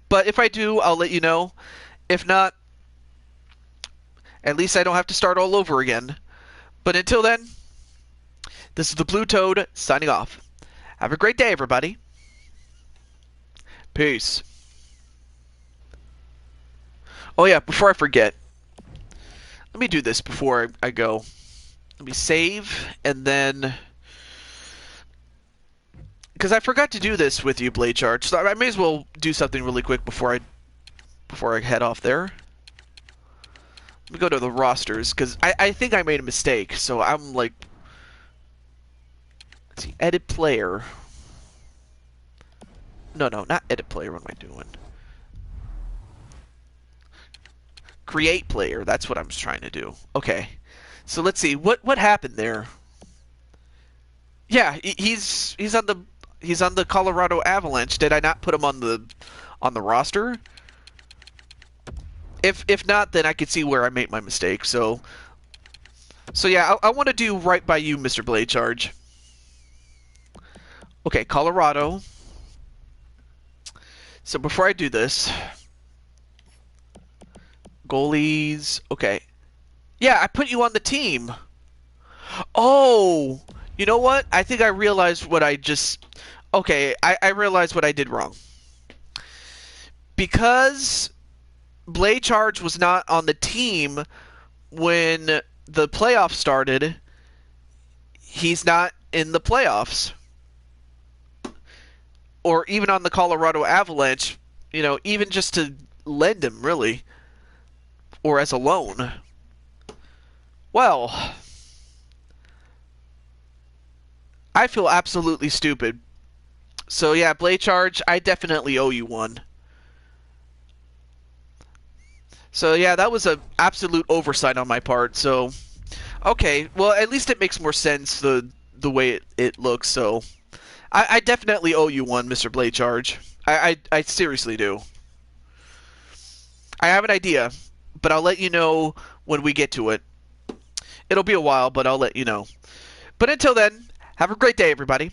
But if I do, I'll let you know. If not, at least I don't have to start all over again. But until then, this is the Blue Toad signing off. Have a great day, everybody. Peace. Oh yeah, before I forget, let me do this before I go. Let me save, and then, because I forgot to do this with you, Blade Charge, so I may as well do something really quick before I head off there. Let me go to the rosters, because I think I made a mistake, so I'm like, let's see, edit player. No, not edit player. What am I doing? Create player. That's what I'm trying to do. Okay. So let's see. What happened there? Yeah, he's on the Colorado Avalanche. Did I not put him on the roster? If not, then I could see where I made my mistake. So yeah, I want to do right by you, Mr. Blade Charge. Okay, Colorado. So before I do this, goalies. Okay. Yeah, I put you on the team. Oh, you know what? I think I realized what I just... Okay, I realized what I did wrong. Because Blade Charge was not on the team when the playoffs started, he's not in the playoffs. Or even on the Colorado Avalanche, you know, even just to lend him, really. Or as a loan. Well, I feel absolutely stupid. So yeah, Blade Charge, I definitely owe you one. So yeah, that was an absolute oversight on my part. So okay, well at least it makes more sense the way it looks. So I definitely owe you one, Mr. Blade Charge. I seriously do. I have an idea, but I'll let you know when we get to it. It'll be a while, but I'll let you know. But until then, have a great day, everybody.